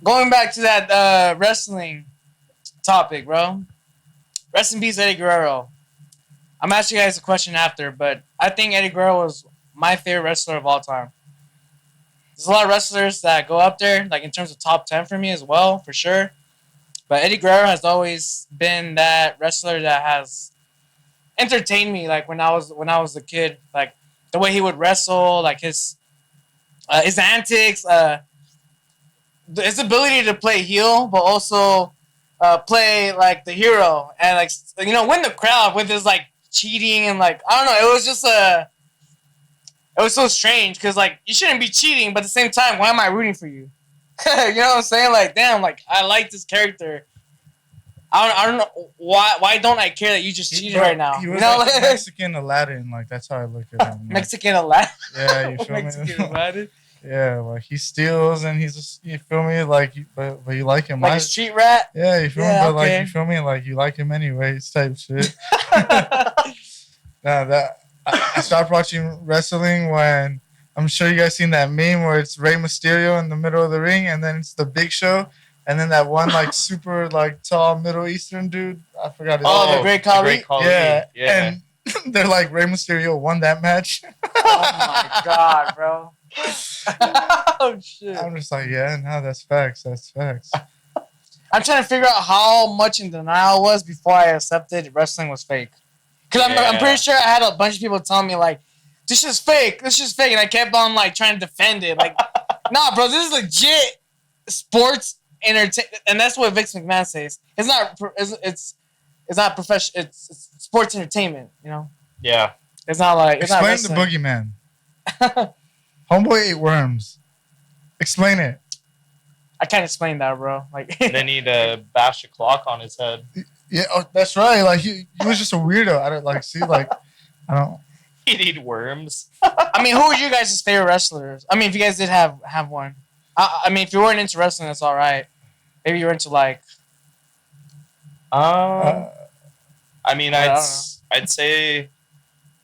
going back to that wrestling topic, bro. Rest in peace, Eddie Guerrero. I'm asking you guys a question after, but I think Eddie Guerrero was my favorite wrestler of all time. There's a lot of wrestlers that go up there, like in terms of top 10 for me as well, for sure. But Eddie Guerrero has always been that wrestler that has entertained me. Like when I was a kid, like the way he would wrestle, like his antics, his ability to play heel, but also play like the hero and like win the crowd with his like cheating and like I don't know. It was just it was so strange because like you shouldn't be cheating, but at the same time, why am I rooting for you? You know what I'm saying? Like damn, like I like this character. I don't know why don't I care that you just cheated right now? He You was know, like Mexican Aladdin. Like that's how I look at him. Like, Mexican Aladdin. yeah, you feel Mexican me? Aladdin. Yeah, like he steals and he's just, you feel me? Like, but you like him. Like a street rat. Yeah, you feel me? Yeah, But like, okay. you feel me? Like you like him anyways, type shit. Nah, I stopped watching wrestling when I'm sure you guys seen that meme where it's Rey Mysterio in the middle of the ring, and then it's the Big Show, and then that one like super like tall Middle Eastern dude. I forgot his Oh, name. the Great Khali. Yeah, Yeah. and they're like Rey Mysterio won that match. Oh my god, bro. Oh shit. I'm just like, yeah, no, that's facts. That's facts. I'm trying to figure out how much in denial I was before I accepted wrestling was fake. Because I'm pretty sure I had a bunch of people telling me, like, this is fake. This is fake. And I kept on, like, trying to defend it. Like, nah, bro, this is legit sports entertainment. And that's what Vince McMahon says. It's not, it's not professional. It's sports entertainment, you know? Yeah. It's not like, it's Explain not the boogeyman. Homeboy ate worms. Explain it. I can't explain that, bro. Like, Then he'd bash a clock on his head. Yeah, oh, that's right. Like he was just a weirdo. I don't like see like I don't. He'd eat worms. I mean, who are you guys' favorite wrestlers? I mean, if you guys did have one. I mean, if you weren't into wrestling, that's all right. Maybe you were into like. I mean, I'd say,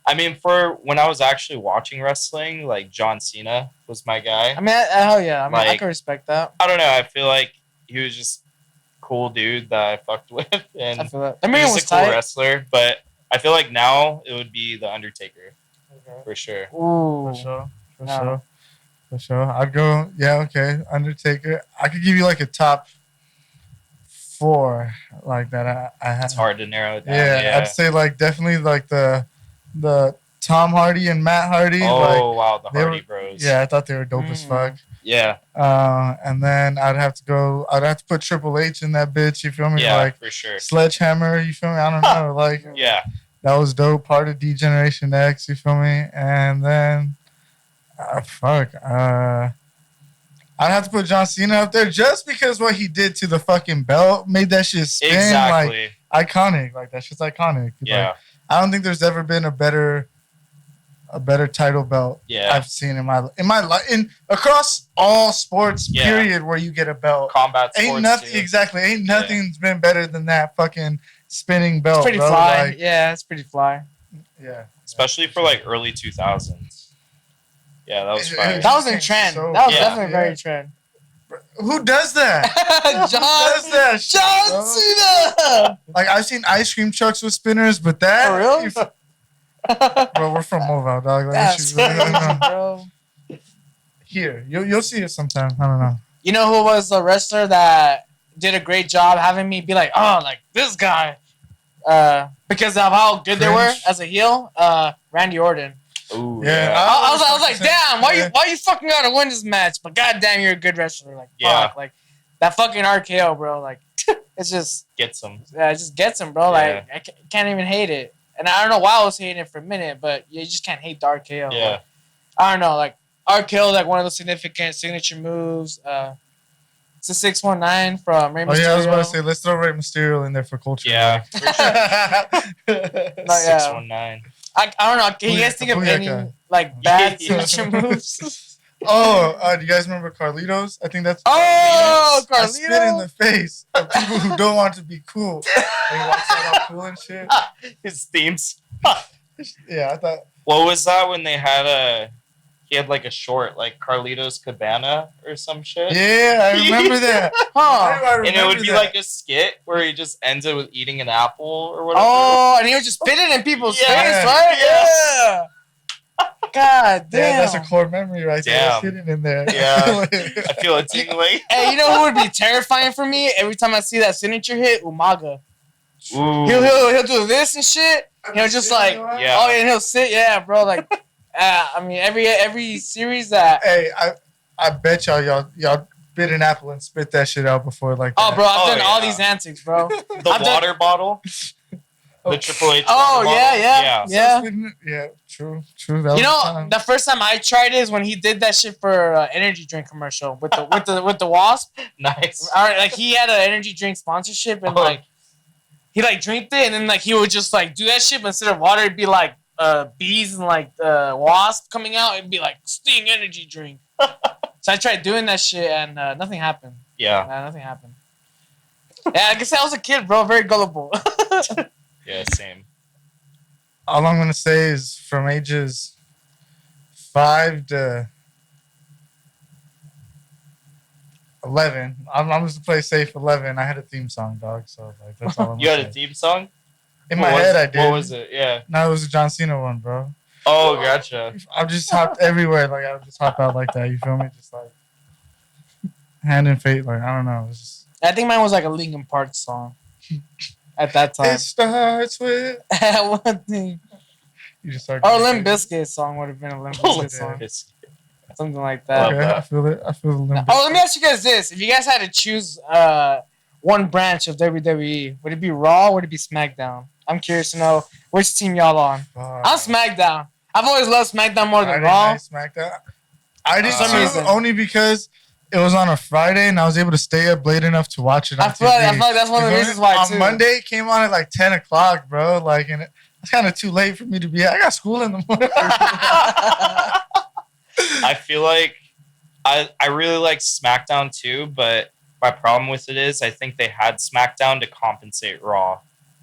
I mean, for when I was actually watching wrestling, like John Cena was my guy. I mean, hell yeah. I mean, I Like- can respect that. I don't know. I feel like he was just a cool dude that I fucked with, and I feel that. I he mean, it was was a cool tight. wrestler. But I feel like now it would be the Undertaker for sure. Ooh. For sure. For No. sure. For sure. I'd go. Yeah. Okay. Undertaker. I could give you like a top 4 like that. I had. It's hard to narrow it down. Yeah, I'd say like definitely like the Tom Hardy and Matt Hardy. Oh like, wow, the they Hardy were- Bros. yeah, I thought they were dope as fuck. Yeah. And then I'd have to put Triple H in that bitch. You feel me? Yeah, Like for sure. Sledgehammer. You feel me? I don't know. Like Yeah. that was dope. Part of D Generation X. You feel me? And then, I'd have to put John Cena up there just because what he did to the fucking belt made that shit spin. Exactly. Like iconic. Like that shit's iconic. Yeah. Like, I don't think there's ever been a better title belt Yeah. I've seen in my life, in across all sports. Yeah. Period, where you get a belt. Combat sports. Ain't nothing too. exactly. Ain't nothing's been better than that fucking spinning belt. It's pretty bro. fly. Like, Yeah, it's pretty fly. yeah. Especially for like early 2000s. Yeah, that was fire. That was in trend. So- That was Yeah. definitely very trend. Who does that? Who does John that shit, John bro? Cena. Like I've seen ice cream trucks with spinners, but that For real? bro, we're from Mobile, dog. Like, That's that shit really- crazy, bro. Here, you'll see it sometime. I don't know. You know who was a wrestler that did a great job having me be like, oh, like this guy, because of how good they were Cringe. as a heel? Randy Orton. Ooh, Yeah. yeah. I was like, damn, Yeah. why you fucking gotta win this match? But goddamn, you're a good wrestler. Like, Yeah. fuck, like that fucking RKO, bro. Like, it's just, Get some. yeah, it just gets him, bro. Like, I can't even hate it. And I don't know why I was hating it for a minute, but you just can't hate the RKO. Yeah. Like, I don't know, like RKO, like one of those significant signature moves. It's a 619 from Rey Mysterio. Oh yeah, I was about to say let's throw Rey Mysterio in there for culture. Yeah. For sure. Like, 619. I don't know. Can you guys think of any like bad Yeah. signature moves? Oh, do you guys remember Carlitos? I think that's. Oh, I spit in Carlito. the face of people who don't want to be cool. They walk out all cool and shit. His themes. Yeah, I thought. What was that when they had he had like a short, like Carlitos Cabana or some shit. Yeah, I remember that. Huh. And it would be like a skit where he just ends it with eating an apple or whatever. Oh, and he would just spit it in people's Yeah. face, right? Yeah. God damn. Yeah, that's a core memory right there. Damn. Hidden in there. Yeah. I feel it tingling. Hey, you know who would be terrifying for me every time I see that signature hit? Umaga. Ooh. He'll do this and shit. He'll just like, Yeah. oh yeah, and he'll sit, yeah, bro. Like, I mean, every series that. Hey, I bet y'all bit an apple and spit that shit out before like that. Oh, bro, I've done yeah. all these antics, bro. The I've done- water bottle. The Triple H. Oh water yeah. bottle. Yeah, true. That You know, was the time. the first time I tried it is when he did that shit for energy drink commercial with the wasp. Nice. All right, like he had an energy drink sponsorship and like he like drank it and then like he would just like do that shit, but instead of water it'd be like bees and like wasp coming out. It'd be like Sting energy drink. So I tried doing that shit and nothing happened. Yeah. Nothing happened. Yeah, like I said, I was a kid, bro, very gullible. Yeah, same. All I'm gonna say is from ages 5 to 11. I'm just to play safe 11. I had a theme song, dog. So like that's all I'm You had gonna a say. theme song? In my head, I did. What was it? Yeah. No, it was a John Cena one, bro. Oh, gotcha. I just hopped everywhere. Like I would just hop out like that. You feel me? Just like hand in fate. Like I don't know. It's just, I think mine was like a Linkin Park song at that time. it starts with. One thing. You just start. Or going Limp crazy. Bizkit song would have been a Limp Oh, Bizkit song. it's- Something like that. Okay, I feel it. I feel the Limp Oh, let me Bizkit. ask you guys this. If you guys had to choose one branch of WWE, would it be Raw or would it be SmackDown? I'm curious to know which team y'all on. I'm SmackDown. I've always loved SmackDown more than Friday Raw. Night SmackDown. I did For some too, reason. only because it was on a Friday and I was able to stay up late enough to watch it on I feel like TV. that's one of the You feel reasons me? why on too. Monday it came on at like 10 o'clock, bro. Like, and it's kind of too late for me to be. I got school in the morning. I feel like I really like SmackDown too, but my problem with it is I think they had SmackDown to compensate Raw.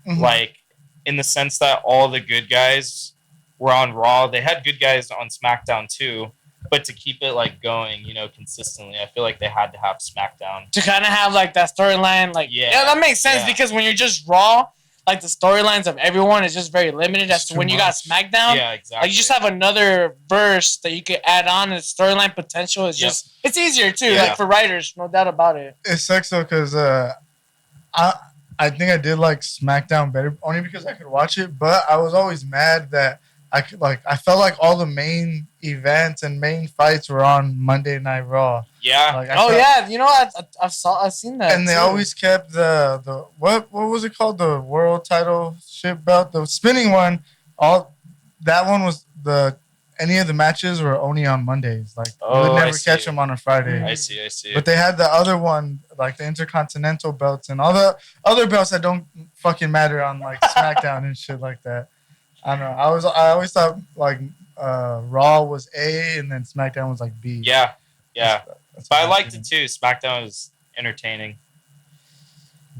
Mhm. Like, in the sense that all the good guys were on Raw. They had good guys on SmackDown too, but to keep it like going, consistently, I feel like they had to have SmackDown. To kind of have like that storyline, like Yeah. that makes sense Yeah. because when you're just Raw, like the storylines of everyone is just very limited as It's to too when you got much. SmackDown. Yeah, exactly. Like you just have another verse that you could add on, and the storyline potential is Yep. just it's easier too, Yeah. like for writers, no doubt about it. It sucks though because I think I did like SmackDown better only because I could watch it, but I was always mad that I felt like all the main events and main fights were on Monday Night Raw. Yeah. Like, I Oh felt- yeah, you know I've seen that. and they too. always kept the what was it called, the world title ship belt, the spinning one. All that one was any of the matches were only on Mondays. Like you Oh, would I never see. catch them on a Friday. I see. But they had the other one, like the Intercontinental belts and all the other belts that don't fucking matter on like SmackDown and shit like that. I don't know. I always thought like Raw was A and then SmackDown was like B. Yeah. That's But I what liked did. it too. SmackDown was entertaining.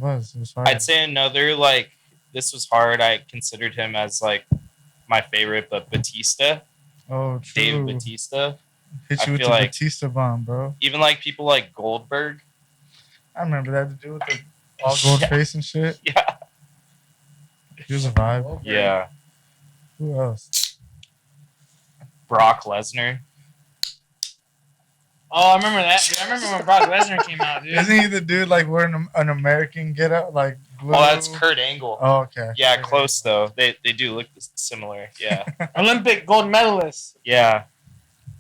It was hard. I'd say another, like, this was hard. I considered him as, like, my favorite, but Batista. Oh, true. Dave Batista. Hit I you with feel the like- Batista bomb, bro. Even, like, people like Goldberg. I remember that to do with the all gold Yeah. face and shit. Yeah. He was a vibe. Yeah. Who else? Brock Lesnar. Oh, I remember that. Dude. I remember when Brock Lesnar came out, dude. Isn't he the dude like wearing an American getup, like blue? Oh, that's Kurt Angle. Oh, okay. Yeah, Okay. close, though. They do look similar. Yeah. Olympic gold medalist. Yeah.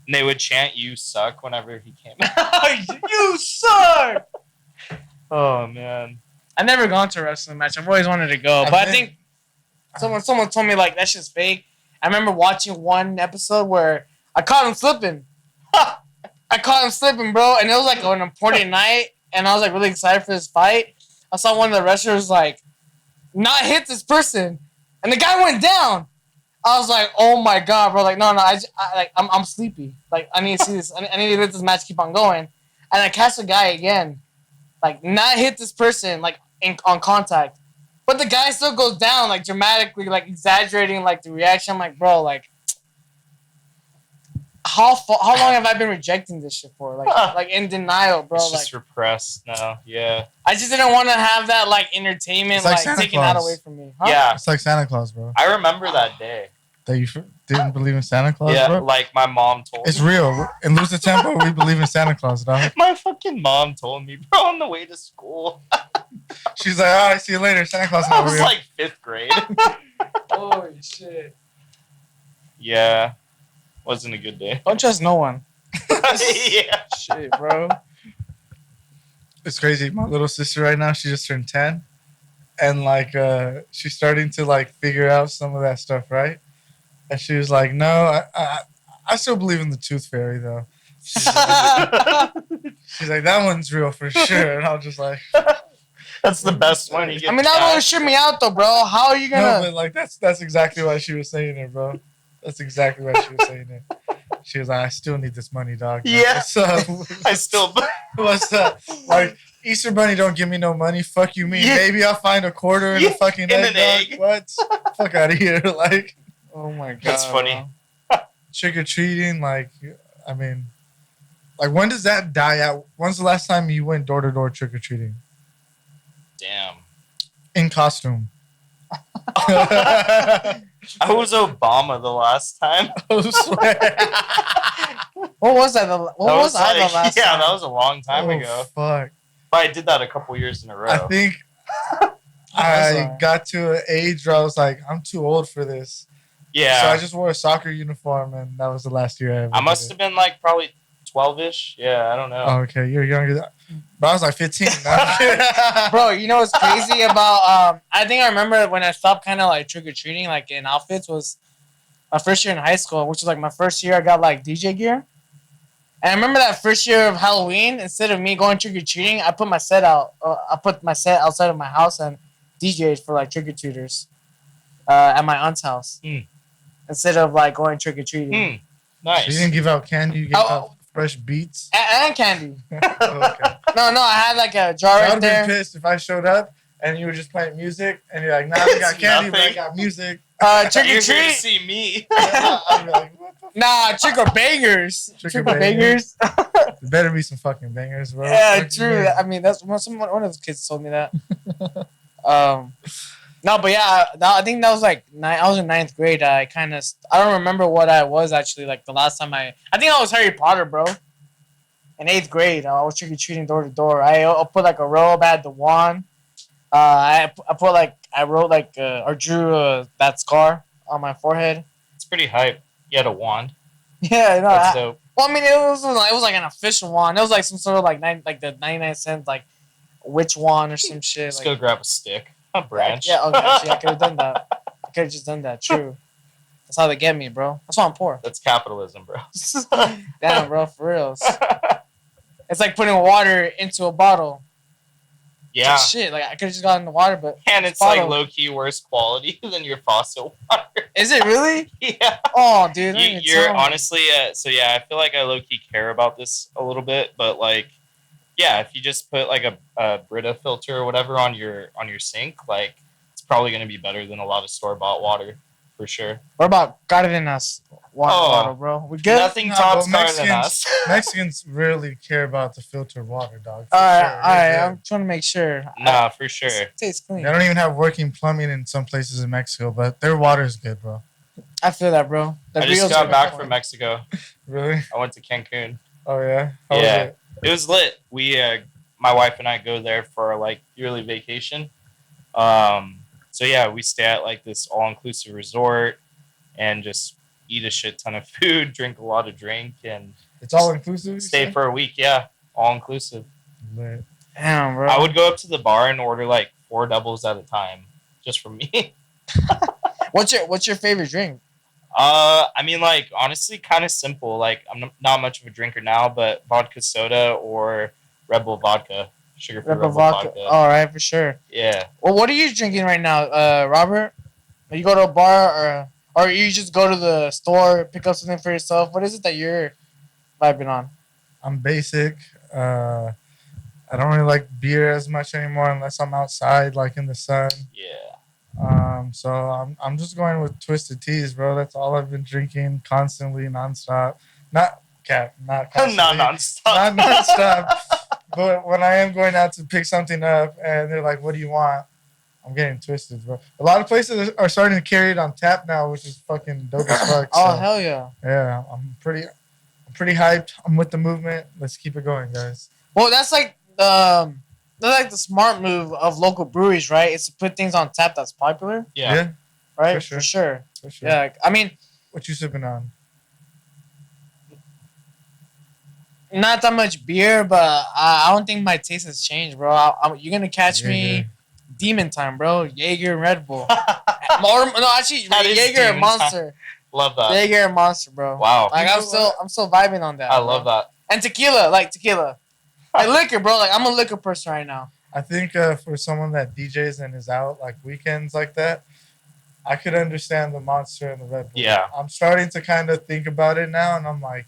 And they would chant, "You suck," whenever he came out. You suck. Oh, man. I've never gone to a wrestling match. I've always wanted to go, but I think someone told me like that shit's fake. I remember watching one episode where I caught him slipping. I caught him slipping, bro, and it was like an important night, and I was like really excited for this fight. I saw one of the wrestlers like not hit this person, and the guy went down. I was like, oh my god, bro! Like, no, I'm sleepy. Like, I need to see this. I need to let this match keep on going. And I catch the guy again, like not hit this person like on contact, but the guy still goes down like dramatically, like exaggerating like the reaction. I'm like, bro, like how long have I been rejecting this shit for? Like in denial, bro. It's Like just repressed now. Yeah. I just didn't want to have that like entertainment It's like like Santa taken out Claus. away from me. Huh? Yeah. It's like Santa Claus, bro. I remember that day. That you didn't believe in Santa Claus, Yeah, bro? like my mom told It's me. real. In Lose the Tempo, we believe in Santa Claus, dog. My fucking mom told me, bro, on the way to school. She's like, all right, see you later. Santa Claus I not was real. like 5th grade. Holy shit! Yeah. Wasn't a good day. Don't trust no one. Yeah. Shit, bro. It's crazy. My little sister right now, she just turned 10. And like she's starting to like figure out some of that stuff, right? And she was like, no, I still believe in the tooth fairy though. She's like, that one's real for sure. And I was just like, That's the best one. You get I mean, that cash. would shit me out though, bro. How are you no, gonna? but like that's exactly why she was saying it, bro. That's exactly why she was saying it. She was like, I still need this money, dog. Like, Yeah. what's up? I still. What's up? Like, Easter Bunny don't give me no money. Fuck you, mean? Yeah. Maybe I'll find a quarter in Yeah, a fucking in egg, an dog. egg. What? Fuck out of here. Like, Oh my god, That's funny. trick or treating. Like, I mean, like, when does that die out? When's the last time you went door to door trick or treating Damn. in costume? I was Obama the last time. I swear. What was that? What was I like- the last Yeah, time? that was a long time Oh, ago. fuck. But I did that a couple years in a row. I think I got to an age where I was like, I'm too old for this. yeah. So I just wore a soccer uniform, and that was the last year I ever I must did have been like probably 12-ish. Yeah, I don't know. it. Oh, okay, you're younger than. But I was like 15. Bro, you know what's crazy about I think I remember when I stopped kind of like trick or treating like in outfits was my first year in high school, which was like my first year I got like DJ gear. And I remember that first year of Halloween, instead of me going trick or treating, I put my set out. I put my set outside of my house and DJ'd for like trick or treaters at my aunt's house instead of like going trick or treating. Nice. So you didn't give out candy. You gave out fresh beats. And candy. Oh, okay. No, I had like a jar I right would have there. been pissed if I showed up and you were just playing music and you're like, nah, I got It's candy, but I nothing. got music. Trick You're or here to treat. see me. I'd be like, what the Nah, trick or bangers. Trick Trick or or bangers. There better be some fucking bangers, bro. Yeah, Fuck you true. mean? I mean, that's one of the kids told me that. No, but yeah, I think that was like I was in 9th grade. I don't remember what I was actually like the last time I think I was Harry Potter, bro. In 8th grade, I was trick or treating door to door. I put like a robe, I had the wand. I put like I wrote like or drew that scar on my forehead. It's pretty hype. You had a wand. Yeah, no. That's dope. Well, I mean, it was like an official wand. It was like some sort of like the 99-cent like witch wand or some shit. Let's Like, go grab a stick. A branch. Yeah, okay. I could have done that. I could have just done that. True. That's how they get me, bro. That's why I'm poor. That's capitalism, bro. Damn, bro, for real. It's like putting water into a bottle. Yeah. Like, shit, like I could have just gotten the water, but And it's bottle. like low key worse quality than your faucet water. Is it really? Yeah. Oh, dude. don't even You're tell me. honestly, so yeah, I feel like I low key care about this a little bit, but like, yeah, if you just put like a Brita filter or whatever on your sink, like it's probably gonna be better than a lot of store bought water for sure. What about Cardenas water Oh. bottle, bro? We good? Nothing Nah, tops but Cardenas. Mexicans rarely care about the filtered water, dog. for All right, sure. all right. Yeah. I'm trying to make sure. Nah, for sure. It tastes clean. They don't even have working plumbing in some places in Mexico, but their water is good, bro. I feel that, bro. The I just Rios got are back fine. from Mexico. Really? I went to Cancun. Oh yeah. How was Yeah. it? It was lit. We, my wife and I go there for like yearly vacation. So yeah, we stay at like this all-inclusive resort and just eat a shit ton of food, drink a lot of drink, and It's all inclusive. you stay said? for a week. Yeah, all-inclusive. Lit. Damn, bro. I would go up to the bar and order like 4 doubles at a time, just for me. What's your favorite drink? I mean, like honestly, kind of simple. Like I'm not much of a drinker now, but vodka soda or Red Bull vodka, sugar-free Red Bull Red Bull vodka. vodka. All right, for sure. Yeah. Well, what are you drinking right now, Robert? You go to a bar or you just go to the store, pick up something for yourself? What is it that you're vibing on? I'm basic. I don't really like beer as much anymore unless I'm outside, like in the sun. Yeah. So I'm just going with twisted teas, bro. That's all I've been drinking constantly, nonstop. Not constantly. Not nonstop. Not nonstop. But when I am going out to pick something up and they're like, "What do you want?" I'm getting twisted, bro. A lot of places are starting to carry it on tap now, which is fucking dope as fuck. Oh, so, hell yeah. yeah, I'm pretty hyped. I'm with the movement. Let's keep it going, guys. Well, that's like the smart move of local breweries, right? It's to put things on tap that's popular, Yeah. right? For sure. For sure. For sure. Yeah, I mean, What you sipping on? not that much beer, but I don't think my taste has changed, bro. You're gonna catch me demon time, bro. Jaeger and Red Bull. No, actually, That is Jaeger and demon Monster. Love that. Jaeger and Monster, bro. Wow. Like I'm still vibing on that. I bro. love that. And tequila, like liquor, bro. Like I'm a liquor person right now. I think for someone that DJs and is out like weekends like that, I could understand the Monster and the Red Bull. Yeah. I'm starting to kind of think about it now, and I'm like,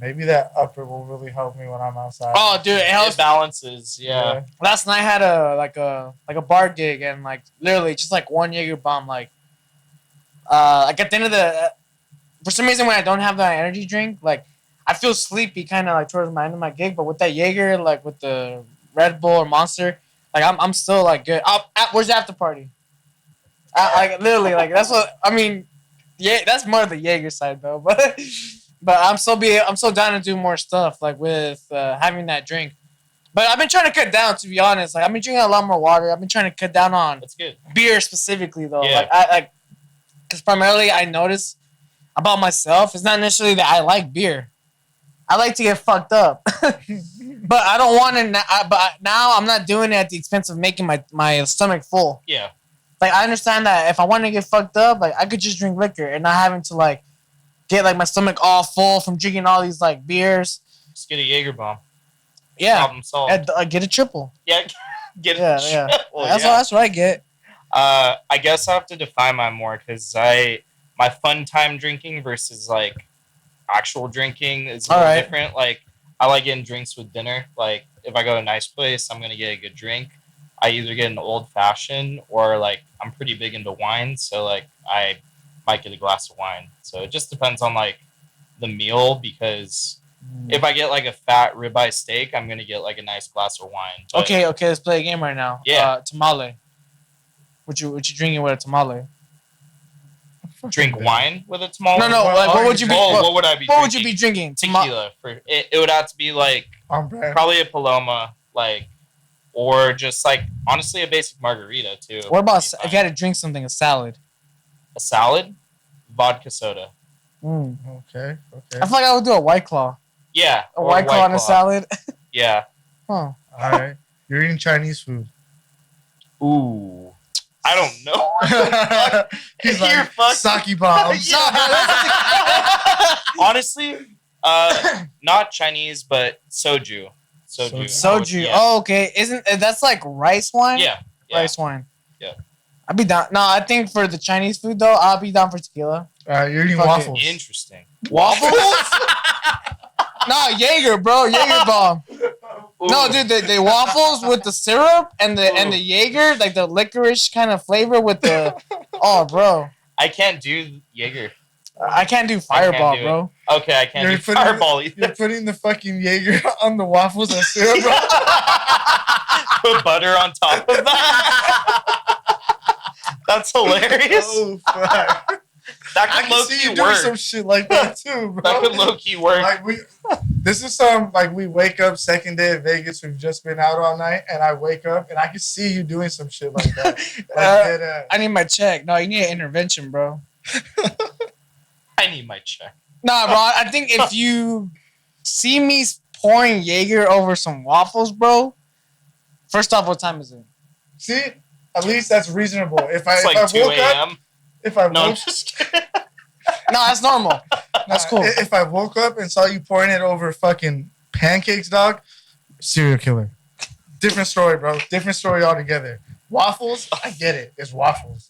maybe that upper will really help me when I'm outside. Oh, dude, it helps. It balances. Yeah. Last night I had a bar gig and like literally just like one Jaeger bomb. Like at the end of for some reason when I don't have that energy drink, like I feel sleepy kind of like towards my end of my gig. But with that Jaeger, like with the Red Bull or Monster, like I'm still like good. Where's the after party? Like literally, like that's what I mean. Yeah, that's more of the Jaeger side though, but. But I'm so down to do more stuff like with having that drink. But I've been trying to cut down, to be honest. Like I've been drinking a lot more water. I've been trying to cut down on That's good. beer specifically though. Yeah. Like because primarily I notice about myself it's not necessarily that I like beer. I like to get fucked up, but I don't want to. But now I'm not doing it at the expense of making my stomach full. Yeah. Like I understand that if I want to get fucked up, like I could just drink liquor and not having to like. Get like my stomach all full from drinking all these like beers. Just get a Jaeger bomb. Yeah, Problem solved. get a triple. Yeah. Get a Yeah. triple. That's what I get. I guess I have to define mine more because my fun time drinking versus like actual drinking is a little different. Like I like getting drinks with dinner. Like if I go to a nice place, I'm gonna get a good drink. I either get an old fashioned or like I'm pretty big into wine, so like I might get a glass of wine. So it just depends on like the meal because if I get like a fat ribeye steak, I'm gonna get like a nice glass of wine. But Okay, let's play a game right now. Yeah. Tamale. What you drinking with a tamale? drink wine with a tamale. No. Like, what would you be? What would I be? What would you be drinking? Tequila. It would have to be like probably a Paloma, like, or just like honestly a basic margarita too. What about if you had to drink something? A salad. A salad, vodka soda. Okay. I feel like I would do a White Claw. Yeah. A White Claw and a salad. Yeah. Huh. All right. You're eating Chinese food. Ooh. I don't know. He's You're like, sake bombs. Honestly, not Chinese, but soju. Soju. Yeah. Oh, okay. That's like rice wine? Yeah. Rice wine. Yeah. I'd be down. No, I think for the Chinese food though, I'll be down for tequila. All right, you're eating Fuck waffles. Interesting. Waffles? No, Jaeger, bro. Jaeger bomb. Ooh. No, dude, the waffles with the syrup and the Jaeger, like the licorice kind of flavor with the. Oh, bro. I can't do Jaeger. I can't do Fireball, do bro. Okay, I can't do Fireball either. You're putting the fucking Jaeger on the waffles and syrup, bro. Put butter on top of that. That's hilarious. Oh, fuck. That I could can low see key you doing work. some shit like that too, bro. That could low key work. Like this is we wake up second day of Vegas. We've just been out all night, and I wake up and I can see you doing some shit like that. I need my check. No, you need an intervention, bro. I need my check. Nah, bro. I think if you see me pouring Jaeger over some waffles, bro. First off, what time is it? See, at least that's reasonable. It's like 2 a.m. No, I'm just kidding. No, that's normal. That's cool. If I woke up and saw you pouring it over fucking pancakes, dog, serial killer. Different story, bro. Different story altogether. Waffles, I get it. It's waffles.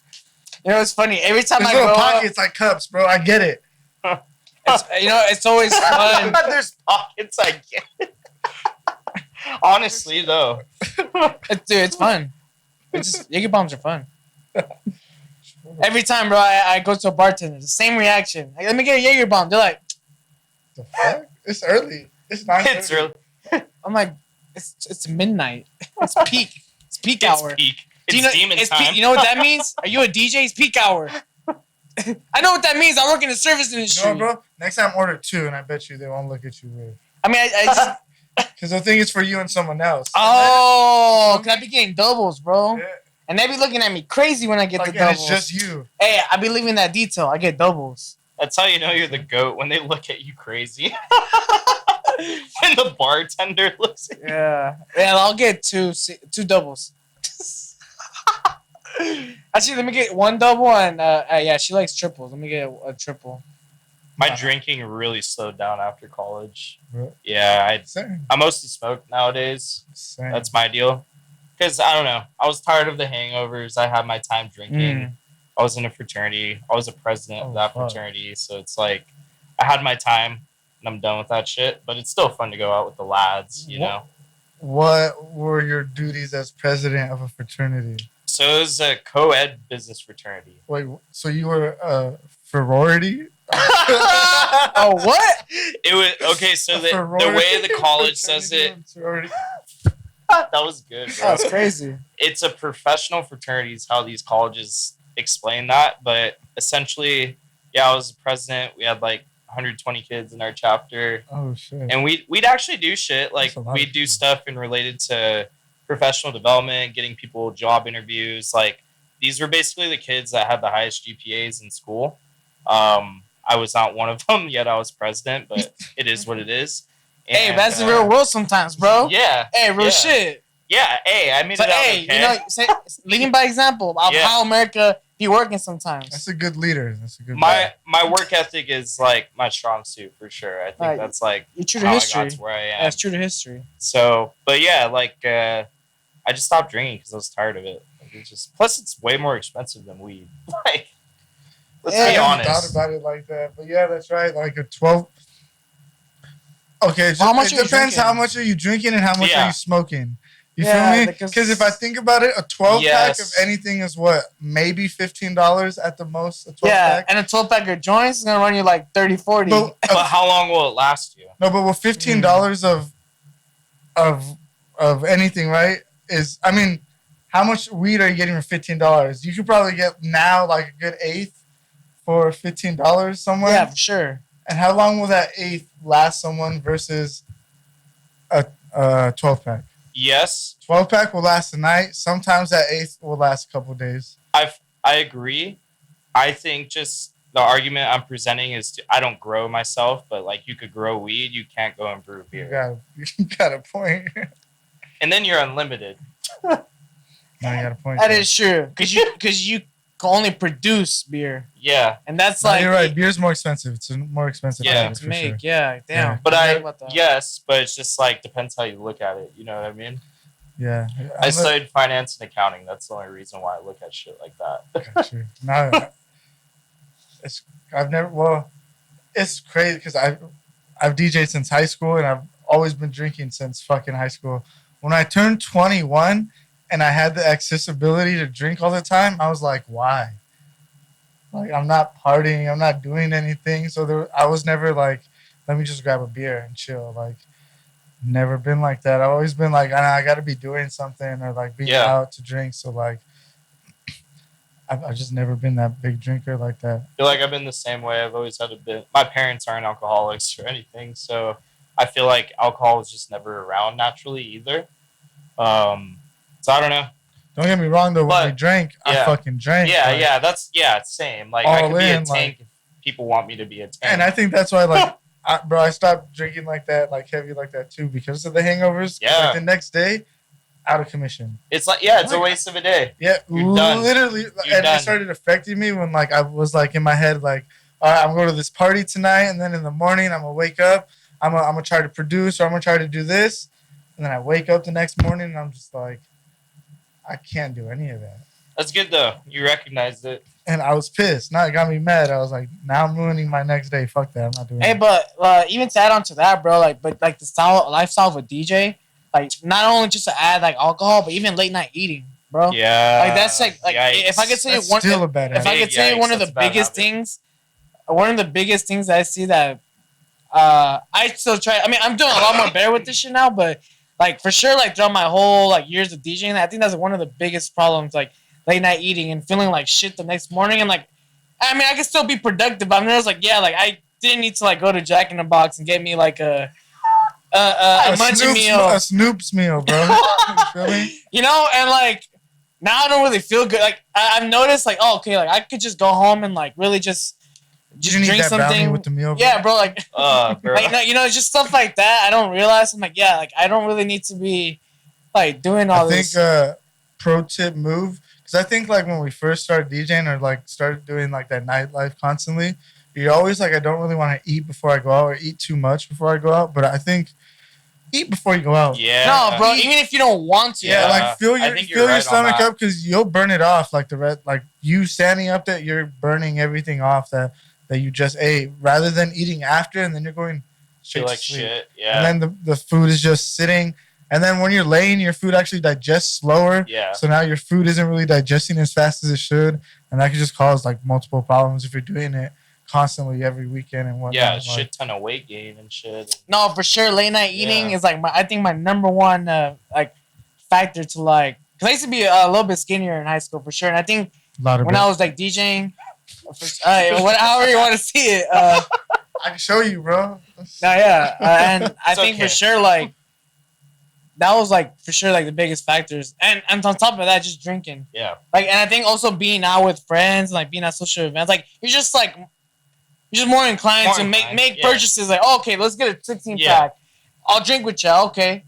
You know, it's funny. Every time There's I little go pockets like cups, bro. I get it. It's always fun. There's pockets, I get it. Honestly, though. Dude, it's fun. Jaeger bombs are fun. Every time, bro, I go to a bartender, the same reaction. Like, let me get a Jaeger bomb. They're like, The fuck? It's early. It's 9:30. It's really I'm like, it's midnight. It's peak. It's peak it's hour. peak. Do It's you know, demon it's time. peak, you know what that means? Are you a DJ? It's peak hour. I know what that means. I work in the service You industry. know what, bro? Next time order 2, and I bet you they won't look at you weird. I mean, I just, Because they'll think it's for you and someone else. oh, cause I be getting doubles, bro. Yeah. And they be looking at me crazy when I get Like, the and doubles. it's just you. Hey, I be leaving that detail. I get doubles. That's how you know you're the goat when they look at you crazy. When the bartender looks at you. Yeah, I'll get two doubles. Actually, let me get one double and yeah, she likes triples. Let me get a triple. My drinking really slowed down after college. Really? Yeah, Same. I mostly smoke nowadays. Same. That's my deal. Because, I don't know, I was tired of the hangovers. I had my time drinking. I was in a fraternity. I was a president of that fraternity. So it's like, I had my time, and I'm done with that shit. But it's still fun to go out with the lads, you know? What were your duties as president of a fraternity? So it was a co-ed business fraternity. Wait, so you were a sorority? Oh, what? It was, okay, so the way the college says it, that was good, bro. That's crazy. It's a professional fraternity is how these colleges explain that. But essentially, yeah, I was the president. We had like 120 kids in our chapter. Oh, shit. And we'd actually do shit. Like, we'd do stuff in related to professional development, getting people job interviews. Like, these were basically the kids that had the highest GPAs in school. I was not one of them, yet I was president, but it is what it is. And, hey, that's the real world sometimes, bro. Yeah. Hey, real shit. Yeah, hey, I made it out hey, okay. you know, leading by example of how America be working sometimes. That's a good leader. That's a good my work ethic is like my strong suit for sure. I think that's like you're true to how history. I got to where I am. That's true to history. So, but yeah, like I just stopped drinking because I was tired of it. Like, it's just plus it's way more expensive than weed. Like, let's be honest. I thought about it like that, but yeah, that's right. Like a 12. Okay, how much it depends how much are you drinking and how much are you smoking. You feel me? Because if I think about it, a 12-pack of anything is what? Maybe $15 at the most, a 12-pack? And a 12-pack of joints is going to run you like 30, 40. But how long will it last you? No, but with $15 of anything, right, is, I mean, how much weed are you getting for $15? You could probably get now like a good eighth for $15 somewhere. Yeah, for sure. And how long will that eighth last someone versus a 12-pack? Yes. 12-pack will last a night. Sometimes that eighth will last a couple days. I agree. I think just the argument I'm presenting is I don't grow myself, but like you could grow weed, you can't go and brew beer. You got a point. And then you're unlimited. No, you got a point. That is true. Because you can only produce beer. Yeah. And that's like... You're right. Beer's more expensive. It's a more expensive item, to make. Sure. Yeah, damn. Yeah. But yes, but it's just like depends how you look at it. You know what I mean? Yeah. I studied finance and accounting. That's the only reason why I look at shit like that. Got you. No, it's crazy because I've DJed since high school and I've always been drinking since fucking high school. When I turned 21 and I had the accessibility to drink all the time, I was like, why? Like, I'm not partying, I'm not doing anything. So I was never like, let me just grab a beer and chill. Like, never been like that. I've always been like, I got to be doing something or like being out to drink. So like, I've just never been that big drinker like that. I feel like I've been the same way. I've always had a bit. My parents aren't alcoholics or anything, so I feel like alcohol was just never around naturally either. So I don't know. Don't get me wrong though. When we drank, I fucking drank. Yeah, that's same. Like I could be a tank if people want me to be a tank. And I think that's why, like, I stopped drinking like that, like heavy like that too, because of the hangovers. Yeah. Like the next day, out of commission. It's like it's a waste of a day. Yeah, you're done. Literally, and it started affecting me when like I was like in my head like, all right, I'm going to this party tonight, and then in the morning I'm gonna wake up, I'm gonna try to produce or I'm gonna try to do this, and then I wake up the next morning and I'm just like, I can't do any of that. That's good though. You recognized it. And I was pissed. Now it got me mad. I was like, now I'm ruining my next day. Fuck that. I'm not doing it. Hey, but even to add on to that, bro, like the lifestyle of a DJ, like not only just to add like alcohol, but even late night eating, bro. Yeah. Like that's like if I could say that's still a bad if I could tell you one of the biggest things that I see that I still try. I mean, I'm doing a lot more better with this shit now, but like for sure, like throughout my whole like years of DJing, I think that's one of the biggest problems, like late night eating and feeling like shit the next morning. And like, I mean, I can still be productive, but I'm just like, yeah, like I didn't need to like go to Jack in the Box and get me like a munchie meal, a Snoop's meal, bro. You feel me? you know, and like now I don't really feel good. Like I've noticed, like, oh, okay, like I could just go home and like really just You need drink that brownie something with the meal, bro. Yeah, bro, like, Bro. like you know, just stuff like that. I don't realize. I'm like, yeah, like I don't really need to be like doing all I think this. pro tip move, because I think like when we first started DJing or like started doing like that nightlife constantly, you're always like, I don't really want to eat before I go out or eat too much before I go out. But I think eat before you go out. Yeah. No, bro, even if you don't want to. Yeah, Yeah. like fill I your think you're fill your right on stomach that. up because you'll burn it off. Like the red, like you standing up there, you're burning everything off that you just ate, rather than eating after and then you're going straight Feel like to sleep. shit. Yeah. And then the food is just sitting. And then when you're laying, your food actually digests slower. Yeah. So now your food isn't really digesting as fast as it should, and that could just cause like multiple problems if you're doing it constantly every weekend and whatnot. Yeah, a Like, shit ton of weight gain and shit. No, for sure, late night eating Yeah. is like I think my number one like factor to like. Cause I used to be a little bit skinnier in high school for sure, and I think a lot of when I was like DJing, however you want to see it. I can show you, bro. No, yeah, and I It's think okay. for sure, like that was like for sure like the biggest factors, and on top of that, just drinking. Yeah. Like, and I think also being out with friends, like being at social events, like you're just more inclined More to inclined, make yeah. purchases. Like, oh, okay, let's get a 16 Yeah. pack. I'll drink with you, okay.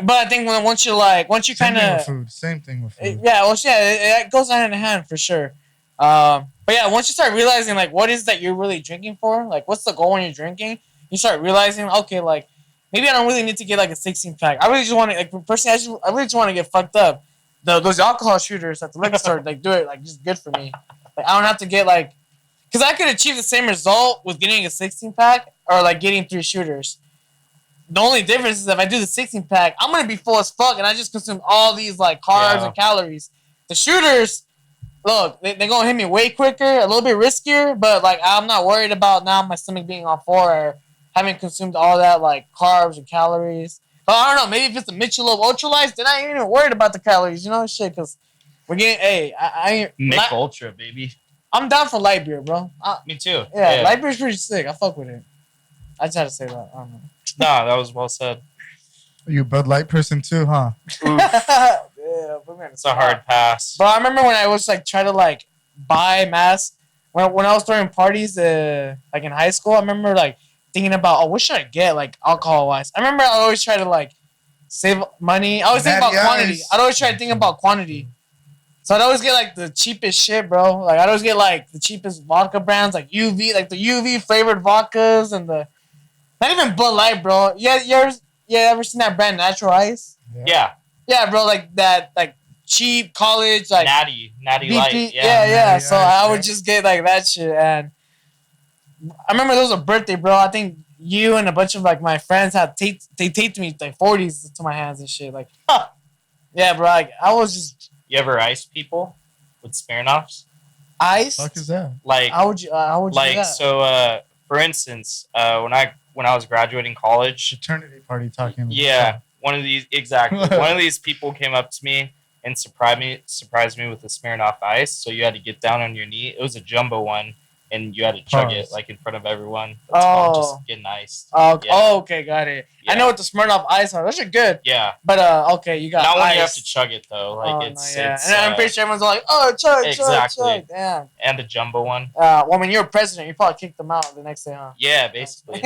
But I think once you Same kind thing with of food. Same thing with food. yeah, well, yeah, it goes hand in hand for sure. But yeah, once you start realizing like what is that you're really drinking for, like what's the goal when you're drinking, you start realizing, okay, like maybe I don't really need to get like a 16 pack. I really just want to like personally, I really just want to get fucked up. Those alcohol shooters at the liquor store, like do it like just good for me. Like I don't have to get like, because I could achieve the same result with getting a 16 pack or like getting 3 shooters. The only difference is if I do the 16 pack, I'm gonna be full as fuck, and I just consume all these like carbs Yeah. and calories. The shooters, look, they're gonna hit me way quicker, a little bit riskier, but like I'm not worried about now my stomach being on 4 or having consumed all that like carbs and calories. But I don't know, maybe if it's a Michelob Ultralight, then I ain't even worried about the calories, you know, shit, because we're getting, hey, I Nick Ultra, baby. I'm down for light beer, bro. Me too. Yeah, light beer's pretty sick. I fuck with it. I just had to say that. I don't know. No, that was well said. You a Bud Light person too, huh? Yeah, put me on the It's a spot. hard pass. But I remember when I was like trying to like buy masks when I was throwing parties like in high school. I remember like thinking about, oh, what should I get like alcohol wise? I remember I always try to like save money. I always think about Natty quantity. Ice. I'd always try to think about quantity. So I'd always get like the cheapest shit, bro. Like I'd always get like the cheapest vodka brands, like UV, like the UV flavored vodkas and the not even Bud Light, bro. You ever seen that brand Natural Ice? Yeah. Yeah, bro, like that, like cheap college, like Natty BP. Light. Yeah. Natty So Ice, I would yeah. just get like that shit, and I remember there was a birthday, bro. I think you and a bunch of like my friends had they taped me like 40s to my hands and shit. Like, yeah, bro. Like I was just You ever ice people with Smirnoffs? iced. Fuck is that? Like, How would you do that? so, for instance, when I was graduating college, Fraternity party talking. yeah, one of these one of these people came up to me and surprised me with a Smirnoff Ice. So you had to get down on your knee. It was a jumbo one, and you had to chug it Pause. like in front of everyone. That's called just getting iced. Oh, okay, got it. I Yeah. know what the Smirnoff Ice are. Those are good. Yeah, But okay, you got not when ice. you have to chug it though. Like Oh, it's no, yeah. it's And I'm pretty sure everyone's like, oh, chug, Exactly. chug. Damn. and the jumbo one. Well, when you're president, you probably kicked them out the next day, huh? Yeah, basically.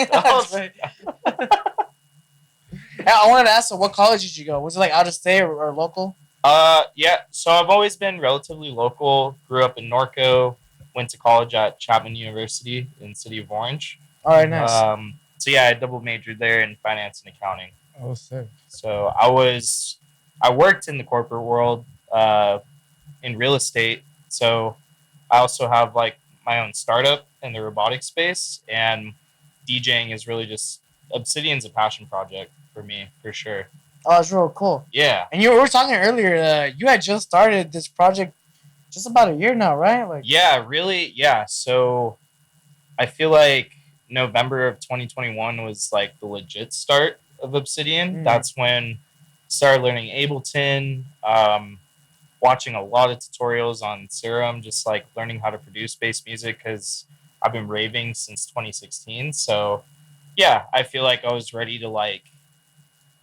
Yeah, I wanted to ask, so what college did you go? Was it like out of state or local? Yeah. So I've always been relatively local. Grew up in Norco. Went to college at Chapman University in City of Orange. All right, nice. So yeah, I double majored there in finance and accounting. Oh, sick. So I worked in the corporate world, in real estate. So I also have like my own startup in the robotics space, and DJing is really just Obsidian's a passion project for me for sure. Oh, that's real cool. Yeah. And we were talking earlier. You had just started this project just about a year now, right? Like, Yeah, really. Yeah. So I feel like November of 2021 was like the legit start of Obsidian. Mm. That's when started learning Ableton, watching a lot of tutorials on Serum, just like learning how to produce bass music because I've been raving since 2016. So yeah, I feel like I was ready to like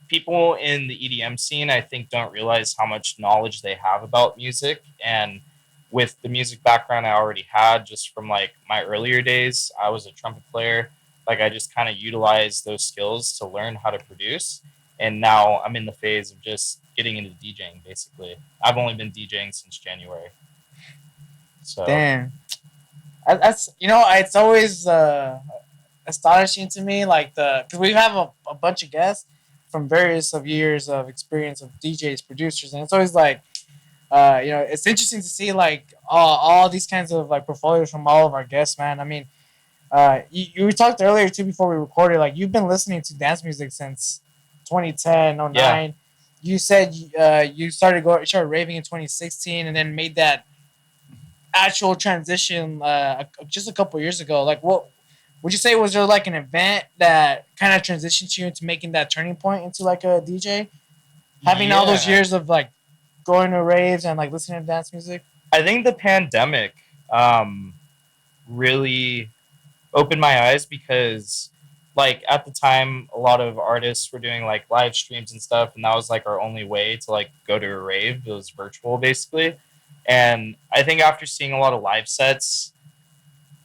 people in the EDM scene, I think, don't realize how much knowledge they have about music. And with the music background I already had just from like my earlier days, I was a trumpet player. Like I just kind of utilized those skills to learn how to produce. And now I'm in the phase of just getting into DJing basically. I've only been DJing since January. So Damn. That's it's always astonishing to me, like because we have a bunch of guests from various of years of experience of DJs, producers, and it's always like it's interesting to see like all these kinds of like portfolios from all of our guests, man. I mean, you talked earlier too before we recorded, like you've been listening to dance music since 2010, '09. yeah, You said you started raving in 2016 and then made that actual transition just a couple years ago. Like, what would you say, was there like an event that kind of transitioned you into making that turning point into like a DJ? Having all those yeah. years of like going to raves and like listening to dance music. I think the pandemic really opened my eyes because like at the time a lot of artists were doing like live streams and stuff, and that was like our only way to like go to a rave. It was virtual basically. And I think after seeing a lot of live sets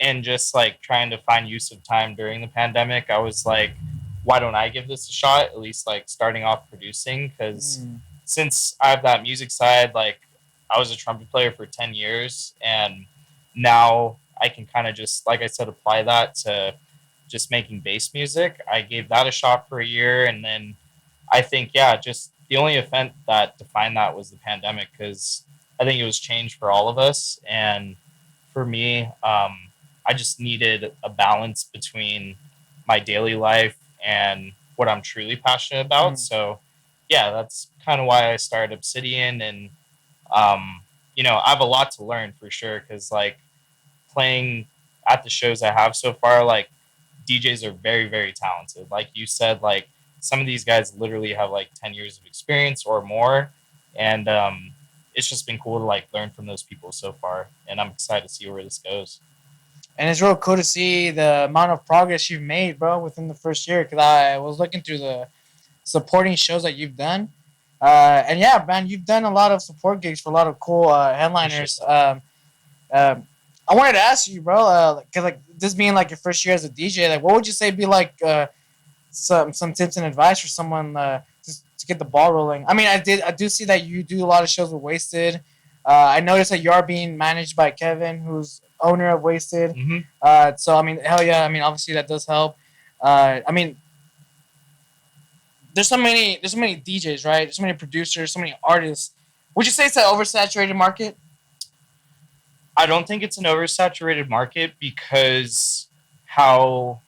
and just like trying to find use of time during the pandemic, I was like, why don't I give this a shot, at least like starting off producing? Because Mm. since I have that music side, like I was a trumpet player for 10 years, and now I can kind of just, like I said, apply that to just making bass music. I gave that a shot for a year, and then I think, yeah, just the only event that defined that was the pandemic, because I think it was change for all of us. And for me, I just needed a balance between my daily life and what I'm truly passionate about. Mm. So, yeah, that's kind of why I started Obsidian. And, I have a lot to learn for sure because, like, playing at the shows I have so far, like, DJs are very, very talented. Like you said, like, some of these guys literally have like 10 years of experience or more. And it's just been cool to like learn from those people so far. And I'm excited to see where this goes. And it's real cool to see the amount of progress you've made, bro, within the first year. Because I was looking through the supporting shows that you've done. And yeah, man, you've done a lot of support gigs for a lot of cool headliners. I wanted to ask you, bro, because like this being like your first year as a DJ, like what would you say be like some tips and advice for someone to get the ball rolling? I mean, I do see that you do a lot of shows with Wasted. I noticed that you are being managed by Kevin, who's owner of Wasted. Mm-hmm. So I mean, hell yeah, I mean obviously that does help. I mean, there's so many DJs, right? There's so many producers, so many artists. Would you say it's an oversaturated market? I don't think it's an oversaturated market because how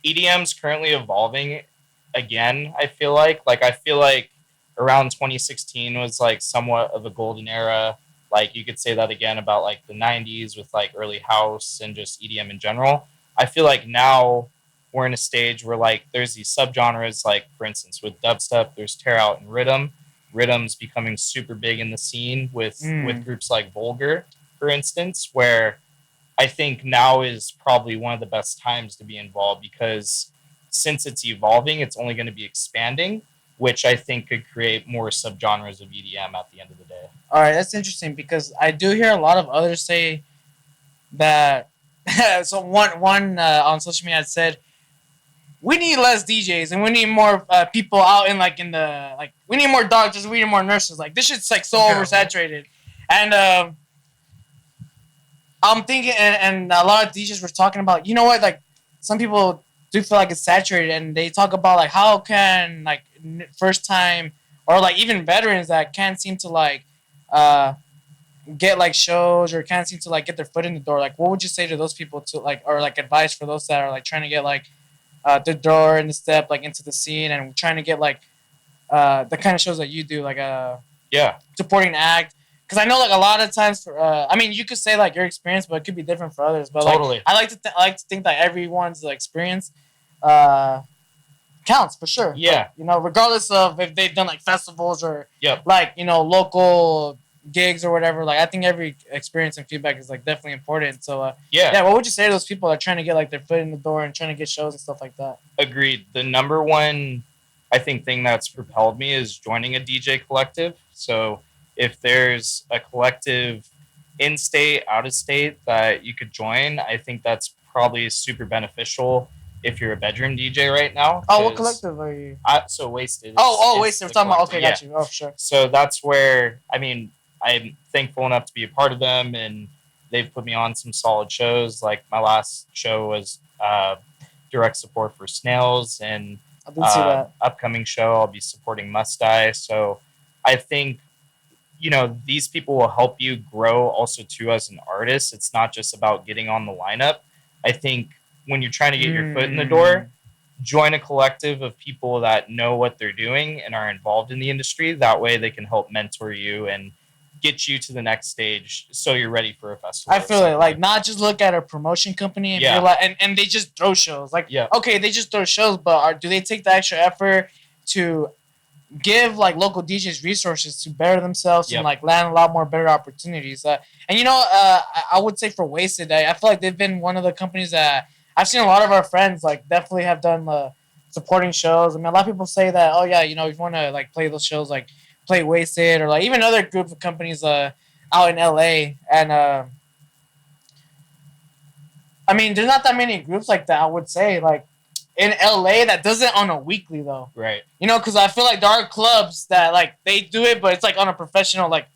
EDM's currently evolving again, I feel like around 2016 was like somewhat of a golden era. Like you could say that again about like the 90s with like early house and just EDM in general. I feel like now we're in a stage where like there's these subgenres, like for instance with dubstep, there's tear out and rhythm. Rhythm's becoming super big in the scene with groups like Vulgar, for instance, where I think now is probably one of the best times to be involved because since it's evolving, it's only going to be expanding, which I think could create more subgenres of EDM at the end of the day. All right, that's interesting because I do hear a lot of others say that. So one on social media had said we need less DJs and we need more people out in the like we need more doctors, we need more nurses. Like this shit's like so oversaturated, and I'm thinking, and a lot of DJs were talking about, you know what, like some people do feel like it's saturated, and they talk about like how can like first time or like even veterans that can't seem to like uh get like shows or can't seem to like get their foot in the door. Like, what would you say to those people to like or like advice for those that are like trying to get like the door and the step like into the scene and trying to get like the kind of shows that you do, like Yeah. supporting act. because I know like a lot of times for I mean you could say like your experience, but it could be different for others. But Totally. like I like to think that everyone's experience uh counts for sure. Yeah. Like, you know, regardless of if they've done like festivals or Yep. like, you know, local gigs or whatever. Like I think every experience and feedback is like definitely important. So yeah, what would you say to those people that are trying to get like their foot in the door and trying to get shows and stuff like that? Agreed. The number one, I think, thing that's propelled me is joining a DJ collective. So if there's a collective in state, out of state that you could join, I think that's probably super beneficial if you're a bedroom DJ right now. Oh, what collective are you? So Wasted. Wasted. We're talking about. Okay, got you. Oh, sure. So that's where, I mean, I'm thankful enough to be a part of them, and they've put me on some solid shows. Like my last show was direct support for Snails, and I did see that. upcoming show I'll be supporting Must Die. So I think, you know, these people will help you grow also too as an artist. It's not just about getting on the lineup. I think when you're trying to get your foot in the door, join a collective of people that know what they're doing and are involved in the industry. That way they can help mentor you and get you to the next stage so you're ready for a festival. I feel it. Like not just look at a promotion company and be like, and they just throw shows. Like, okay, they just throw shows, but do they take the extra effort to give like local DJs resources to better themselves and like land a lot more better opportunities? And you know, I would say for Wasted, I feel like they've been one of the companies that I've seen a lot of our friends like definitely have done supporting shows. I mean, a lot of people say that, oh yeah, you know, if you want to like play those shows, like play Wasted or like even other group of companies out in LA. And I mean, there's not that many groups like that. I would say like in LA that does it on a weekly though. Right. You know, because I feel like there are clubs that like they do it, but it's like on a professional, like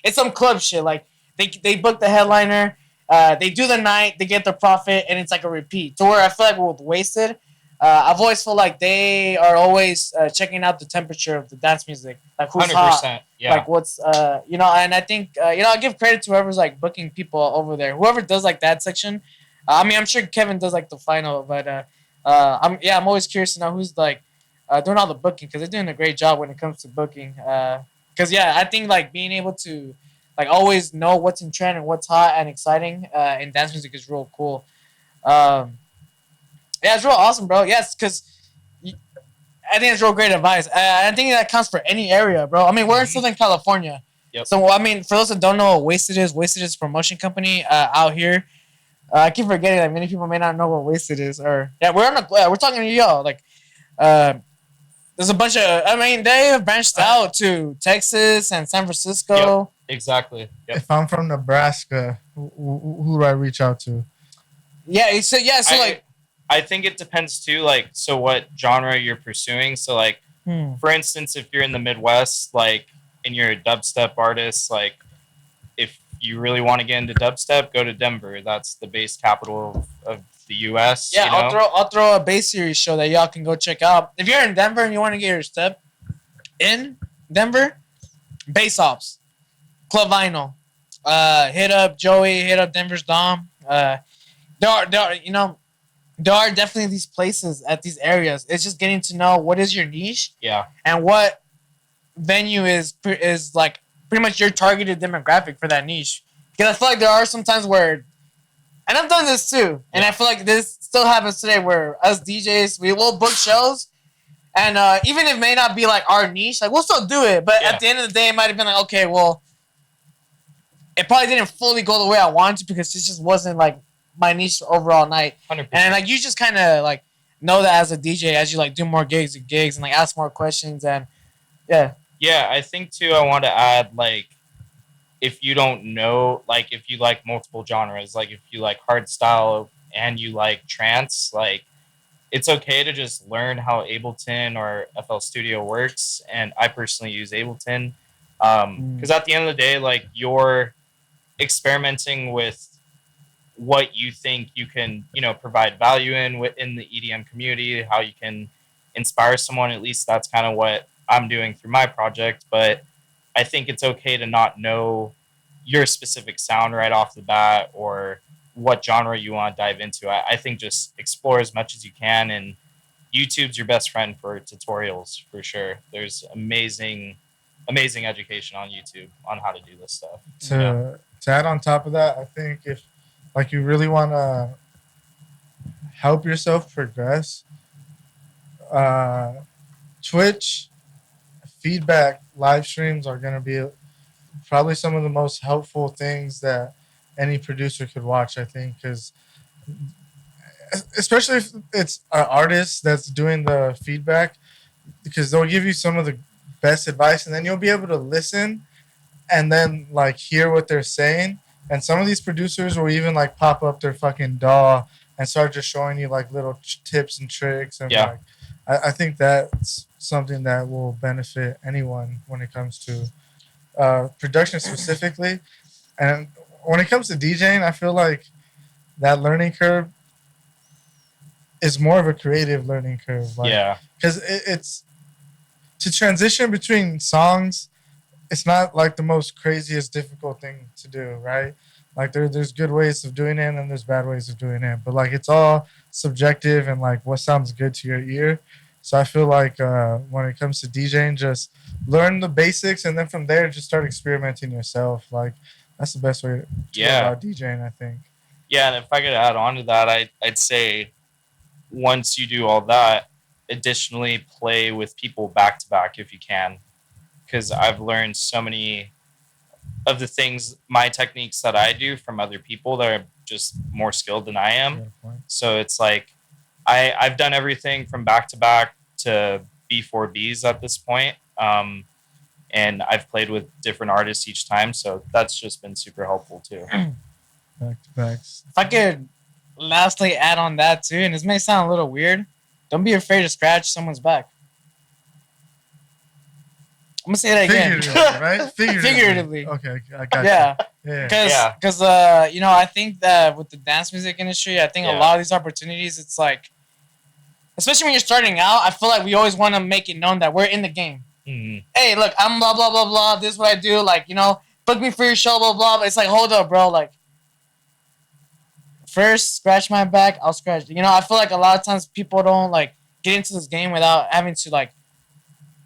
it's some club shit. Like they book the headliner. They do the night, they get the profit, and it's like a repeat. To where I feel like with Wasted, I've always felt like they are always checking out the temperature of the dance music, like who's 100%, hot, like what's you know. And I think you know, I give credit to whoever's like booking people over there, whoever does like that section. I mean, I'm sure Kevin does like the final, but I'm always curious to know who's like doing all the booking because they're doing a great job when it comes to booking. Because I think like being able to like always know what's in trend and what's hot and exciting in dance music is real cool. Yeah, it's real awesome, bro. Yes, because I think it's real great advice. I think that counts for any area, bro. I mean, we're in Southern California. Yep. So, I mean, for those that don't know what Wasted is a promotion company out here. I keep forgetting that many people may not know what Wasted is. Or we're talking to y'all. Like, there's a bunch of. I mean, they have branched out to Texas and San Francisco. Yep. Exactly. Yep. If I'm from Nebraska, who do I reach out to? Yeah. So like, I think it depends too. Like, so what genre you're pursuing. So like, for instance, if you're in the Midwest, like, and you're a dubstep artist, like, if you really want to get into dubstep, go to Denver. That's the bass capital of the U.S. Yeah, you know? I'll throw a bass series show that y'all can go check out. If you're in Denver and you want to get your step in Denver, Bass Ops. Club Vinyl, hit up Joey, hit up Denver's Dom. There are definitely these places at these areas. It's just getting to know what is your niche, and what venue is like pretty much your targeted demographic for that niche. Because I feel like there are some times where, and I've done this too, and I feel like this still happens today, where us DJs we will book shows. And even if it may not be like our niche, like we'll still do it. But at the end of the day, it might have been like, okay, well, it probably didn't fully go the way I wanted to because it just wasn't like my niche overall night. 100%. And like you just kind of like know that as a DJ as you like do more gigs and like ask more questions and yeah. Yeah, I think too. I want to add like if you don't know, like if you like multiple genres, like if you like hardstyle and you like trance, like it's okay to just learn how Ableton or FL Studio works. And I personally use Ableton because at the end of the day, like you're experimenting with what you think you can, you know, provide value within the EDM community, how you can inspire someone. At least that's kind of what I'm doing through my project. But I think it's okay to not know your specific sound right off the bat or what genre you want to dive into. I think just explore as much as you can, and YouTube's your best friend for tutorials for sure. There's amazing amazing education on YouTube on how to do this stuff. To add on top of that, I think if like you really want to help yourself progress, uh, Twitch feedback live streams are going to be probably some of the most helpful things that any producer could watch. I think because especially if it's an artist that's doing the feedback, because they'll give you some of the best advice, and then you'll be able to listen and then like hear what they're saying. And some of these producers will even like pop up their fucking DAW and start just showing you like little tips and tricks. And like, I think that's something that will benefit anyone when it comes to production specifically. And when it comes to DJing, I feel like that learning curve is more of a creative learning curve. Like, because it's to transition between songs. It's not like the most craziest difficult thing to do, right? Like there's good ways of doing it and there's bad ways of doing it, but like it's all subjective and like what sounds good to your ear. So I feel like when it comes to DJing, just learn the basics and then from there just start experimenting yourself. Like that's the best way to go about DJing, I think. Yeah, and if I could add on to that, I'd say once you do all that, additionally play with people back to back if you can. Because I've learned so many of the things, my techniques that I do from other people that are just more skilled than I am. So it's like I've done everything from back to back to B4Bs at this point. And I've played with different artists each time. So that's just been super helpful too. Back to backs. If I could lastly add on that too, and this may sound a little weird, don't be afraid to scratch someone's back. I'm gonna say that again. Figuratively, right? Figuratively. Okay, I got you. Because I think that with the dance music industry, I think a lot of these opportunities, it's like, especially when you're starting out, I feel like we always want to make it known that we're in the game. Mm-hmm. Hey, look, I'm blah blah blah blah. This is what I do. Like, book me for your show, blah blah. But it's like, hold up, bro. Like, first scratch my back, I'll scratch. I feel like a lot of times people don't like get into this game without having to like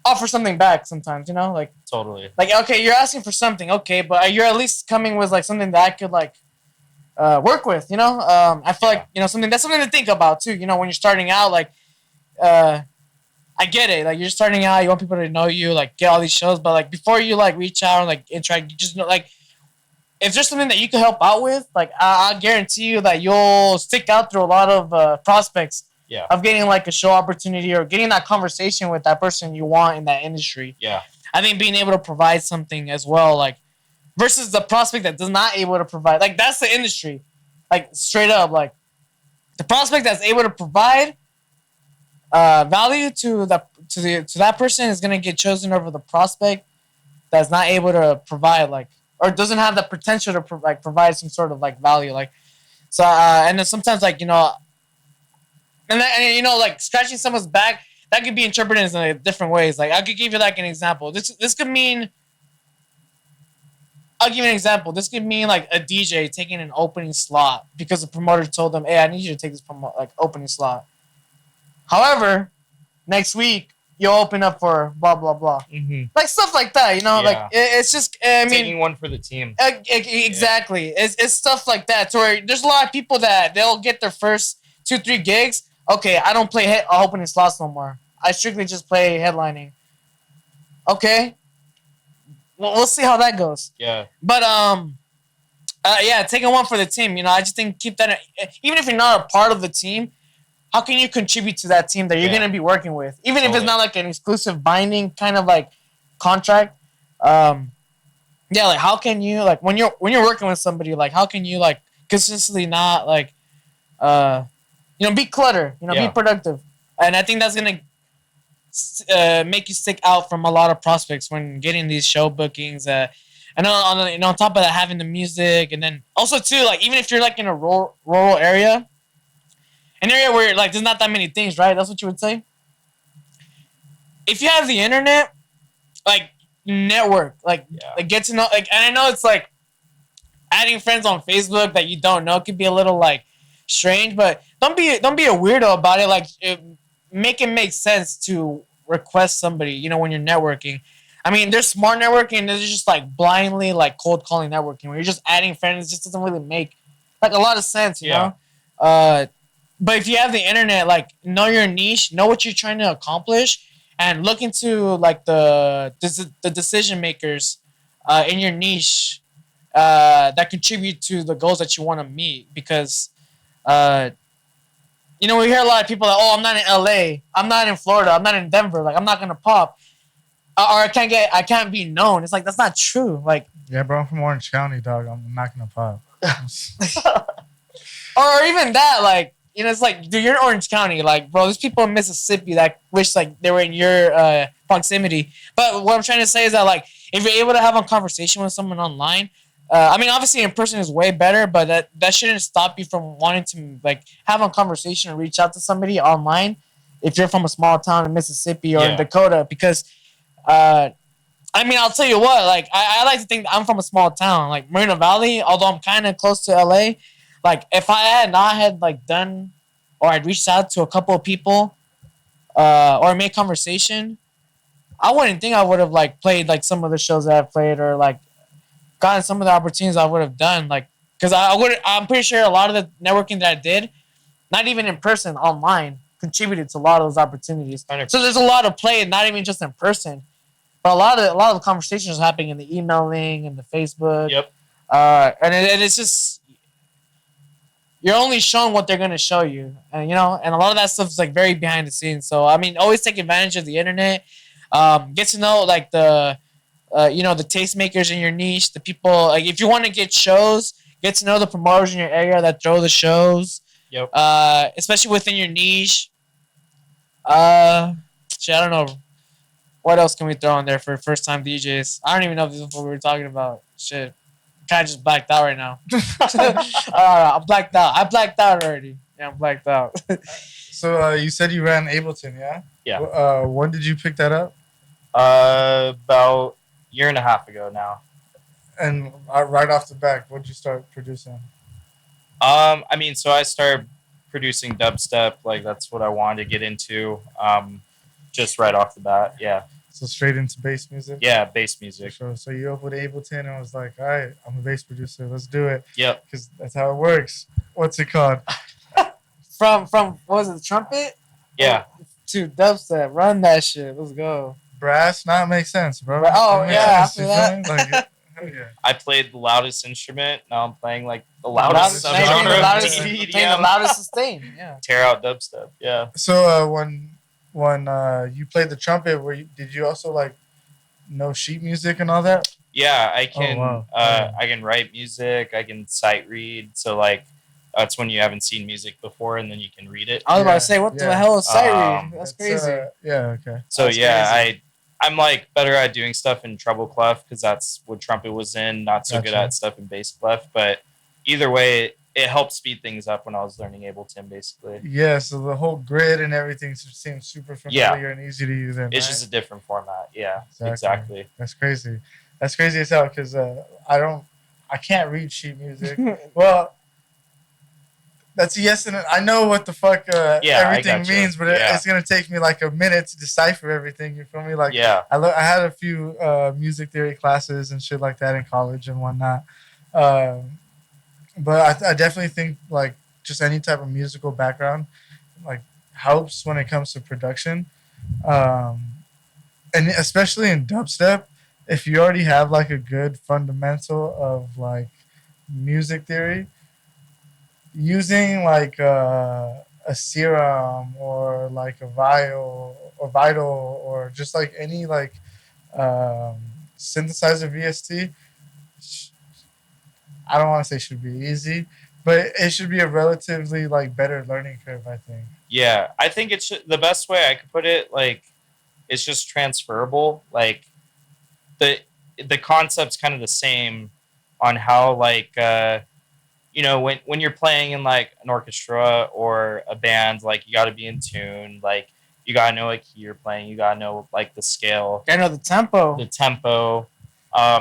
offer something back sometimes, like totally. Like, okay, you're asking for something, okay, but you're at least coming with like something that I could like work with, I feel like something to think about too, when you're starting out. Like, I get it, like you're starting out, you want people to know you, like get all these shows, but like before you like reach out and like interact, you just know, like if there's something that you can help out with, like I guarantee you that you'll stick out through a lot of prospects. Yeah. Of getting like a show opportunity or getting that conversation with that person you want in that industry. Yeah. I think being able to provide something as well, like versus the prospect that does not able to provide, like that's the industry, like straight up, like the prospect that's able to provide value to that person is gonna get chosen over the prospect that's not able to provide like or doesn't have the potential to provide some sort of like value, like so and then sometimes like And like scratching someone's back, that could be interpreted in like, different ways. Like I could give you like an example. This could mean. I'll give you an example. This could mean like a DJ taking an opening slot because the promoter told them, "Hey, I need you to take this opening slot." However, next week you'll open up for blah blah blah, like stuff like that. Like it's just. I mean, taking one for the team. Exactly. Yeah. It's stuff like that. So there's a lot of people that they'll get their first 2-3 gigs. Okay, I don't play opening slots no more. I strictly just play headlining. Okay. Well, we'll see how that goes. Yeah. But taking one for the team. I just think keep that. Even if you're not a part of the team, how can you contribute to that team that you're gonna be working with? Even if it's not like an exclusive binding kind of like contract. Like how can you like when you're working with somebody, like how can you like consistently not like be clutter, be productive. And I think that's going to make you stick out from a lot of prospects when getting these show bookings. And on top of that, having the music. And then also, too, like even if you're like in a rural area, an area where like there's not that many things, right? That's what you would say. If you have the internet, like network, like get to know. Like, and I know it's like adding friends on Facebook that you don't know could be a little like strange, but don't be a weirdo about it. Like make it make sense to request somebody, when you're networking. I mean, there's smart networking, and there's just like blindly like cold calling networking where you're just adding friends. It just doesn't really make like a lot of sense, you know. But if you have the internet, like know your niche, know what you're trying to accomplish, and look into like the decision makers in your niche that contribute to the goals that you want to meet. Because uh, you know, we hear a lot of people that, oh, I'm not in LA, I'm not in Florida, I'm not in Denver, like I'm not gonna pop, or I can't be known. It's like that's not true. Like, Yeah, bro, I'm from Orange County, dog. I'm not gonna pop. or even that, like, you know, it's like, dude, you're in Orange County, like, bro, there's people in Mississippi that wish like they were in your proximity. But what I'm trying to say is that like if you're able to have a conversation with someone online, I mean, obviously in person is way better, but that shouldn't stop you from wanting to like have a conversation or reach out to somebody online if you're from a small town in Mississippi or in Dakota. Because I mean, I'll tell you what, like I like to think I'm from a small town, like Marina Valley, although I'm kind of close to LA. Like if I had not had like done or I'd reached out to a couple of people or made conversation, I wouldn't think I would have like played like some of the shows that I played or like gotten some of the opportunities I would have done. Like because I'm pretty sure a lot of the networking that I did, not even in person, online, contributed to a lot of those opportunities. 100%. So there's a lot of play, not even just in person, but a lot of the conversations are happening in the emailing and the Facebook. Yep. And it's just you're only shown what they're gonna show you, and you know, and a lot of that stuff is like very behind the scenes. So I mean, always take advantage of the internet. Get to know like you know, the tastemakers in your niche, the people. Like if you want to get shows, get to know the promoters in your area that throw the shows. Yep. Especially within your niche. Shit, I don't know. What else can we throw in there for first time DJs? I don't even know if this is what we were talking about. Shit. Kind of just blacked out right now. I'm blacked out. I blacked out already. Yeah, I'm blacked out. So you said you ran Ableton, yeah? Yeah. When did you pick that up? About a year and a half ago now. And right off the back, what did you start producing? I mean, so I started producing dubstep. Like that's what I wanted to get into. Just right off the bat, yeah. So straight into bass music? Yeah, bass music. Sure. So you opened Ableton and was like, all right, I'm a bass producer. Let's do it. Yep. Because that's how it works. What's it called? From what was it, the trumpet? Yeah. To dubstep. Run that shit. Let's go. Brass? Nah, it makes sense, bro. Oh, It makes yeah, sense, after you that. feel me? Like, hell yeah. I played the loudest instrument. Now I'm playing like the Loudest- loudest playing subgenre the of loudest- playing the EDM. loudest sustain. Yeah. Tear out dubstep. Yeah. So when you played the trumpet, did you also like know sheet music and all that? Yeah, I can. wow. I can write music. I can sight read. So like, that's when you haven't seen music before, and then you can read it. I was about Yeah, to say, what the yeah. hell is sight read? That's It's, crazy. yeah, okay. So That's yeah, crazy. I'm like better at doing stuff in treble clef because that's what trumpet was in. Not so good Gotcha. at stuff in bass clef, but either way, it helped speed things up when I was learning Ableton. Basically, Yeah, so the whole grid and everything seems super familiar and easy to use. Then, it's right? just a different format. Yeah, Exactly. exactly. That's crazy. That's crazy as hell because I can't read sheet music. Well, that's a yes and I know what the fuck I everything gotcha. means, but Yeah. it's gonna take me like a minute to decipher everything. You feel me? Like Yeah, I had a few music theory classes and shit like that in college and whatnot. But I definitely think like just any type of musical background like helps when it comes to production, and especially in dubstep. If you already have like a good fundamental of like music theory, using like a serum or like a vital or just like any like synthesizer VST, I don't want to say should be easy, but it should be a relatively like better learning curve, I think. yeah. I think it's the best way I could put it. Like, it's just transferable. Like, the concept's kind of the same on how like you know when you're playing in like an orchestra or a band, like you got to be in tune. Like you got to know what key you're playing. You got to know like the scale, I know the tempo. the tempo.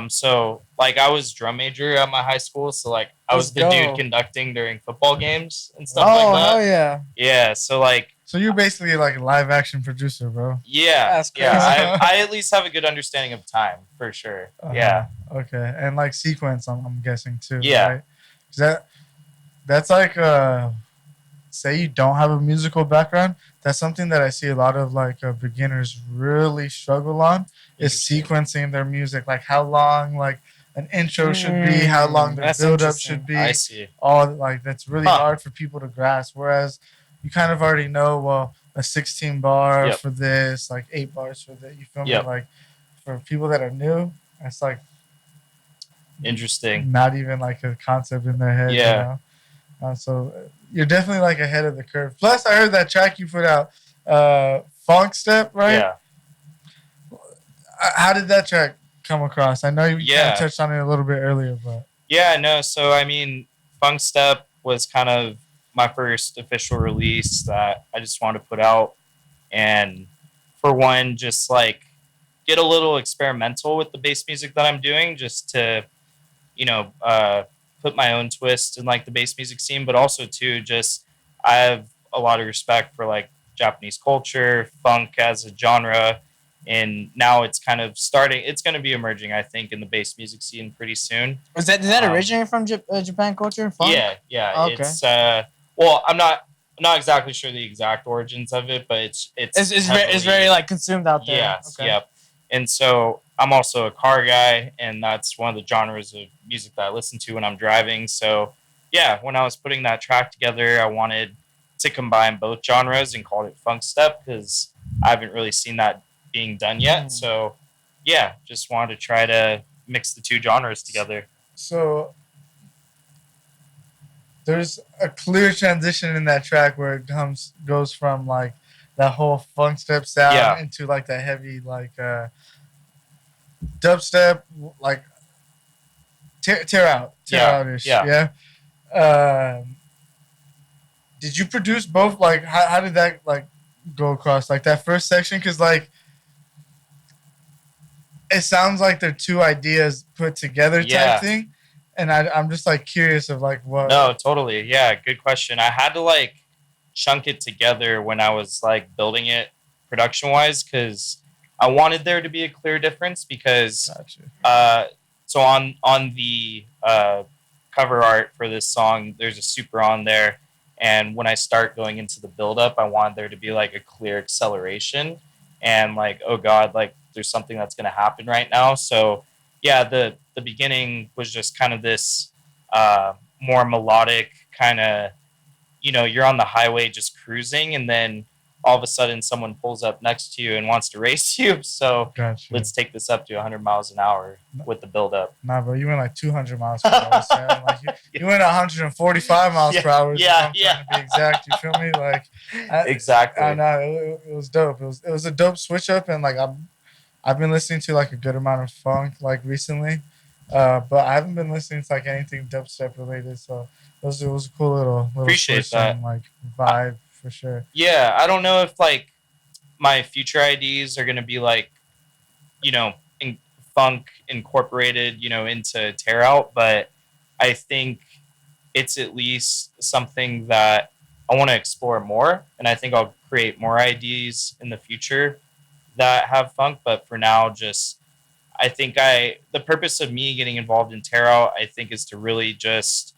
So like I was drum major at my high school, so like I was Let's the go. dude conducting during football games and stuff Oh, like that. hell yeah. Yeah, so like So you're basically like a live action producer, bro. Yeah, That's yeah. I at least have a good understanding of time for sure. Yeah, Okay, and like sequence, I'm guessing too. Yeah. Right? 'Cause that's like say you don't have a musical background. That's something that I see a lot of like beginners really struggle on is Interesting. sequencing their music. Like how long like an intro should be, how long their That's build up interesting. should be. I see. All like that's really Huh. hard for people to grasp. Whereas you kind of already know, well, a 16 bar Yep. for this, like 8 bars for that. You feel Yep. me? Like for people that are new, it's like Interesting. not even like a concept in their head. Yeah. You know? So you're definitely like ahead of the curve. Plus, I heard that track you put out, Funk Step, right? Yeah. How did that track come across? I know you kind Yeah. of touched on it a little bit earlier, but Yeah, no. So I mean, Funk Step was kind of my first official release that I just wanted to put out, and for one, just like get a little experimental with the bass music that I'm doing, just to, you know, put my own twist in like the bass music scene, but also too, just I have a lot of respect for like Japanese culture, funk as a genre, and now it's kind of starting. It's going to be emerging, I think, in the bass music scene pretty soon. Did that originate from Japan culture? Funk? Yeah, yeah. Okay. It's well, I'm not exactly sure the exact origins of it, but it's It's very like consumed out there. Yes, Okay. yep. And so I'm also a car guy, and that's one of the genres of music that I listen to when I'm driving. So yeah, when I was putting that track together, I wanted to combine both genres and called it funk step because I haven't really seen that being done yet. So yeah, just wanted to try to mix the two genres together. so there's a clear transition in that track where it goes from like that whole funk step sound Yeah. into like that heavy like dubstep, like tear out-ish. Yeah. Did you produce both? Like how did that like go across like that first section? Because like it sounds like they're two ideas put together type Yeah. thing, and I'm just like curious of like what. No, totally. Yeah, good question. I had to like chunk it together when I was like building it production wise because I wanted there to be a clear difference because Gotcha. so on the cover art for this song there's a super on there, and when I start going into the build up I want there to be like a clear acceleration and like, oh god, like there's something that's going to happen right now. So yeah, the beginning was just kind of this more melodic kind of, you know, you're on the highway just cruising, and then all of a sudden someone pulls up next to you and wants to race you. So Gotcha. let's take this up to 100 miles an hour with the build up. Nah, bro, you went like 200 miles per hour. Sam. Like you went 145 miles per hour. Yeah, If I'm trying to be exact. You feel me? Like Exactly. I know it was dope. It was a dope switch up, and like I've been listening to like a good amount of funk like recently, but I haven't been listening to like anything dubstep related. So it was a cool little Appreciate switch that. and, like vibe for sure. Yeah, I don't know if like my future IDs are going to be like, you know, funk incorporated, you know, into Tear Out, but I think it's at least something that I want to explore more, and I think I'll create more IDs in the future that have funk. But for now, just I think the purpose of me getting involved in Tear Out, I think, is to really just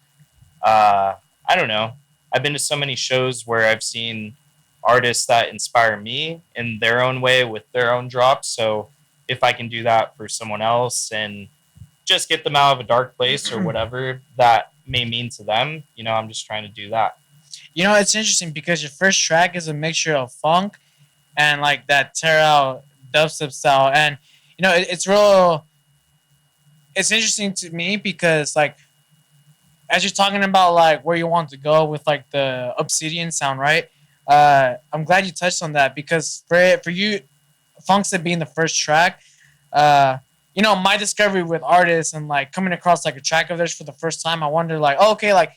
I don't know. I've been to so many shows where I've seen artists that inspire me in their own way with their own drops. So if I can do that for someone else and just get them out of a dark place or whatever that may mean to them, you know, I'm just trying to do that. You know, it's interesting because your first track is a mixture of funk and like that tear out dubstep style, and you know, it's real. It's interesting to me because like as you're talking about like where you want to go with like the Obsidian sound, right? I'm glad you touched on that because for you, Funkstep being the first track, you know, my discovery with artists and like coming across like a track of theirs for the first time, I wonder like, oh, okay, like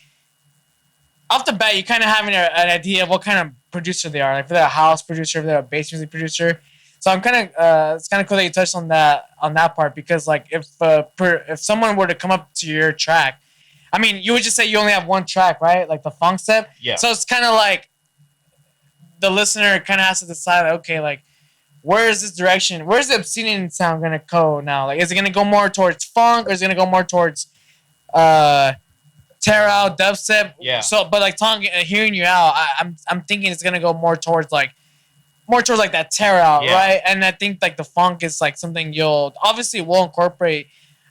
off the bat, you kind of having an idea of what kind of producer they are. Like if they're a house producer, if they're a bass music producer. So I'm kind of it's kind of cool that you touched on that part because like if someone were to come up to your track, I mean, you would just say you only have one track, right? Like the funk step. Yeah. So it's kind of like the listener kind of has to decide, like, okay, like, where is this direction? Where's the Obsidian sound gonna go now? Like, is it gonna go more towards funk, or is it gonna go more towards tear out dubstep? Yeah. So, but like hearing you out, I'm thinking it's gonna go more towards like that tear out, Yeah. right? And I think like the funk is like something you'll obviously will incorporate.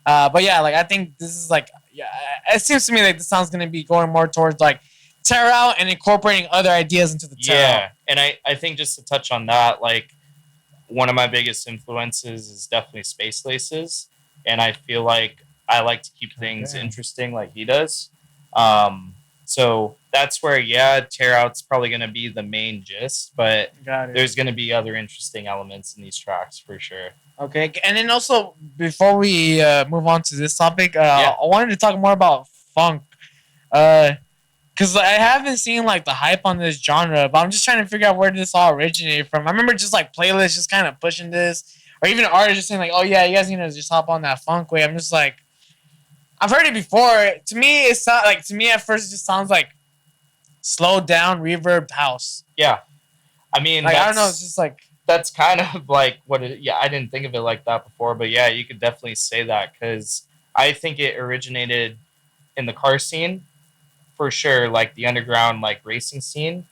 But yeah, like I think this is like, yeah, it seems to me like the sound's gonna be going more towards like tear out and incorporating other ideas into the tear out. Yeah, and I think just to touch on that, like one of my biggest influences is definitely Space Laces, and I feel like I like to keep things interesting like he does. So that's where, yeah, tear out's probably going to be the main gist, but there's going to be other interesting elements in these tracks for sure. Okay, and then also before we move on to this topic, I wanted to talk more about funk, because I haven't seen like the hype on this genre, but I'm just trying to figure out where this all originated from. I remember just like playlists just kind of pushing this, or even artists just saying like, "Oh yeah, you guys need to just hop on that funk wave." I'm just like, I've heard it before. To me, it's not like, to me at first it just sounds like slowed down, reverbed house. Yeah, I mean, like, I don't know. It's just like, that's kind of like what it. Yeah, I didn't think of it like that before, but yeah, you could definitely say that because I think it originated in the car scene for sure, like the underground like racing scene,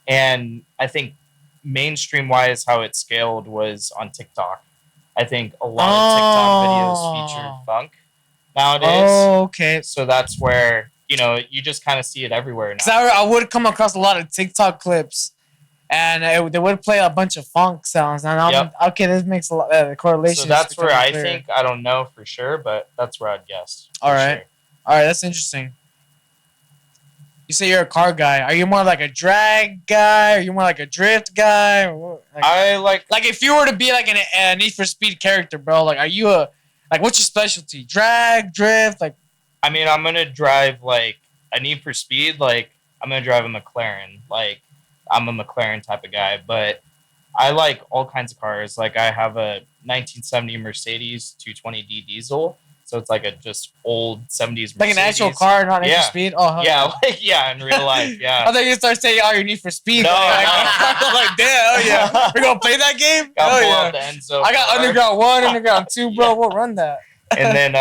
and I think mainstream wise how it scaled was on TikTok. I think a lot of TikTok videos feature funk nowadays. Oh, okay. So that's where, you just kind of see it everywhere now. Because I would come across a lot of TikTok clips, and they would play a bunch of funk sounds. And I'm okay, this makes a lot of correlation. So that's where I think, I don't know for sure, but that's where I'd guess. All right. All right, that's interesting. You say you're a car guy. Are you more like a drag guy? Are you more like a drift guy? Or like, I like if you were to be like a Need for Speed character, bro. Like, are you what's your specialty? Drag, drift, like. I mean, I'm gonna drive like a Need for Speed. Like, I'm gonna drive a McLaren. Like, I'm a McLaren type of guy, but I like all kinds of cars. Like, I have a 1970 Mercedes 220D diesel. So it's like a just old 70s Mercedes. Like an actual car, not Need for Speed? Oh, yeah, in real life, yeah. I thought you start saying, oh, you Need for Speed. No, like, damn, oh, yeah. We're going to play that game? Oh, yeah. I got Underground 1, Underground 2, bro. We'll run that. And then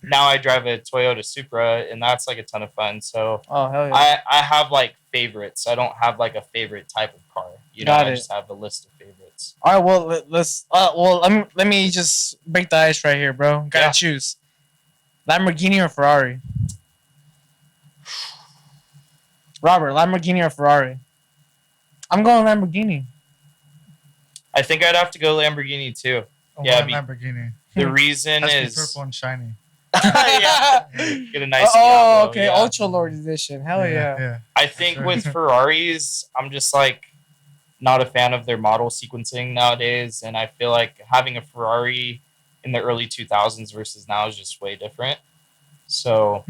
now I drive a Toyota Supra, and that's like a ton of fun. So oh, hell yeah. I have like favorites. I don't have like a favorite type of car. I just have a list of favorites. All right, well, let me just break the ice right here, bro. Gotta choose Lamborghini or Ferrari. Robert, Lamborghini or Ferrari? I'm going Lamborghini. I think I'd have to go Lamborghini too. Lamborghini. The reason is purple and shiny. Get a nice. Oh, okay, Ultra Lord edition. Hell yeah. I think with Ferraris, I'm just like not a fan of their model sequencing nowadays, and I feel like having a Ferrari in the early 2000s versus now is just way different. So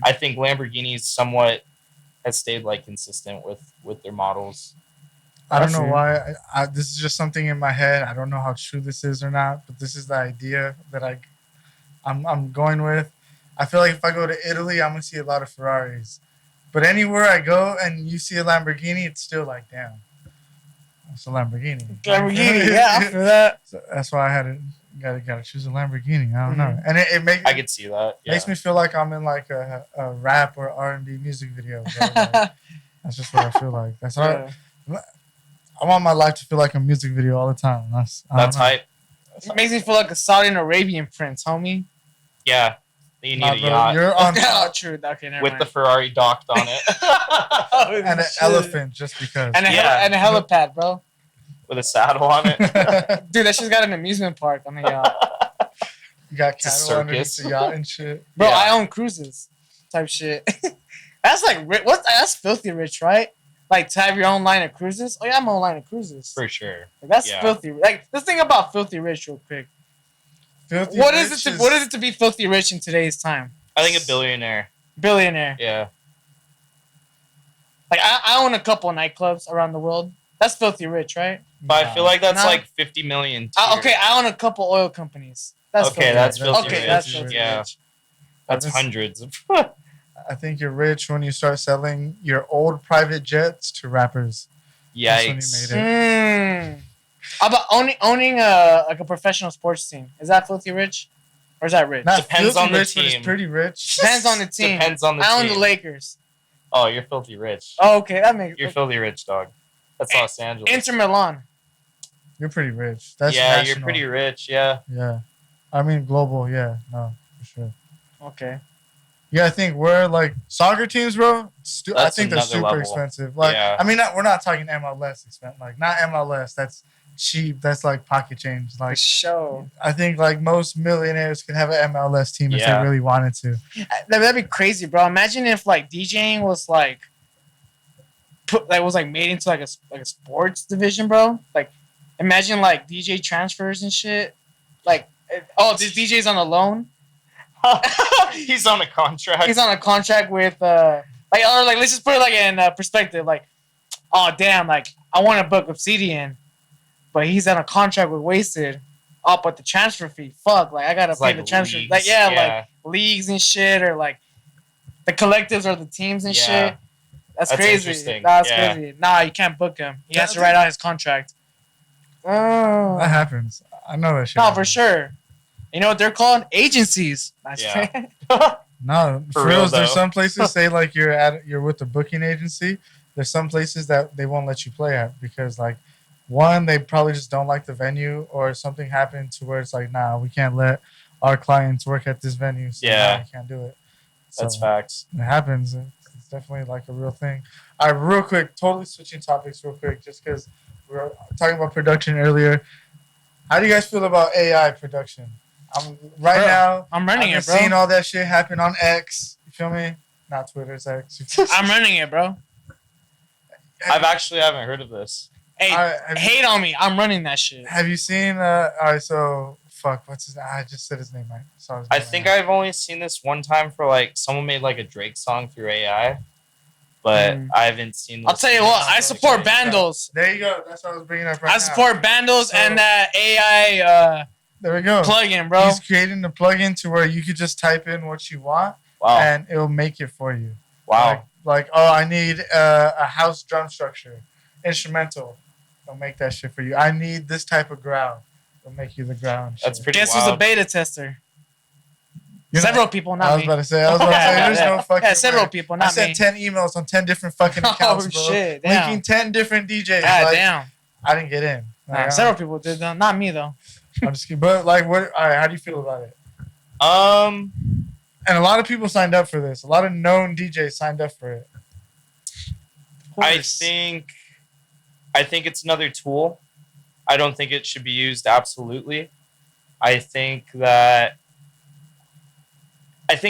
I think Lamborghini somewhat has stayed like consistent with their models. I don't know why. This is just something in my head. I don't know how true this is or not, but this is the idea that I'm going with. I feel like if I go to Italy, I'm gonna see a lot of Ferraris. But anywhere I go and you see a Lamborghini, it's still like, damn, it's a Lamborghini. Lamborghini, yeah. After that, so that's why I had gotta choose a Lamborghini. I don't know, and it makes I could see that. Yeah. Makes me feel like I'm in like a rap or R&B music video. Bro. Like, that's just what I feel like. That's what I want my life to feel like a music video all the time. That's hype. It makes me feel like a Saudi Arabian prince, homie. Yeah. You need a yacht. You're on true. Okay, never with mind. the Ferrari docked on it. And an elephant just because. And a helipad, bro. With a saddle on it. Dude, that shit's got an amusement park on the yacht. You got cattle underneath the yacht and shit. Bro, I own cruises type shit. That's like, that's filthy rich, right? Like, to have your own line of cruises? Oh, yeah, I'm on a line of cruises. For sure. Like, that's filthy. Like, let's think about filthy rich real quick. What is it to be filthy rich in today's time? I think a billionaire. Billionaire. Yeah. Like, I own a couple of nightclubs around the world. That's filthy rich, right? But I feel like that's like 50 million. Okay, I own a couple oil companies. That's filthy rich. That's filthy rich. That's hundreds. I think you're rich when you start selling your old private jets to rappers. That's when he Yikes. made it. How about owning like a professional sports team? Is that filthy rich, or is that rich? Not Depends filthy on the rich, but team. it's pretty rich. Depends on the team. Depends on the I own team. the Lakers. Oh, you're filthy rich. Oh, okay, that makes. You're filthy rich, dog. That's Eh, Los Angeles. Inter Milan. You're pretty rich. That's yeah, national. you're pretty rich. Yeah. Yeah. I mean, global. Yeah. No, for sure. Okay. Yeah, I think we're like soccer teams, bro. I That's think they're another super level. expensive. Like, Yeah. I mean, we're not talking MLS expensive. Like, not MLS. That's cheap. That's like pocket change. For Like, sure. I think like most millionaires can have an MLS team if Yeah. they really wanted to. That'd be crazy, bro. Imagine if like DJing was like made into like a sports division, bro. Like, imagine like DJ transfers and shit. Like, this DJ's on a loan. He's on a contract. He's on a contract with let's just put it like in perspective. Like, oh damn, like I want to book Obsidian, but he's on a contract with Wasted. Oh, but the transfer fee, fuck, like I gotta It's pay like the transfer. leagues, Like yeah. like leagues and shit, or like the collectives or the teams and Yeah. shit. That's That's crazy. interesting. That's Yeah. crazy. Nah, you can't book him. He has to Yeah. write out his contract. Oh. That happens. I know that shit. No, for sure. You know what they're called? Agencies. That's Yeah. No, For for real, real. There's though. some places say like you're with the booking agency. There's some places that they won't let you play at because like one, they probably just don't like the venue, or something happened to where it's like, nah, we can't let our clients work at this venue. So Yeah. nah, we can't do it. That's So, facts. it happens. It's definitely like a real thing. All right, real quick, totally switching topics real quick, just because we were talking about production earlier. How do you guys feel about AI production? Right Bro, now, I'm running I've it, bro. seeing all that shit happen on X. You feel me? Not Twitter's X. I'm running it, bro. I haven't heard of this. Hey, hate on me. I'm running that shit. Have you seen? All right, so fuck. What's his? I just said his name. I saw his I name think right I've only seen this one time for like someone made like a Drake song through AI, but I haven't seen this. I'll tell you what. I support Bandos. now. There you go. That's what I was bringing up right I now. support Bandos So- and that AI There we go. plugin, bro. He's creating the plugin to where you could just type in what you want Wow. and it'll make it for you. Wow. Like, oh, I need a house drum structure, instrumental. They'll make that shit for you. I need this type of growl. They'll make you the growl. And That's shit. pretty Guess who's a wild. beta tester? You're Several not- people, I not was me. about to say. There's no fucking. Yeah, several way. people, I not sent me. 10 emails on 10 different fucking accounts, Oh bro. shit! Damn. Linking 10 different DJs. God like, damn. I didn't get in. Like, Several people did, though. Not me though. I'm just kidding. But like, what? All right, how do you feel about it? And a lot of people signed up for this. A lot of known DJs signed up for it. I think it's another tool. I don't think it should be used absolutely. I think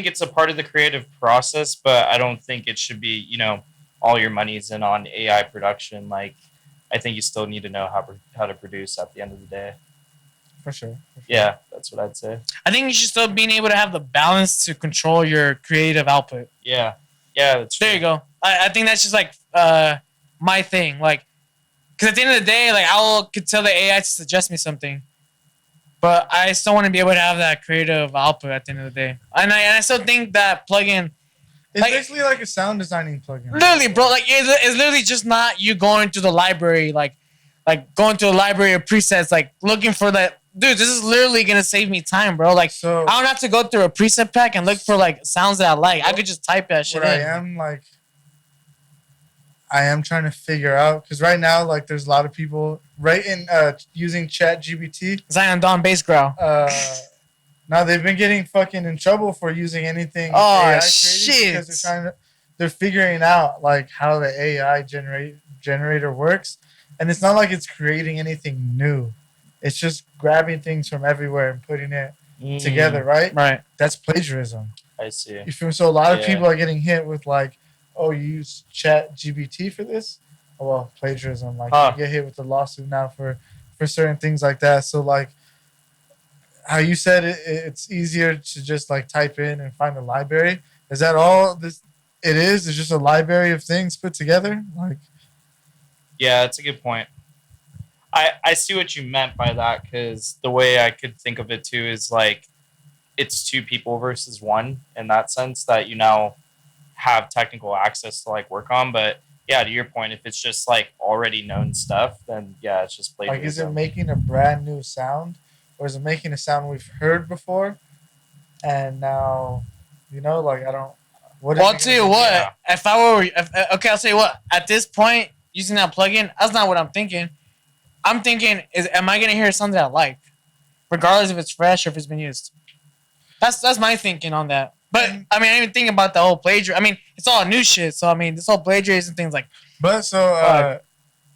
it's a part of the creative process, but I don't think it should be, all your money's in on AI production. Like, I think you still need to know how to produce at the end of the day. For sure. Yeah, that's what I'd say. I think you should still being able to have the balance to control your creative output. Yeah, that's true. There you go. I think that's just like my thing. Like, because at the end of the day, like could tell the AI to suggest me something, but I still want to be able to have that creative output at the end of the day. And I still think that plugin, It's like- basically like a sound designing plugin. literally, bro, like it's literally just not you going to the library, like going to a library of presets, like looking for that. Dude, this is literally gonna save me time, bro. Like, So I don't have to go through a preset pack and look for like sounds that I like. I could just type that shit what in. I am trying to figure out, because right now, like, there's a lot of people using Chat GBT. Zion Dawn bass growl. Now they've been getting fucking in trouble for using anything Oh, AI created shit. because they're figuring out like how the AI generator works, and it's not like it's creating anything new. It's just grabbing things from everywhere and putting it together, right? Right. That's plagiarism. I see. You feel me? So a lot of Yeah. people are getting hit with like, oh, you use Chat GBT for this? Oh, well, plagiarism. Like, you get hit with a lawsuit now for certain things like that. So like, how you said it's easier to just like type in and find a library. Is that all this it is? It's just a library of things put together? Like, Yeah, that's a good point. I see what you meant by that, because the way I could think of it too is like it's two people versus one in that sense, that you now have technical access to like work on, but yeah, to your point, if it's just like already known stuff, then yeah, it's just Like, is it plagiarism. making a brand new sound, or is it making a sound we've heard before, and now, like I don't. What is Well, it I'll tell gonna you be? what. Yeah. If I were, okay, I'll tell you what. At this point, using that plugin, that's not what I'm thinking. I'm thinking, am I gonna hear something I like, regardless if it's fresh or if it's been used? That's my thinking on that. But I mean, I didn't even think about the whole plagiarism. I mean, it's all new shit. So I mean, this whole plagiarism thing's like, But so Fuck.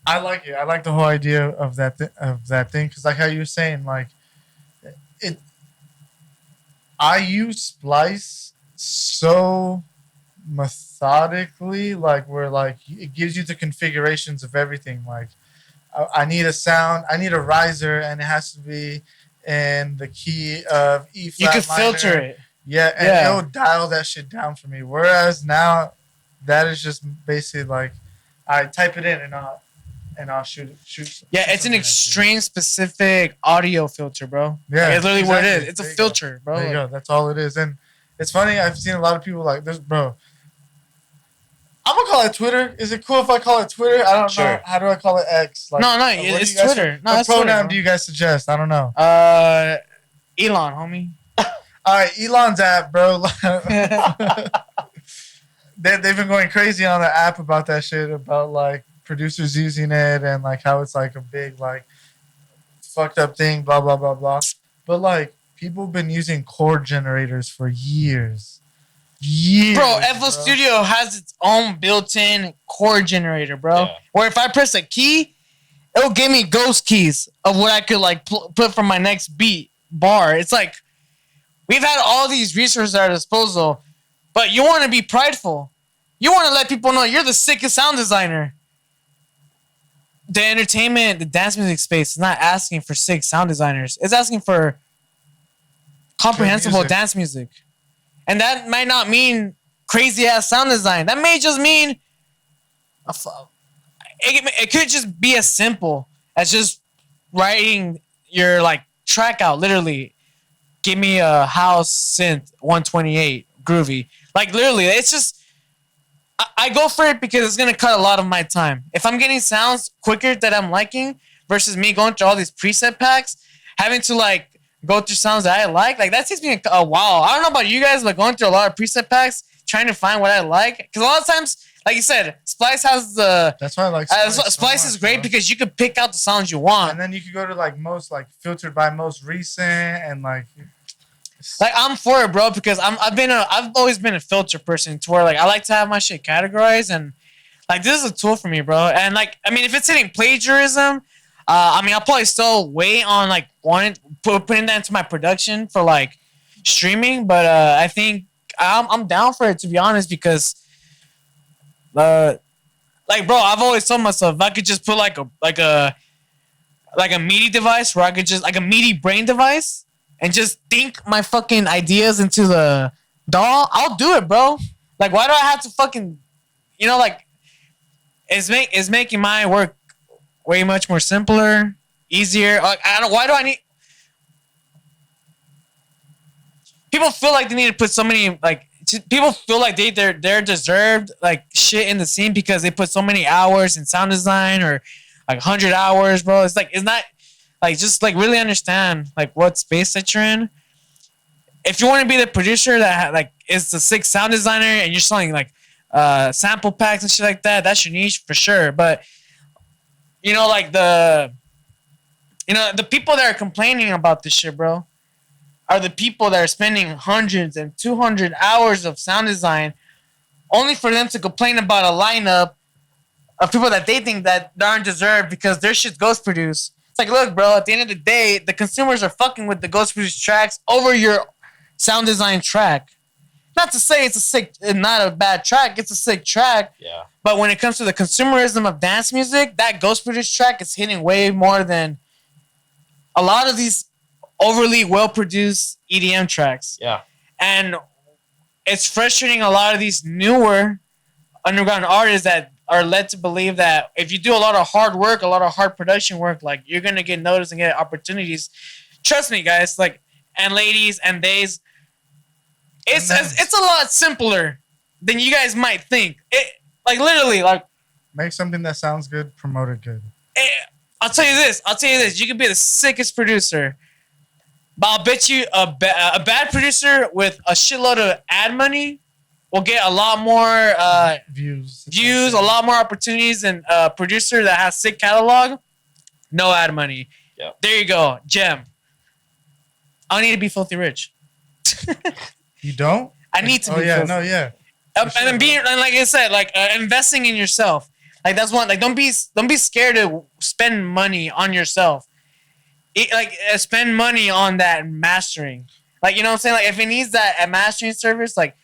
I like it. I like the whole idea of that thing because, like how you were saying, like it. I use Splice so methodically, like where like it gives you the configurations of everything. Like I need a sound, I need a riser, and it has to be in the key of E you flat could filter minor. it. Yeah, and Yeah. it'll dial that shit down for me. Whereas now, that is just basically like I type it in and I'll shoot. Yeah, it's an extreme specific audio filter, bro. Yeah, Like, it's literally what it exactly. is. It's a There you go. filter, bro. There you go. That's all it is. And it's funny. I've seen a lot of people like this, bro. I'm gonna call it Twitter. Is it cool if I call it Twitter? I don't know. Sure. How do I call it X? Like, No, what do it's you guys- Twitter. No, what it's Twitter, pronoun bro. do you guys suggest? I don't know. Elon, homie. All right, Elon's app, bro. They've been going crazy on the app about that shit, about like producers using it and like how it's like a big like fucked up thing, blah blah blah blah. But like people have been using chord generators for years. Bro, FL Studio has its own built-in chord generator, bro. Yeah. Where if I press a key, it'll give me ghost keys of what I could like put from my next beat bar. It's like we've had all these resources at our disposal, but you want to be prideful. You want to let people know you're the sickest sound designer. The entertainment, the dance music space is not asking for sick sound designers. It's asking for comprehensible music. dance music. And that might not mean crazy ass sound design. That may just mean it could just be as simple as just writing your like track out. Literally, give me a house synth 128 groovy. Like literally, it's just I go for it because it's gonna cut a lot of my time. If I'm getting sounds quicker that I'm liking versus me going through all these preset packs, having to like go through sounds that I like that takes me a while. I don't know about you guys, but going through a lot of preset packs, trying to find what I like, because a lot of times, like you said, Splice has the. That's why I like Splice is great bro. because you could pick out the sounds you want. And then you could go to like most like filtered by most recent and like I'm for it, bro, because I've always been a filter person to where like I like to have my shit categorized, and like this is a tool for me, bro. And like I mean, if it's hitting plagiarism, I mean I'll probably still wait on like putting that into my production for like streaming, but I think I'm down for it, to be honest, because like bro, I've always told myself if I could just put like a MIDI device where I could just like a MIDI brain device and just think my fucking ideas into the DAW, I'll do it, bro. Like, why do I have to fucking, like, it's making my work way much more simpler, easier. Like, why do I need? People feel like they need to put so many like. People feel like they're deserved like shit in the scene because they put so many hours in sound design or like 100 hours, bro. It's like it's not. Like, just, like, really understand, like, what space that you're in. If you want to be the producer that, like, is the sick sound designer and you're selling, like, sample packs and shit like that, that's your niche for sure. But, like, the people that are complaining about this shit, bro, are the people that are spending hundreds and 200 hours of sound design only for them to complain about a lineup of people that they think that aren't deserved because their shit's ghost produced. Like, look, bro, at the end of the day, the consumers are fucking with the ghost produced tracks over your sound design track. Not to say it's not a bad track, it's a sick track. Yeah. But when it comes to the consumerism of dance music, that ghost produced track is hitting way more than a lot of these overly well produced EDM tracks. Yeah. And it's frustrating a lot of these newer underground artists that are led to believe that if you do a lot of hard work, a lot of hard production work, like you're gonna get noticed and get opportunities. Trust me, guys, like, and ladies and days, it's a lot simpler than you guys might think. It like literally like Make something that sounds good, promote it good. Eh, I'll tell you this. You can be the sickest producer, but I'll bet you a bad producer with a shitload of ad money will get a lot more views, a lot more opportunities than a producer that has sick catalog, no ad money. Yeah. There you go, gem. I don't need to be filthy rich. You don't? I need to Oh be yeah, filthy. no, yeah. And then being, and like I said, like investing in yourself. Like that's one. Like don't be scared to spend money on yourself. Spend money on that mastering. Like you know what I'm saying. Like if it needs that a mastering service, like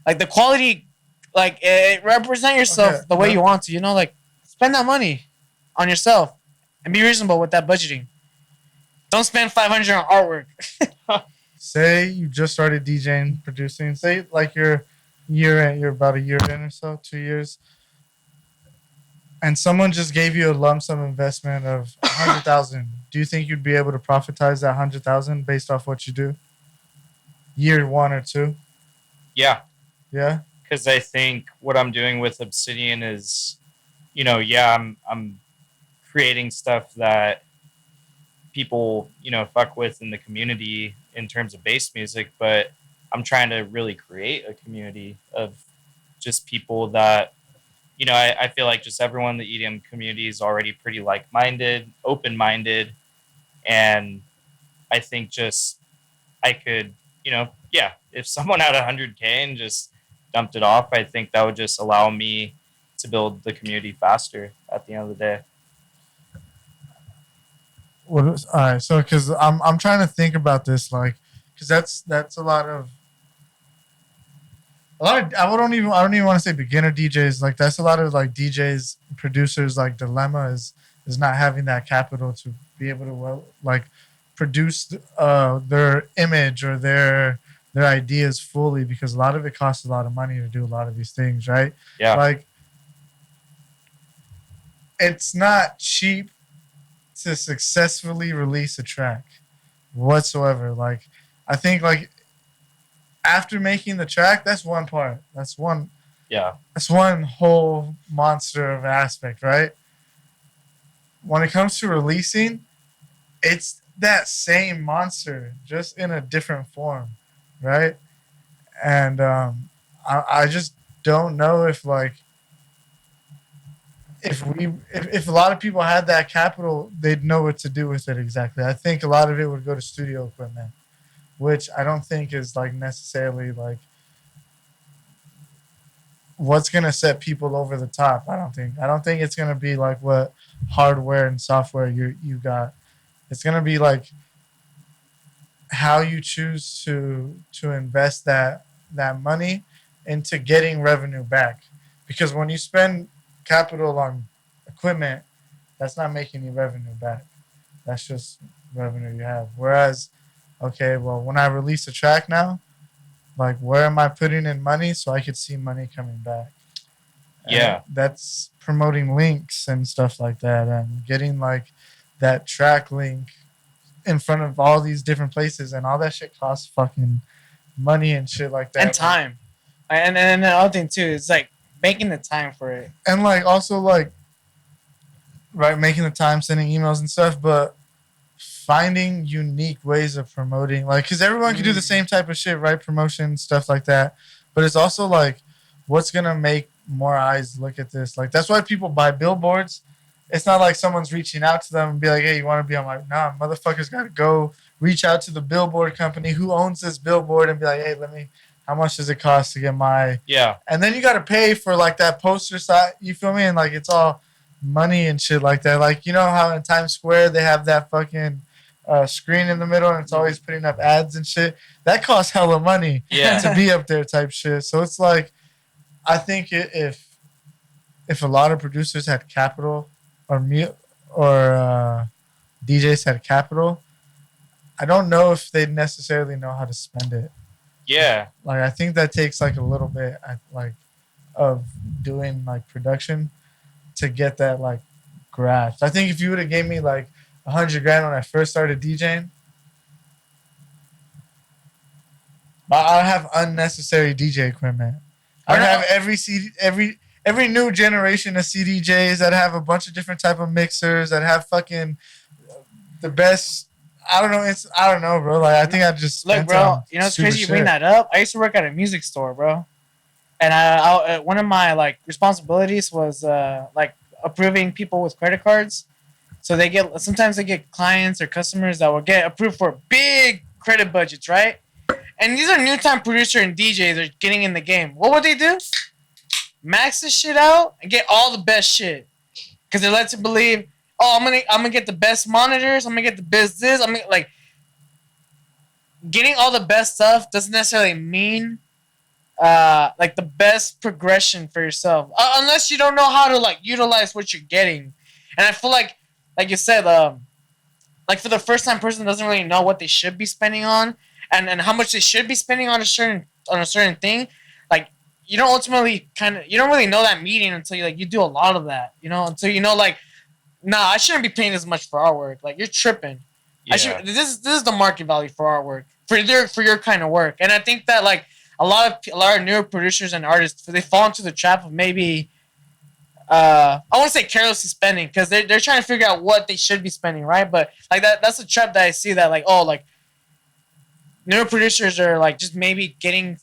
the quality, like it represent yourself Okay, the way yeah. you want to. You know, like spend that money on yourself and be reasonable with that budgeting. Don't spend $500 on artwork. Say you just started DJing, producing. Say like you're about a year in or so, 2 years, and someone just gave you a lump sum investment of 100,000. Do you think you'd be able to profitize that 100,000 based off what you do? Year 1 or 2? Yeah, Yeah. because I think what I'm doing with Obsidian is, I'm creating stuff that people fuck with in the community in terms of bass music, but I'm trying to really create a community of just people that I feel like just everyone in the EDM community is already pretty like-minded, open-minded, and I think just I could if someone had 100K and just dumped it off, I think that would just allow me to build the community faster at the end of the day. All right, so because I'm trying to think about this, like, because that's a lot of I don't even want to say beginner DJs. Like that's a lot of like DJs producers like dilemma is not having that capital to be able to like produce their image or their ideas fully, because a lot of it costs a lot of money to do a lot of these things, right? Yeah. Like it's not cheap to successfully release a track whatsoever. Like I think like after making the track, that's one part. That's one whole monster of aspect, right? When it comes to releasing, it's that same monster, just in a different form, right? And I just don't know if like if a lot of people had that capital, they'd know what to do with it exactly. I think a lot of it would go to studio equipment, which I don't think is like necessarily like what's gonna set people over the top. I don't think it's gonna be like what hardware and software you got. It's gonna be like how you choose to invest that money into getting revenue back. Because when you spend capital on equipment, that's not making any revenue back. That's just revenue you have. Whereas, okay, well, when I release a track now, like where am I putting in money so I could see money coming back? Yeah. And that's promoting links and stuff like that, and getting like that track link in front of all these different places, and all that shit costs fucking money and shit like that. And time. And the other thing too is like making the time for it. And like also like right, making the time, sending emails and stuff, but finding unique ways of promoting, like because everyone can do the same type of shit, right? Promotion stuff like that, but it's also like what's gonna make more eyes look at this. Like that's why people buy billboards. It's not like someone's reaching out to them and be like, hey, you want to be on my... Nah, motherfuckers got to go reach out to the billboard company who owns this billboard and be like, hey, how much does it cost to get my... Yeah. And then you got to pay for like that poster site. You feel me? And like it's all money and shit like that. Like, you know how in Times Square they have that fucking screen in the middle and it's always putting up ads and shit? That costs hella money to be up there type shit. So it's like, I think if a lot of producers had capital or DJs had capital, I don't know if they'd necessarily know how to spend it. Yeah. Like I think that takes like a little bit like of doing like production to get that like grasp. I think if you would have gave me like $100,000 when I first started DJing, I'd have unnecessary DJ equipment. I'd have every every new generation of CDJs that have a bunch of different type of mixers that have fucking the best. I don't know. I don't know, bro. Like I think I just Look, spent bro. on You know it's stupid crazy you bring shit. that up. I used to work at a music store, bro, and one of my like responsibilities was like approving people with credit cards. So sometimes they get clients or customers that will get approved for big credit budgets, right? And these are new time producer and DJs that are getting in the game. What would they do? Max this shit out and get all the best shit. Cause they're led to believe, oh, I'm gonna get the best monitors, I'm gonna get the best this, I'm gonna like getting all the best stuff doesn't necessarily mean like the best progression for yourself. Unless you don't know how to like utilize what you're getting. And I feel like you said, like for the first time person doesn't really know what they should be spending on and how much they should be spending on a certain thing, like you don't ultimately you don't really know that meeting until you do a lot of that, until you know like, nah, I shouldn't be paying as much for artwork. Like you're tripping. Yeah. This is the market value for artwork for your kind of work. And I think that like a lot of newer producers and artists, they fall into the trap of maybe I want to say carelessly spending because they're trying to figure out what they should be spending, right? But like that's a trap that I see, that like, oh, like newer producers are like just maybe getting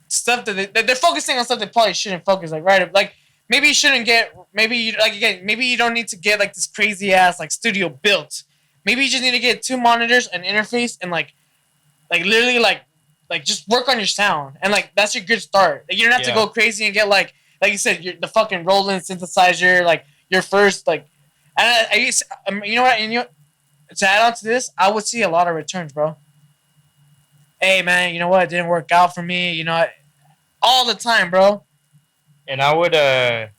stuff that they're focusing on stuff they probably shouldn't focus, like, right? Like maybe you shouldn't get, maybe you, like, again, maybe you don't need to get like this crazy ass like studio built. Maybe you just need to get 2 monitors, an interface, and like literally like just work on your sound, and like that's your good start. Like you don't have to go crazy and get like you said, the fucking Roland synthesizer, like your first like. And I used, you know what? And to add on to this, I would see a lot of returns, bro. Hey man, you know what? It didn't work out for me. All the time, bro. And I would add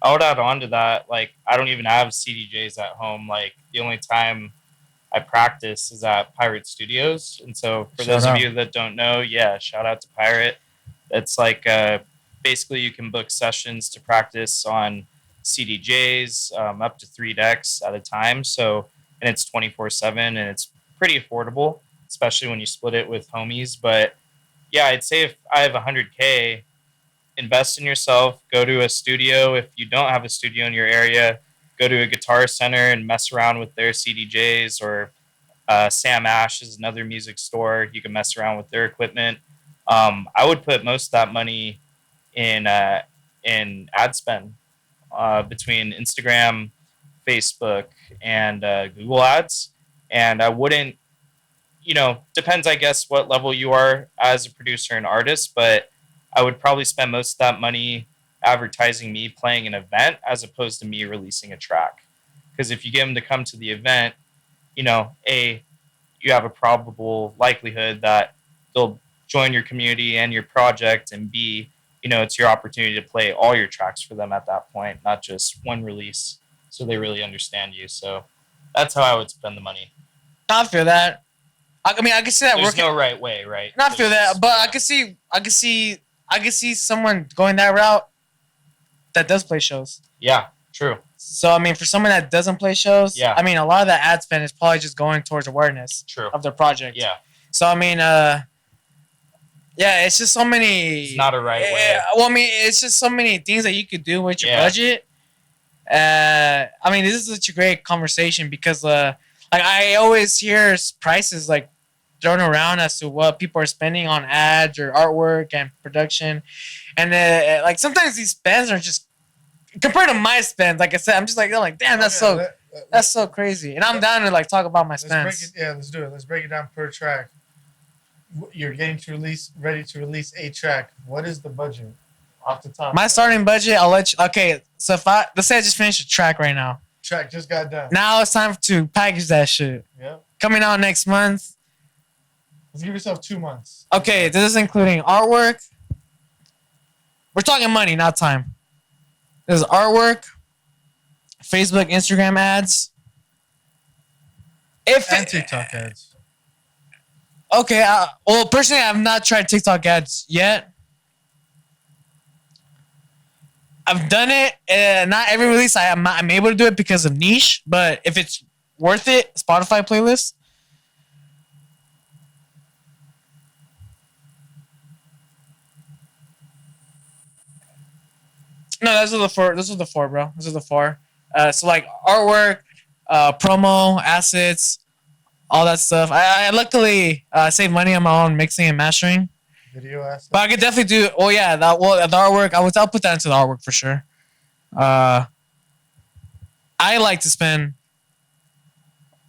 on to that. Like I don't even have CDJs at home. Like the only time I practice is at Pirate Studios. And so for those of you that don't know, yeah, shout out to Pirate. It's like basically you can book sessions to practice on CDJs up to 3 decks at a time. So, and it's 24/7 and it's pretty affordable, especially when you split it with homies. But yeah, I'd say if I have 100K, invest in yourself, go to a studio. If you don't have a studio in your area, go to a Guitar Center and mess around with their CDJs, or Sam Ash is another music store. You can mess around with their equipment. I would put most of that money in ad spend between Instagram, Facebook, and Google Ads. And I wouldn't, depends, I guess, what level you are as a producer and artist, but I would probably spend most of that money advertising me playing an event as opposed to me releasing a track. Because if you get them to come to the event, A, you have a probable likelihood that they'll join your community and your project, and B, it's your opportunity to play all your tracks for them at that point, not just one release, so they really understand you. So that's how I would spend the money. I feel that. I mean, I can see that There's working. no right way, right? I feel that, but I can see someone going that route that does play shows. Yeah, true. So I mean, for someone that doesn't play shows, yeah, I mean, a lot of that ad spend is probably just going towards awareness of their project. Yeah. So I mean, yeah, it's just so many. It's not a right way. Well, I mean, it's just so many things that you could do with your budget. I mean, this is such a great conversation because, like, I always hear prices like thrown around as to what people are spending on ads or artwork and production, and like sometimes these spends are just compared to my spends. Like I said, I'm like, damn, that's so crazy, and I'm down to like talk about my spends. Let's do it. Let's break it down per track. You're ready to release a track. What is the budget off the top? My starting budget, I'll let you. Okay, so let's say I just finished a track right now. Track just got done. Now it's time to package that shit. Yeah. Coming out next month. Let's give yourself 2 months. Okay, this is including artwork. We're talking money, not time. This is artwork, Facebook, Instagram ads. And TikTok ads. Okay, well, personally, I have not tried TikTok ads yet. I've done it. Not every release I'm able to do it because of niche, but if it's worth it, Spotify playlist. No, this was the four. This was the four, bro. This was the four. So like artwork, promo, assets, all that stuff. I luckily save money on my own mixing and mastering. Video assets. But I could definitely do. Oh yeah, the artwork. I'll put that into the artwork for sure. I like to spend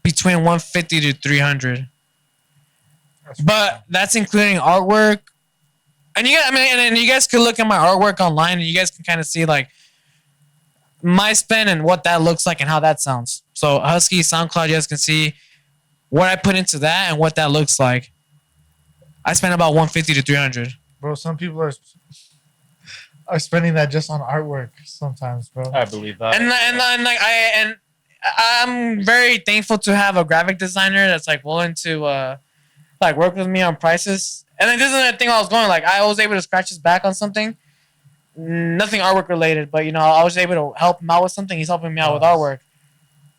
between 150 to 300, but that's including artwork. And you guys, I mean, and you guys could look at my artwork online, and you guys can kind of see like my spend and what that looks like and how that sounds. So Husky SoundCloud, you guys can see what I put into that and what that looks like. I spend about 150 to 300. Bro, some people are spending that just on artwork sometimes, bro. I believe that. And I'm very thankful to have a graphic designer that's like willing to like work with me on prices. And then this is the thing I was going like I was able to scratch his back on something, nothing artwork related, but you know I was able to help him out with something. He's helping me out with artwork.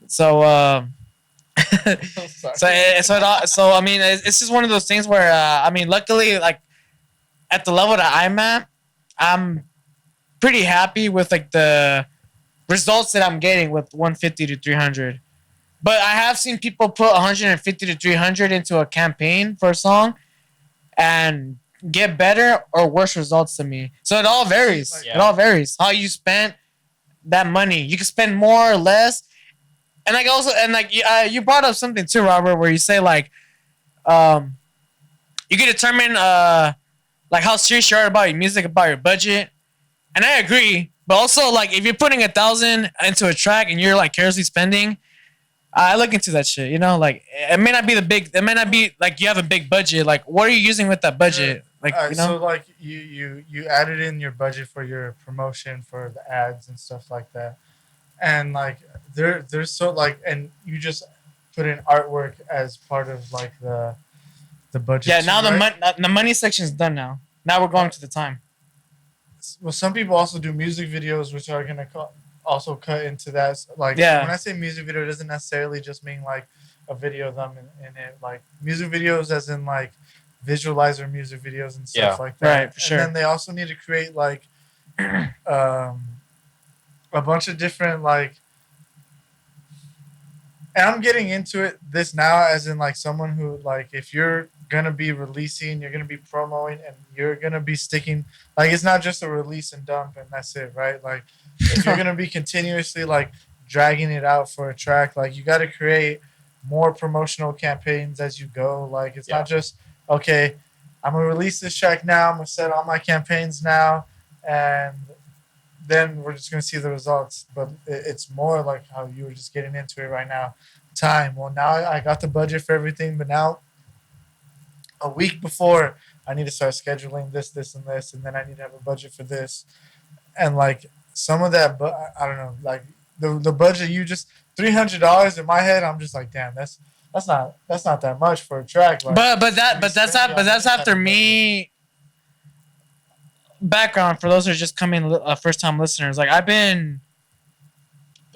So so I mean it's just one of those things where I mean luckily like at the level that I'm at, I'm pretty happy with like the results that I'm getting with 150 to 300. But I have seen people put 150 to 300 into a campaign for a song and get better or worse results to me. So it all varies. Yeah. It all varies how you spent that money. You can spend more or less. And like also and like you brought up something too, Robert, where you say like you can determine like how serious you are about your music, about your budget. And I agree. But also like if you're putting 1,000 into a track and you're like carelessly spending, I look into that shit, you know, like it may not be like you have a big budget. Like what are you using with that budget? Like, you know, so like you added in your budget for your promotion for the ads and stuff like that. And like there's so like and you just put in artwork as part of like the budget. yeah, too, now right? the money section is done now. Now we're going to the time. Well, some people also do music videos, which are gonna also cut into that. Like, Yeah. when I say music video, it doesn't necessarily just mean like a video of them in it. Like music videos, as in like visualizer music videos and stuff like that. Right, for sure. And then they also need to create like a bunch of different like. And I'm getting into this now, as in like someone who like if you're gonna be releasing, you're gonna be promoting, and you're gonna be sticking. Like it's not just a release and dump and that's it, right? Like if you're gonna be continuously like dragging it out for a track, like you got to create more promotional campaigns as you go. Like it's not just okay, I'm gonna release this track now, I'm gonna set all my campaigns now, and then we're just gonna see the results. But it's more like how you were just getting into it right now. Time. Well, now I got the budget for everything, but now a week before I need to start scheduling this, and this, and then I need to have a budget for this, and like some of that. But I don't know, like the budget you just $300 in my head. I'm just like, damn, that's not that much for a track. Like, But that's after me. Background for those who are just coming first time listeners. Like I've been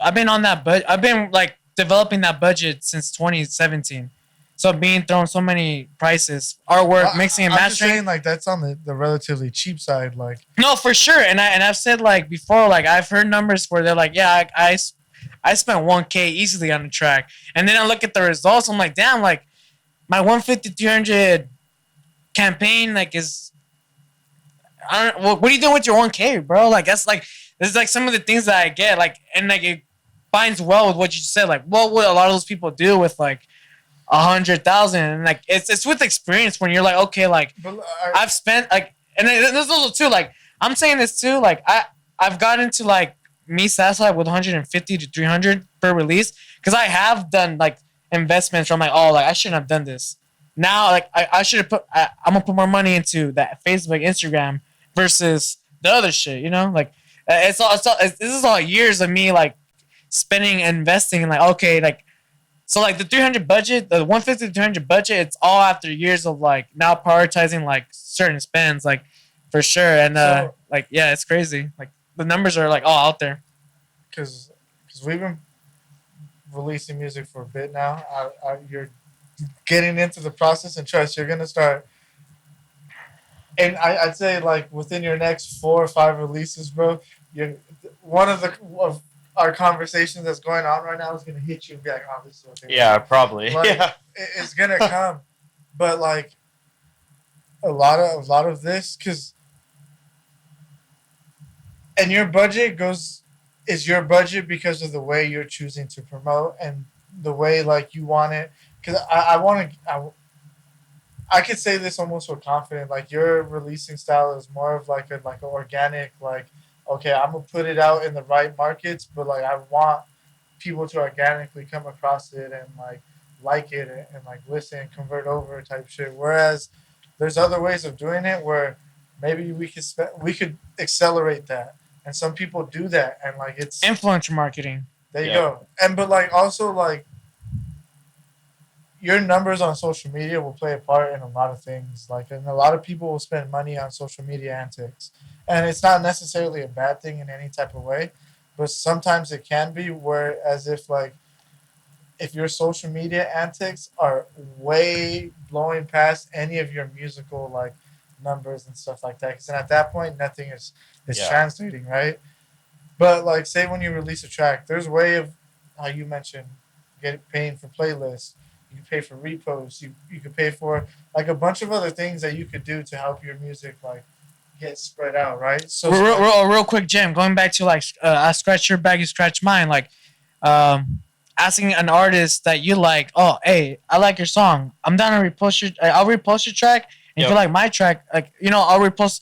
on that budget. I've been like developing that budget since 2017. So being thrown so many prices, artwork, mixing and I'm mastering. just saying, like that's on the relatively cheap side. Like No, for sure. And I've said like before, like I've heard numbers where they're like, yeah, I spent 1K easily on the track, and then I look at the results. I'm like, damn, like my 150 300 campaign like is. I don't. What are you doing with your 1K, bro? Like that's like this is like some of the things that I get, like, and like it binds well with what you said. Like, what would a lot of those people do with like 100,000? And like it's with experience when you're like, okay, like I've spent like, and then there's also too like I'm saying this too, like I've gotten to like me satisfied with 150 to 300 per release because I have done like investments where I'm like, oh, like I shouldn't have done this. Now, like I should have put. I'm gonna put more money into that Facebook, Instagram versus the other shit. You know, like this is all years of me like spending and investing and like okay, like so like the 300 budget, the 150 to 300 budget, it's all after years of like now prioritizing like certain spends, like for sure. And like yeah, it's crazy. Like the numbers are like all out there. Because we've been releasing music for a bit now. You're getting into the process, and trust, you're gonna start And I'd say like within your next 4 or 5 releases, bro, you're one of our conversations that's going on right now is gonna hit you and be like, oh, this is what they Yeah, probably. like. Yeah. It's gonna come, but like a lot of this, because and your budget goes is your budget because of the way you're choosing to promote and the way like you want it. Because I want to I could say this almost with confidence. Like your releasing style is more of like an organic, like, okay, I'm gonna put it out in the right markets, but like I want people to organically come across it and like it and like listen and convert over type shit. Whereas there's other ways of doing it where maybe we could accelerate that, and some people do that, and like it's Influencer marketing. there you Yeah. go. And but like also like your numbers on social media will play a part in a lot of things. Like, and a lot of people will spend money on social media antics, and it's not necessarily a bad thing in any type of way, but sometimes it can be. Where as if like if your social media antics are way blowing past any of your musical like numbers and stuff like that, because then at that point nothing is Yeah. translating, right? But like, say when you release a track, there's a way of how you mentioned paying for playlists. You can pay for reposts. You could pay for like a bunch of other things that you could do to help your music like get spread out, right? So Real quick, Jim. Going back to like, I scratch your back, you scratch mine. Like, asking an artist that you like, oh, hey, I like your song. I'm down to repost your. I'll repost your track. And if Yep. you like my track, like I'll repost.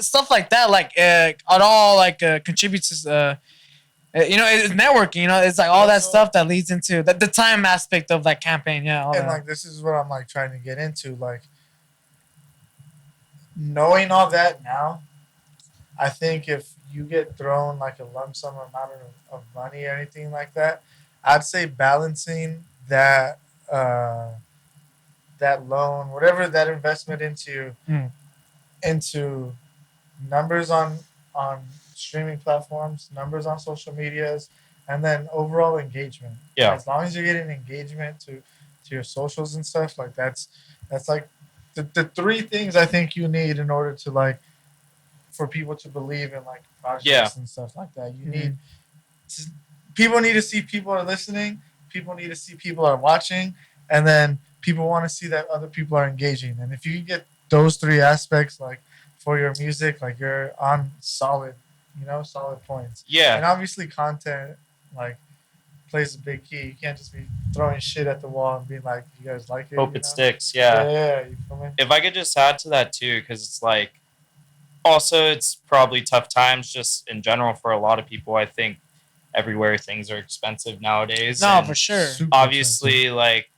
Stuff like that. Like, it all like contributes to. It's networking. It's like all that Also- stuff that leads into the time aspect of that campaign. Yeah, all and that. like this is what I'm like trying to get into. Like knowing all that now, I think if you get thrown like a lump sum amount of money or anything like that, I'd say balancing uh, that loan, whatever that investment Mm. into numbers on streaming platforms, numbers on social medias, and then overall engagement. Yeah. As long as you're getting engagement to your socials and stuff, like that's like the three things I think you need in order to like for people to believe in like projects Yeah. and stuff like that. You Mhm. need people need to see people are listening, people need to see people are watching, and then people want to see that other people are engaging. And if you get those three aspects like for your music, like you're on solid, solid points. Yeah. And obviously content like plays a big key. You can't just be throwing shit at the wall and being like, you guys like it? Hope you it know? sticks. Yeah. Yeah, you feel me? If I could just add to that too, because it's like, also it's probably tough times just in general for a lot of people. I think everywhere things are expensive nowadays. No, and for sure. Super obviously, like,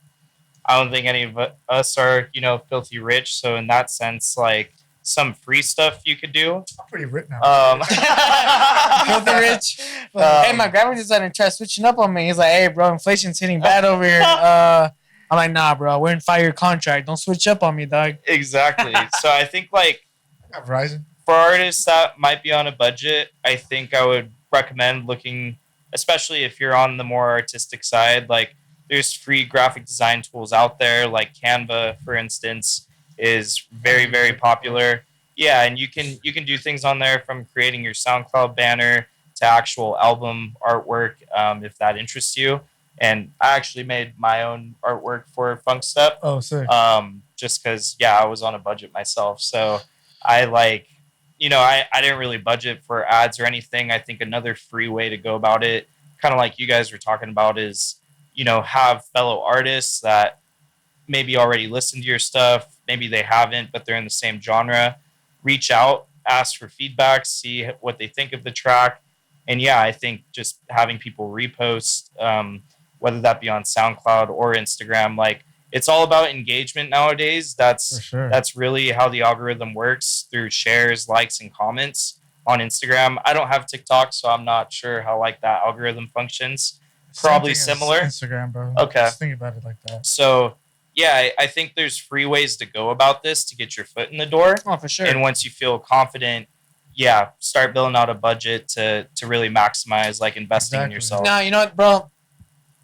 I don't think any of us are, filthy rich. So in that sense, like, some free stuff you could do. expensive. I'm pretty rich now. Filthy rich. Um, Hey, my grandma decided to try switching up on me. He's like, hey, bro, inflation's hitting bad over here. I'm like, nah, bro, we're in 5-year contract. Don't switch up on me, dog. Exactly. So I think, like, I got Verizon. for artists that might be on a budget, I think I would recommend looking, especially if you're on the more artistic side, like there's free graphic design tools out there, like Canva, for instance, is very, very popular. Yeah, and you can do things on there from creating your SoundCloud banner to actual album artwork, if that interests you. And I actually made my own artwork for Funk Step, Oh, sick. just because, I was on a budget myself. So I I didn't really budget for ads or anything. I think another free way to go about it, kind of like you guys were talking about, is, have fellow artists that maybe already listened to your stuff. Maybe they haven't, but they're in the same genre. Reach out, ask for feedback, see what they think of the track. And yeah, I think just having people repost, whether that be on SoundCloud or Instagram, like, it's all about engagement nowadays. For That's sure. that's really how the algorithm works, through shares, likes, and comments on Instagram. I don't have TikTok, so I'm not sure how like that algorithm functions. Probably Same thing as similar. Instagram, bro. Okay. Just think about it like that. So yeah, I think there's free ways to go about this to get your foot in the door. Oh, for sure. And once you feel confident, start building out a budget to really maximize like investing in Exactly. yourself. No, you know what, bro?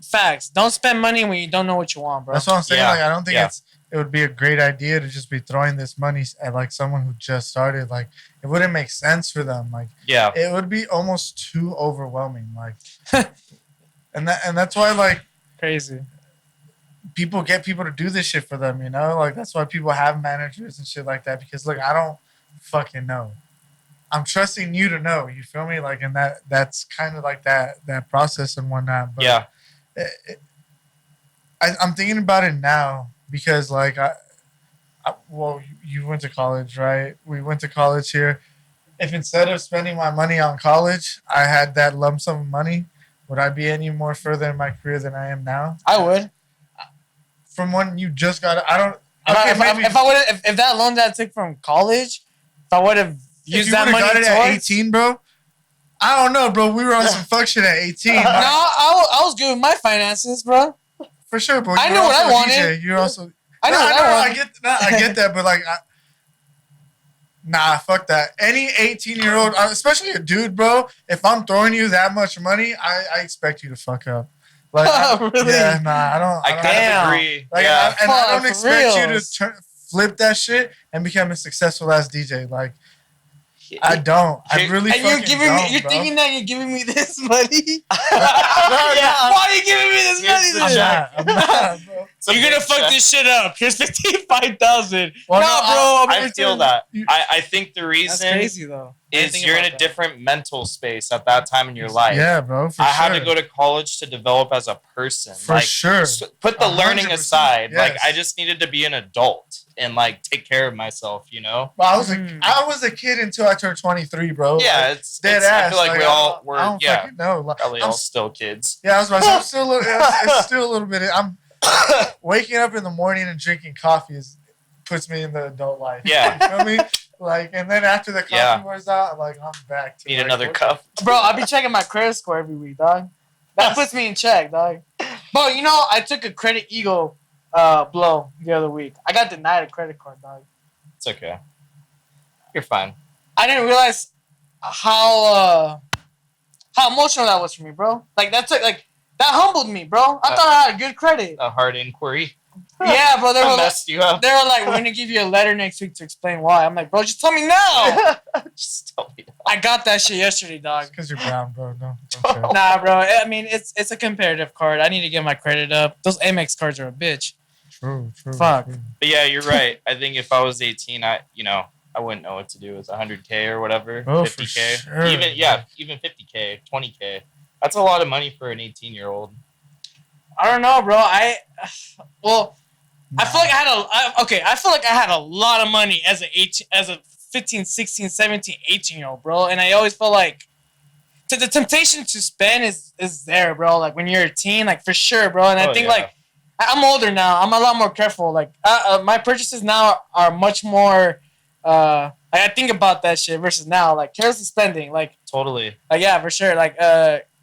Facts. Don't spend money when you don't know what you want, bro. That's what I'm saying. Yeah. Like, I don't think Yeah. it's it would be a great idea to just be throwing this money at like someone who just started. Like it wouldn't make sense for them. Like Yeah. it would be almost too overwhelming. Like, and that's why like Crazy. people get people to do this shit for them. You know, like that's why people have managers and shit like that. Because look, I don't fucking know. I'm trusting you to know. You feel me? Like, and that's kind of like that process and whatnot. But Yeah. I'm thinking about it now because like well, you went to college, right? We went to college here. If instead of spending my money on college, I had that lump sum of money, would I be any more further in my career than I am now? I would. From when you just got, I don't. If that loan that I took from college, if I would have used that money got it at 18, bro. I don't know, bro. We were on some fuck shit at 18. No, I was good with my finances, bro. For sure, bro. I knew what I wanted. DJ. You're also. I know what I wanted. I get that, but like, nah, fuck that. Any 18-year-old, especially a dude, bro. If I'm throwing you that much money, I expect you to fuck up. Like, really? Yeah, nah, I don't. I kind of agree. Like, Yeah. I don't For expect you reals. to flip that shit and become a successful ass DJ. Like, I don't. I really And fucking you're bro. thinking that you're giving me this money? Yeah. Why are you giving me this money? Here's the then? I'm not, bro. It's a You're gonna big fuck check. this shit up. Here's 55,000. Well, no, no, bro. I feel that. I think the That's reason crazy though. I didn't is think you're in about a that. different mental space at that time in your life. Yeah, bro. For I sure. had to go to college to develop as a person. For sure. Put the learning 100%, aside. Like yes. I just needed to be an adult and like take care of myself. You know? Well, I was a kid until I turned 23, bro. Yeah, Like, it's dead I ass. feel like we all were. I don't Yeah, fucking know. Like, probably I'm all still kids. Yeah, I was about to say, I'm still a little, it's still a little bit. I'm waking up in the morning and drinking coffee puts me in the adult life. Yeah. You feel me? Like, and then after the coffee Yeah. wears out, like I'm back to Need like, another what- cup. Bro, I be checking my credit score every week, dog. That puts me in check, dog. Bro, you know, I took a credit ego blow the other week. I got denied a credit card, dog. It's okay. You're fine. I didn't realize how emotional that was for me, bro. Like that humbled me, bro. I thought I had a good credit. A hard inquiry. Yeah, bro. They I were messed you up. like, we're gonna give you a letter next week to explain why. I'm like, bro, just tell me now. Just tell me. I got that shit yesterday, dog. It's because you're brown, bro. No, don't care. Nah, bro. I mean, it's a comparative card. I need to get my credit up. Those Amex cards are a bitch. True. Fuck. True. But yeah, you're right. I think if I was 18, I wouldn't know what to do with 100K or whatever, Oh, for 50K, sure. even 50K, 20K. That's a lot of money for an 18-year-old. I don't know, bro. I feel like I feel like I had a lot of money as a 15, 16, 17, 18-year-old, bro. And I always felt like the temptation to spend is there, bro. Like when you're a teen, like for sure, bro. And I think like I'm older now. I'm a lot more careful. Like my purchases now are much more. I think about that shit versus now. Like careless spending, like Totally. yeah, for sure. Like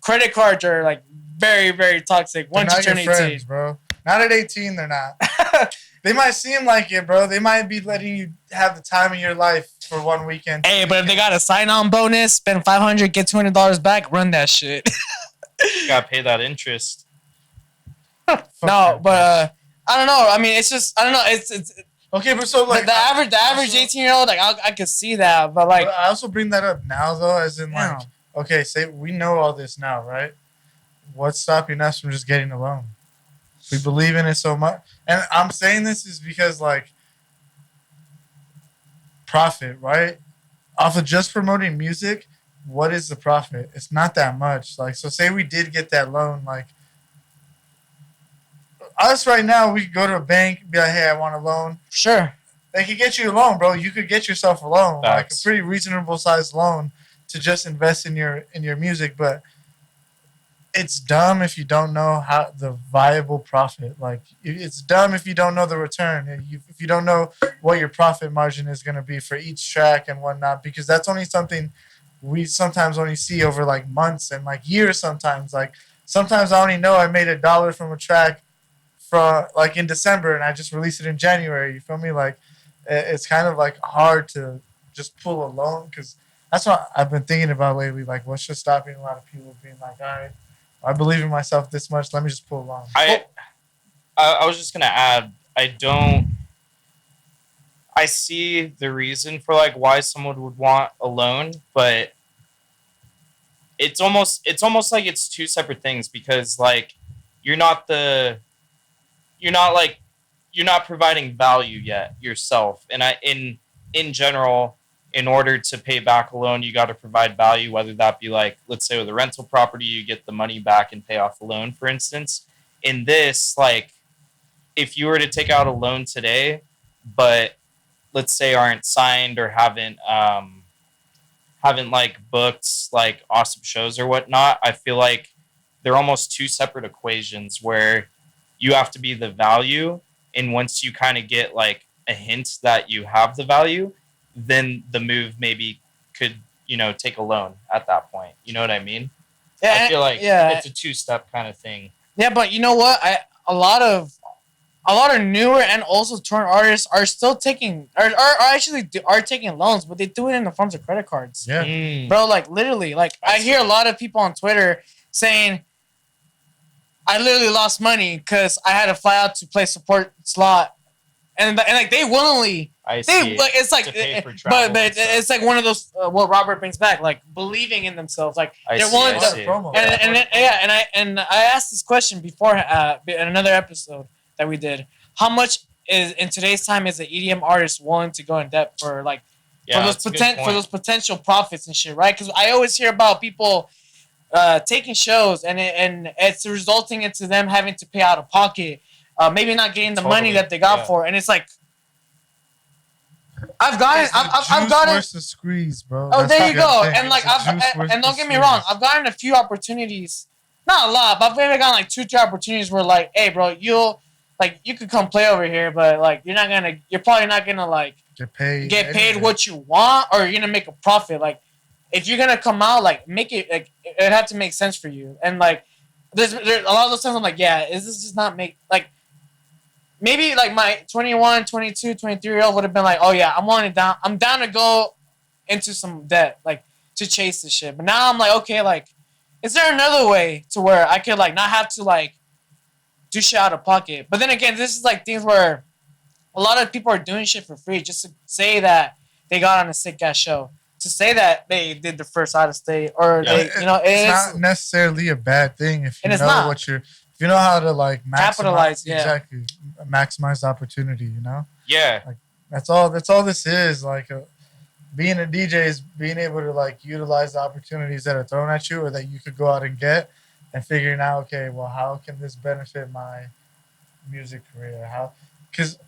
credit cards are like very, very toxic They're once you not turn your 18. friends, bro. Not at 18, they're not. They might seem like it, bro. They might be letting you have the time of your life for one weekend. Hey, but if they got a sign-on bonus, spend $500, get $200 back, run that shit. You gotta pay that interest. Fuck No, that, but I don't know. I mean, it's just I don't know. It's okay, but so like the average also- 18-year-old. Like I could see that, but like but I also bring that up now, though, as in like, okay, say we know all this now, right? What's stopping us from just getting a loan? We believe in it so much, and I'm saying this is because like profit, right? Off of just promoting music, what is the profit? It's not that much. Like, so say we did get that loan, like us right now, we could go to a bank and be like, hey, I want a loan. sure. They could get you a loan, bro. You could get yourself a loan, like a Facts. pretty reasonable sized loan to just invest in your music. But it's dumb if you don't know how the viable profit. Like it's dumb if you don't know the return. And if you don't know what your profit margin is going to be for each track and whatnot, because that's only something we sometimes only see over like months and like years. Sometimes I only know I made $1 from a track from like in December and I just released it in January. You feel me? Like it's kind of like hard to just pull a loan because that's what I've been thinking about lately. Like what's just stopping a lot of people being like, all right, I believe in myself this much. Let me just pull a loan. I was just gonna add. I don't. I see the reason for like why someone would want a loan, but it's almost like it's two separate things because like you're not the you're not like you're not providing value yet yourself. And in general, in order to pay back a loan, you got to provide value, whether that be like, let's say with a rental property, you get the money back and pay off the loan, for instance. In this, like if you were to take out a loan today, but let's say aren't signed or haven't like booked like awesome shows or whatnot, I feel like they're almost two separate equations where you have to be the value, and once you kind of get like a hint that you have the value, then the move maybe could take a loan at that point. You know what I mean? I feel like it's a two-step kind of thing. Yeah, but you know what? A lot of newer and also touring artists are still taking are taking loans, but they do it in the forms of credit cards. Yeah, Bro, like literally, like I hear a lot of people on Twitter saying, "I literally lost money because I had to fly out to play support slot," and like they willingly. I see. Like it's like, but it's like one of those what Robert brings back, like believing in themselves. Like they're willing to, and I asked this question before in another episode that we did. How much is in today's time is an EDM artist willing to go in debt for like for those potential profits and shit, right? Because I always hear about people taking shows and it's resulting into them having to pay out of pocket, maybe not getting the money that they got for, and it's like. I've gotten worse the squeeze, bro. Oh, there you go. And like and don't get me wrong, I've gotten a few opportunities, not a lot, but I've maybe gotten like 2-3 opportunities where like, hey, bro, you could come play over here, but like you're probably not gonna like get paid what you want, or you're gonna make a profit. Like if you're gonna come out, like make it like it had to make sense for you. And like there's a lot of those times I'm like, yeah, is this just not make like. Maybe like my 21, 22, 23-year-old would have been like, oh yeah, I'm down to go into some debt, like to chase this shit. But now I'm like, okay, like, is there another way to where I could like not have to like do shit out of pocket? But then again, this is like things where a lot of people are doing shit for free just to say that they got on a sick ass show, to say that they did the first out of state, or it's not necessarily a bad thing if you know what you're. You know how to like capitalize, exactly, maximize the opportunity. Yeah, like that's all this is. Like being a DJ is being able to like utilize the opportunities that are thrown at you or that you could go out and get, and figuring out, okay, well, how can this benefit my music career? Because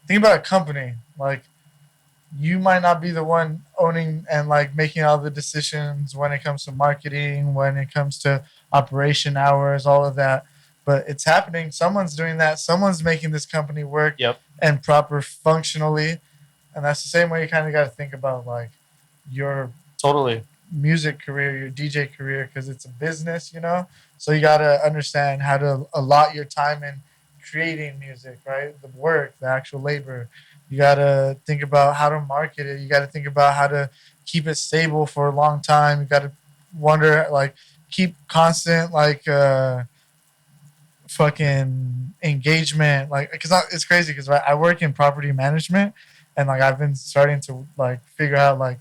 think about a company, like you might not be the one owning and like making all the decisions when it comes to marketing, when it comes to operation hours, all of that, but it's happening. Someone's doing that. Someone's making this company work and proper functionally, and that's the same way you kind of got to think about like your music career, your DJ career, because it's a business, So you got to understand how to allot your time in creating music, right? The work, the actual labor. You got to think about how to market it. You got to think about how to keep it stable for a long time. You got to wonder like. Keep constant like fucking engagement, like because it's crazy because I work in property management, and like I've been starting to like figure out like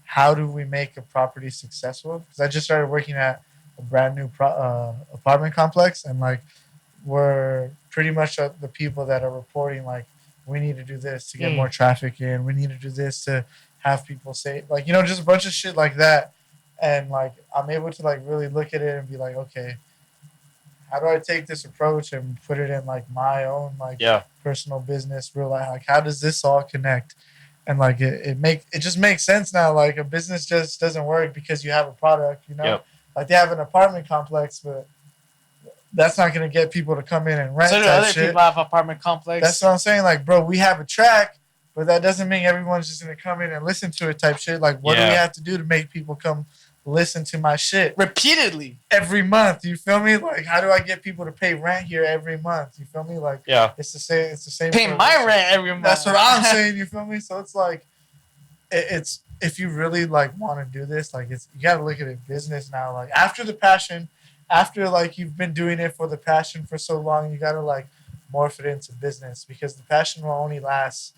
how do we make a property successful, because I just started working at a brand new apartment complex, and like we're pretty much the people that are reporting like we need to do this to get more traffic in, we need to do this to have people say like just a bunch of shit like that. And like I'm able to like really look at it and be like, okay, how do I take this approach and put it in like my own like personal business, real life? Like how does this all connect? And like it just makes sense now. Like a business just doesn't work because you have a product, Like they have an apartment complex, but that's not gonna get people to come in and rent. So do other people have apartment complex? That's what I'm saying. Like, bro, we have a track, but that doesn't mean everyone's just gonna come in and listen to it type shit. Like, what do we have to do to make people come listen to my shit repeatedly every month? You feel me? Like, how do I get people to pay rent here every month? You feel me? Like, it's the same. Pay my rent every month. That's what I'm saying. You feel me? So it's like, it's if you really like want to do this, like you gotta look at it business now. Like after the passion, after like you've been doing it for the passion for so long, you gotta like morph it into business, because the passion will only last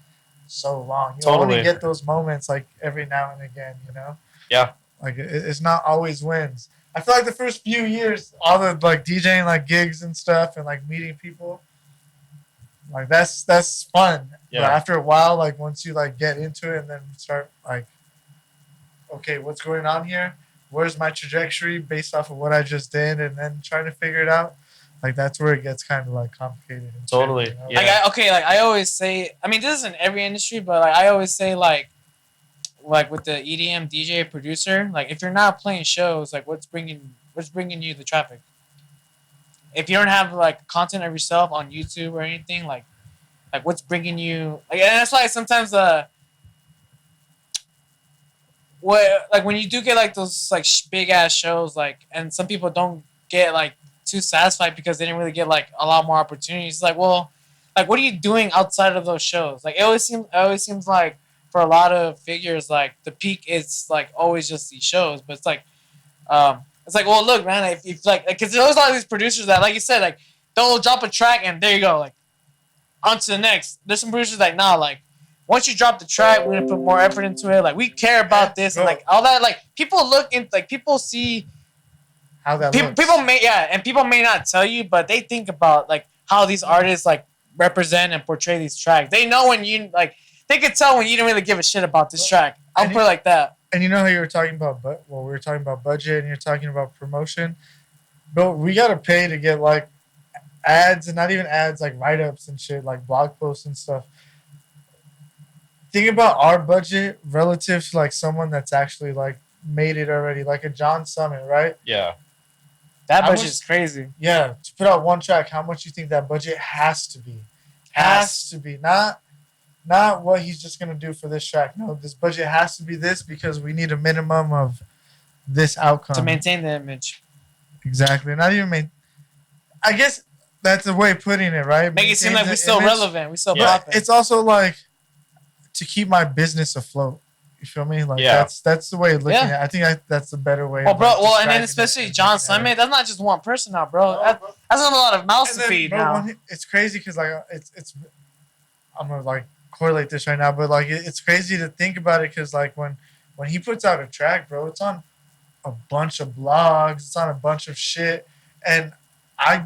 so long. You Totally. only get those moments like every now and again, you know? Yeah. Like it's not always wins. I feel like the first few years, all the like DJing like gigs and stuff and like meeting people, like that's fun. Yeah. But after a while, like once you like get into it and then start like, okay, what's going on here? Where's my trajectory based off of what I just did, and then trying to figure it out. Like that's where it gets kind of like complicated. And Totally. shit, you know? Yeah. Like I always say, I mean, this is in every industry, but like I always say, like with the EDM DJ producer, like if you're not playing shows, like what's bringing you the traffic? If you don't have like content of yourself on YouTube or anything, like what's bringing you, like, and that's why sometimes what, like when you do get like those like big ass shows, like, and some people don't get like too satisfied because they didn't really get like a lot more opportunities. Like, well, like what are you doing outside of those shows? Like it always seems like for a lot of figures, like the peak is like always just these shows, but it's like, well, look, man, if like, because there's always a lot of these producers that, like you said, like they'll drop a track and there you go, like on to the next. There's some producers like, nah, like once you drop the track, we're gonna put more effort into it. Like we care about this and like all that. Like people look in, like people see How that looks. people may not tell you, but they think about like how these artists like represent and portray these tracks. They know when you like, they could tell when you didn't really give a shit about this track. I'll put it like that. And you know how you were talking about, we were talking about budget and you're talking about promotion, but we gotta pay to get like ads, and not even ads, like write-ups and shit, like blog posts and stuff. Think about our budget relative to like someone that's actually like made it already, like a John Summit, right? Yeah. That How budget much- is crazy. Yeah, to put out one track, how much you think that budget has to be? Has to be. Not what he's just gonna do for this track. No, this budget has to be this because we need a minimum of this outcome To maintain the image. Exactly. Not even I guess that's a way of putting it, right? Make it seem like Maintain we're the still image. relevant. We still Yeah. popping. It's also like to keep my business afloat. You feel me? Like Yeah. that's the way of looking Yeah. at it. I think that's the better way. Well, of, bro. like, Well, and then describing it especially and John looking at it. Summit. That's not just one person now, bro. No, That's a lot of mouths And to then, feed bro, now. it's crazy because like it's I'm gonna like correlate this right now, but like it's crazy to think about it because like when he puts out a track, bro, it's on a bunch of blogs, it's on a bunch of shit, and I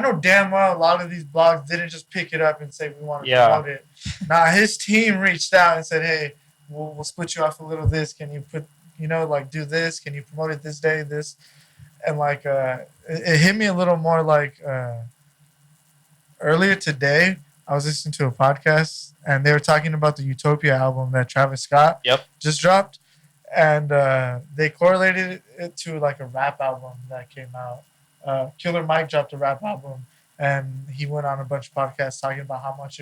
know damn well a lot of these blogs didn't just pick it up and say we want to promote it. Nah, his team reached out and said, hey, we'll split you off a little this. Can you put, like do this? Can you promote it this day, this? And like it hit me a little more like earlier today, I was listening to a podcast and they were talking about the Utopia album that Travis Scott just dropped. And they correlated it to like a rap album that came out. Killer Mike dropped a rap album and he went on a bunch of podcasts talking about how much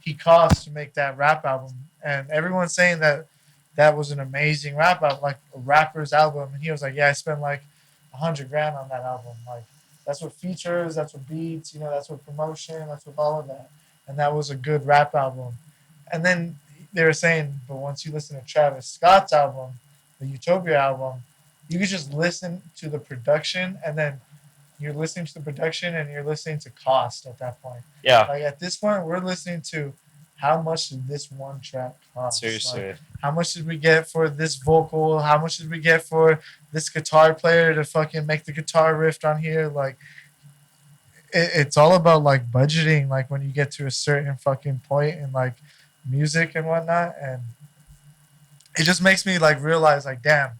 he cost to make that rap album. And everyone's saying that was an amazing rap album, like a rapper's album. And he was like, yeah, I spent like $100,000 on that album. Like that's what features, that's what beats, that's what promotion, that's what all of that. And that was a good rap album. And then they were saying, but once you listen to Travis Scott's album, the Utopia album, you could just listen to the production, and then you're listening to the production and you're listening to cost at that point. Yeah. Like at this point, we're listening to how much did this one track cost? Seriously. Like, how much did we get for this vocal? How much did we get for this guitar player to fucking make the guitar riff on here? Like, it's all about like budgeting, like when you get to a certain fucking point in like music and whatnot. And it just makes me like realize like, damn,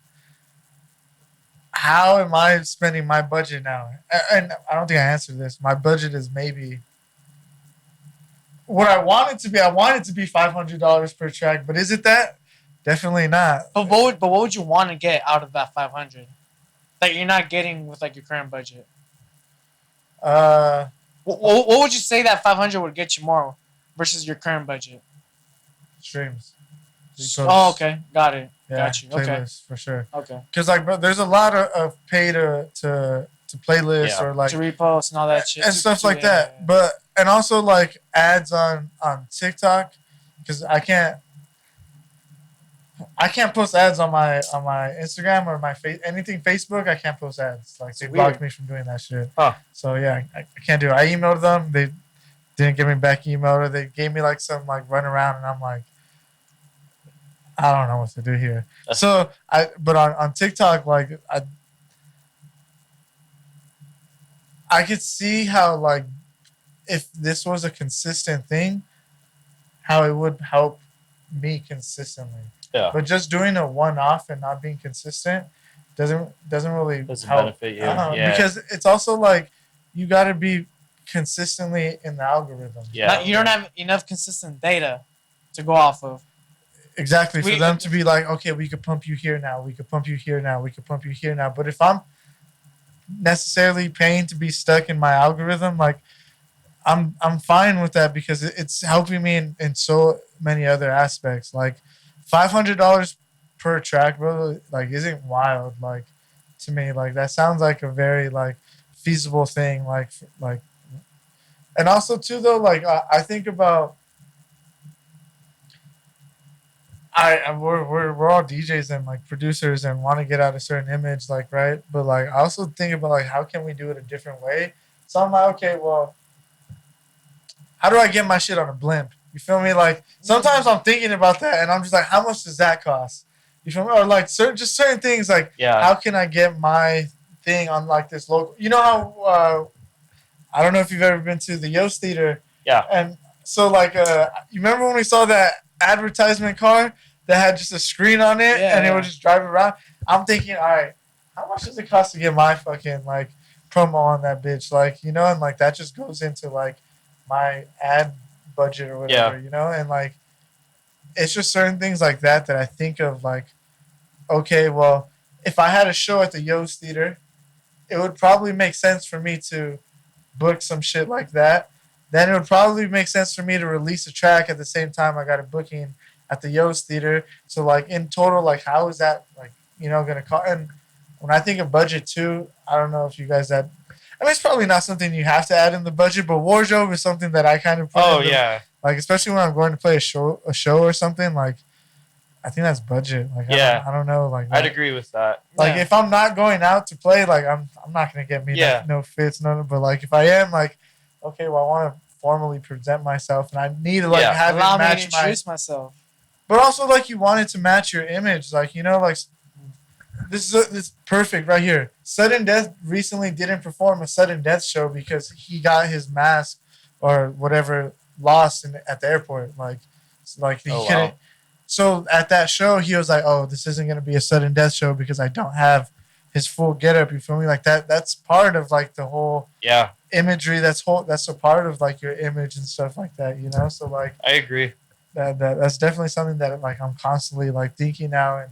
how am I spending my budget now? And I don't think I answered this. My budget is maybe what I want it to be. I want it to be $500 per track, but is it that? Definitely not. But what would you want to get out of that 500 that you're not getting with like your current budget? What would you say that 500 would get you more versus your current budget? Streams. Oh, okay, got it. Yeah, Got you. Okay, playlists for sure. okay. Because like, bro, there's a lot of pay to playlists or like To repost and all that shit and stuff like that. But and also like ads on TikTok, because I can't post ads on my Instagram or my anything Facebook. I can't post ads. Like they blocked me from doing that shit. Huh. So yeah, I can't do it. I emailed them. They didn't give me back email, or they gave me like some like run around, and I'm like, I don't know what to do here. So but on TikTok, like I could see how, like, if this was a consistent thing, how it would help me consistently. Yeah. But just doing a one-off and not being consistent doesn't really Doesn't help. benefit you. Yeah. Because it's also like you got to be consistently in the algorithm. Yeah. You don't have enough consistent data to go off of. Exactly. For them to be like, okay, we could pump you here now. We could pump you here now. We could pump you here now. But if I'm necessarily paying to be stuck in my algorithm, like, I'm fine with that because it's helping me in so many other aspects. Like, $500 per track, bro, like, isn't wild. Like, to me, like, that sounds like a very like feasible thing. Like, and also too though, like, I think about. We're all DJs and like producers and want to get out a certain image, like, right? But like, I also think about like, how can we do it a different way? So I'm like, okay, well, how do I get my shit on a blimp? You feel me? Like, sometimes I'm thinking about that and I'm just like, how much does that cost? You feel me? Or like certain things, like, how can I get my thing on like this local? You know how I don't know if you've ever been to the Yost Theater. Yeah. And so like, you remember when we saw that advertisement car that had just a screen on it and it would just drive around? I'm thinking, all right, how much does it cost to get my fucking like promo on that bitch? Like, you know, and like that just goes into like my ad budget or whatever, you know? And like, it's just certain things like that that I think of, like, okay, well, if I had a show at the Yost Theater, it would probably make sense for me to book some shit like that. Then it would probably make sense for me to release a track at the same time I got a booking at the Yost Theater. So like in total, like, how is that, like, you know, gonna cost? And when I think of budget too, I don't know if you guys had. I mean, it's probably not something you have to add in the budget, but wardrobe is something that I kind of put. Like, especially when I'm going to play a show or something, like, I think that's budget. Like, I don't know. Like, I'd agree with that. Like, if I'm not going out to play, like, I'm not gonna get me no fits, no. But like, if I am, like, okay, well, I want to formally present myself, and I need to like have Allow it me match to introduce myself. But also, like, you want it to match your image, like, you know, like, this is perfect right here. Sudden Death recently didn't perform a Sudden Death show because he got his mask or whatever lost at the airport. Like he couldn't. Wow. So at that show, he was like, "Oh, this isn't gonna be a Sudden Death show because I don't have his full getup." You feel me? Like that. That's part of like the whole imagery. That's a part of like your image and stuff like that. You know. So like, I agree. That's definitely something that like I'm constantly like thinking now, and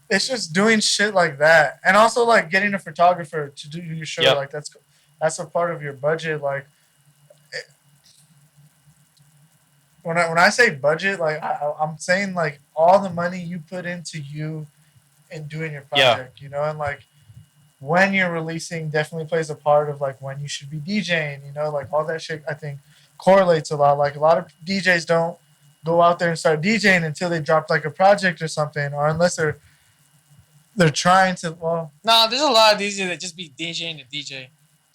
it's just doing shit like that, and also like getting a photographer to do your show. Like that's a part of your budget. Like when I say budget, like I'm saying like all the money you put into you in doing your project, you know, and like when you're releasing definitely plays a part of like when you should be DJing, you know, like all that shit I think correlates a lot. Like a lot of DJs don't go out there and start DJing until they drop like a project or something, or unless they're trying to. Well, no, there's a lot of DJs that just be DJing to DJ.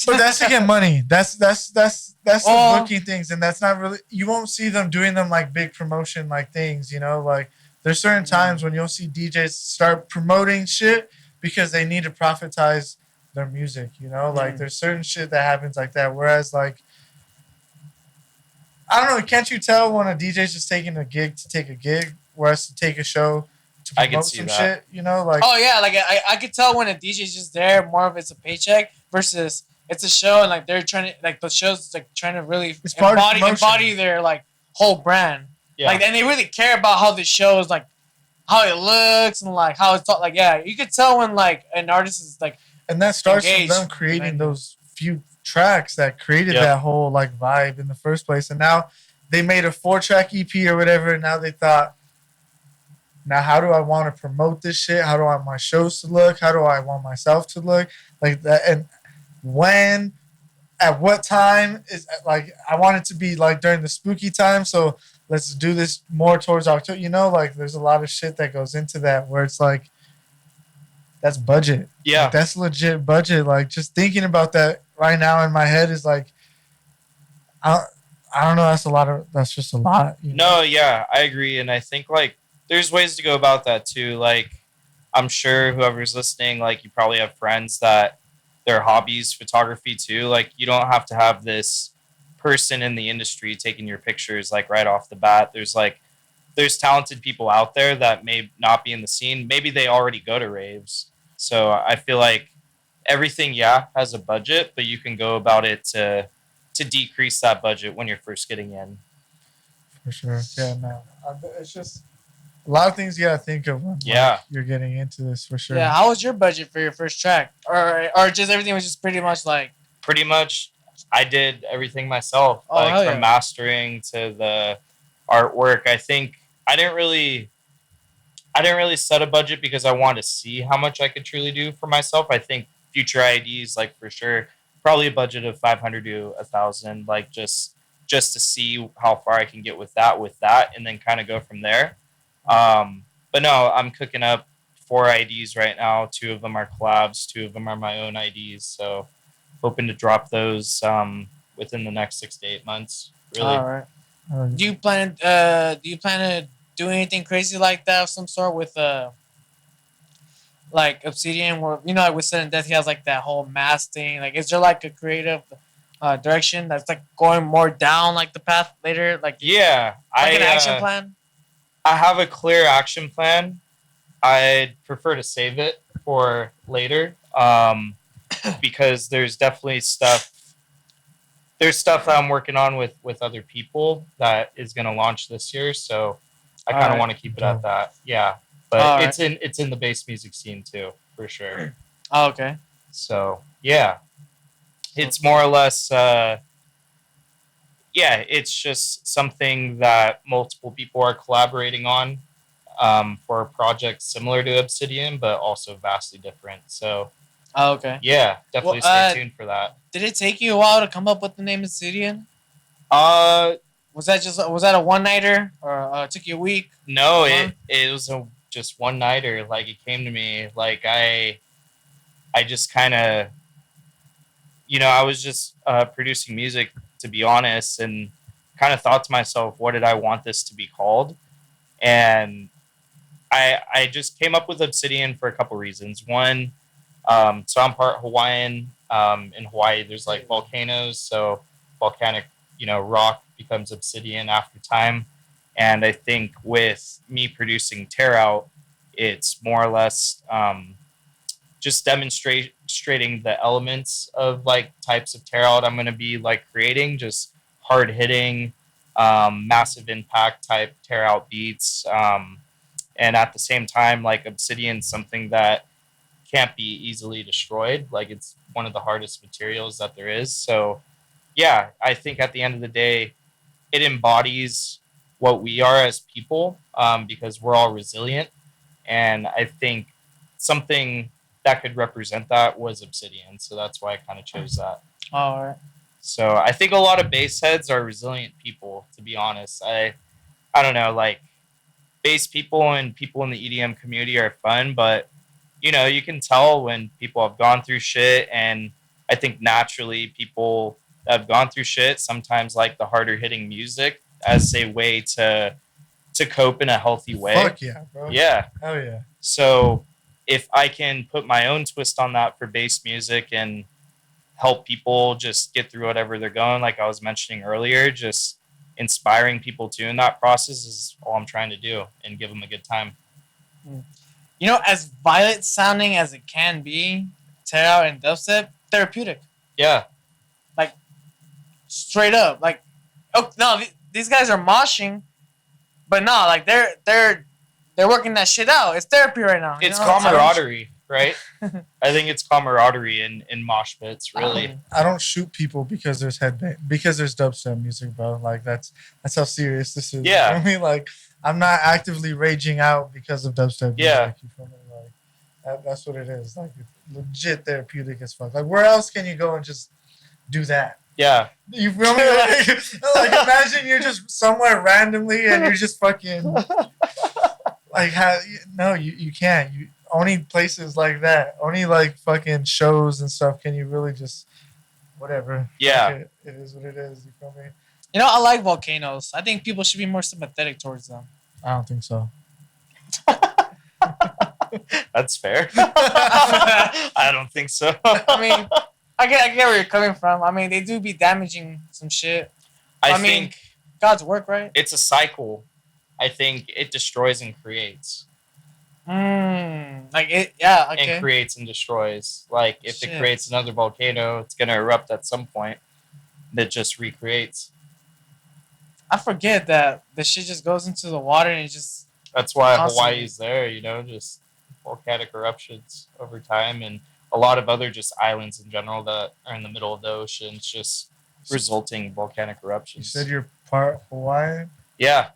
But that's to get money. That's the booking things, and that's not really. You won't see them doing them like big promotion like things, you know. Like there's certain times when you'll see DJs start promoting shit because they need to profitize their music, you know. Like there's certain shit that happens like that. Whereas like, I don't know. Can't you tell when a DJ's just taking a gig to take a gig, whereas to take a show to promote some shit? You know, like. Oh yeah, like I could tell when a DJ's just there, more of it's a paycheck versus it's a show, and like they're trying to like the show's like trying to really embody their like whole brand. Yeah. Like, and they really care about how the show is like, how it looks and like how it's taught. Like, yeah, you could tell when like an artist is like. And that starts from them creating those few tracks that created that whole like vibe in the first place, and now they made a 4-track EP or whatever. And now they thought, now how do I want to promote this shit? How do I want my shows to look? How do I want myself to look like that? And when, at what time is like I want it to be like during the spooky time. So let's do this more towards October. You know, like there's a lot of shit that goes into that where it's like. That's budget. Yeah. Like, that's legit budget. Like, just thinking about that right now in my head is like, I don't know. That's just a lot. You know? No, yeah, I agree, and I think like there's ways to go about that too. Like I'm sure whoever's listening, like you probably have friends that their hobbies photography too. Like you don't have to have this person in the industry taking your pictures like right off the bat. There's talented people out there that may not be in the scene. Maybe they already go to raves. So I feel like everything, yeah, has a budget, but you can go about it to decrease that budget when you're first getting in. For sure. Yeah, no. It's just a lot of things you gotta think of when Yeah. you're getting into this for sure. Yeah, how was your budget for your first track, or just everything was just pretty much like? Pretty much, I did everything myself, Oh, like hell from yeah. mastering to the artwork. I think I didn't really set a budget because I wanted to see how much I could truly do for myself. I think future IDs, like for sure, probably a budget of 500 to 1,000, like just to see how far I can get with that, and then kind of go from there. But no, I'm cooking up 4 IDs right now. 2 of them are collabs, 2 of them are my own IDs. So hoping to drop those within the next 6 to 8 months. Really. All right. Oh, Do you plan to do anything crazy like that of some sort with like Obsidian, where like with Sudden Death, he has like that whole mask thing. Like, is there like a creative direction that's like going more down like the path later, Yeah, like an action plan? I have a clear action plan. I'd prefer to save it for later, because there's definitely stuff. There's stuff that I'm working on with other people that is going to launch this year. So I kind of Alright. want to keep it at that. Yeah, but Alright. it's in the bass music scene too, for sure. Oh, okay. So yeah, it's more or less. Yeah, it's just something that multiple people are collaborating on, for a project similar to Obsidian, but also vastly different. So Oh, okay. yeah, definitely Well, stay tuned for that. Did it take you a while to come up with the name Obsidian? Uh, Was that a one nighter, or it took you a week? no, Huh? it was just one nighter. Like it came to me. Like I just kind of, I was just producing music, to be honest, and kind of thought to myself, what did I want this to be called? And I just came up with Obsidian for a couple reasons. One, so I'm part Hawaiian. In Hawaii, there's like volcanoes, so volcanic, rock becomes obsidian after time. And I think with me producing Tear Out, it's more or less just demonstrating the elements of like types of Tear Out I'm going to be like creating, just hard hitting, massive impact type Tear Out beats. And at the same time, like Obsidian, something that can't be easily destroyed. Like it's one of the hardest materials that there is. So yeah, I think at the end of the day, it embodies what we are as people, because we're all resilient. And I think something that could represent that was Obsidian. So that's why I kind of chose that. All right. So I think a lot of bass heads are resilient people, to be honest. I don't know, like bass people and people in the EDM community are fun, but you can tell when people have gone through shit, and I think naturally people that have gone through shit sometimes like the harder hitting music as a way to cope in a healthy way. Fuck yeah, bro. Yeah. Hell yeah. So if I can put my own twist on that for bass music and help people just get through whatever they're going, like I was mentioning earlier, just inspiring people too in that process is all I'm trying to do, and give them a good time. As violent sounding as it can be, Tear Out and dubstep, therapeutic. Yeah. Like, straight up. Like, oh no, these guys are moshing, but no, like they're working that shit out. It's therapy right now. It's camaraderie, right? I think it's camaraderie in mosh pits, really. I don't shoot people because there's because there's dubstep music, bro. Like that's how serious this is. Yeah. You know what I mean, like I'm not actively raging out because of dubstep music. Yeah. You feel me? Like that's what it is. Like it's legit therapeutic as fuck. Like where else can you go and just do that? Yeah. You feel me? Like imagine you're just somewhere randomly and you're just fucking like no, you can't. You only places like that, only like fucking shows and stuff can you really just whatever. Yeah. Like it is what it is. You feel me? You know, I like volcanoes. I think people should be more sympathetic towards them. I don't think so. That's fair. I don't think so. I mean, I get where you're coming from. I mean, they do be damaging some shit. I mean, think God's work, right? it's a cycle. I think it destroys and creates. Like it, yeah, okay. And creates and destroys. Like if Shit. it creates another volcano, it's gonna erupt at some point. That just recreates. I forget that the shit just goes into the water and it just. That's why Constantly. Hawaii's there. You know, just volcanic eruptions over time, and a lot of other just islands in general that are in the middle of the ocean, just resulting volcanic You eruptions. said you're part Hawaiian. Yeah,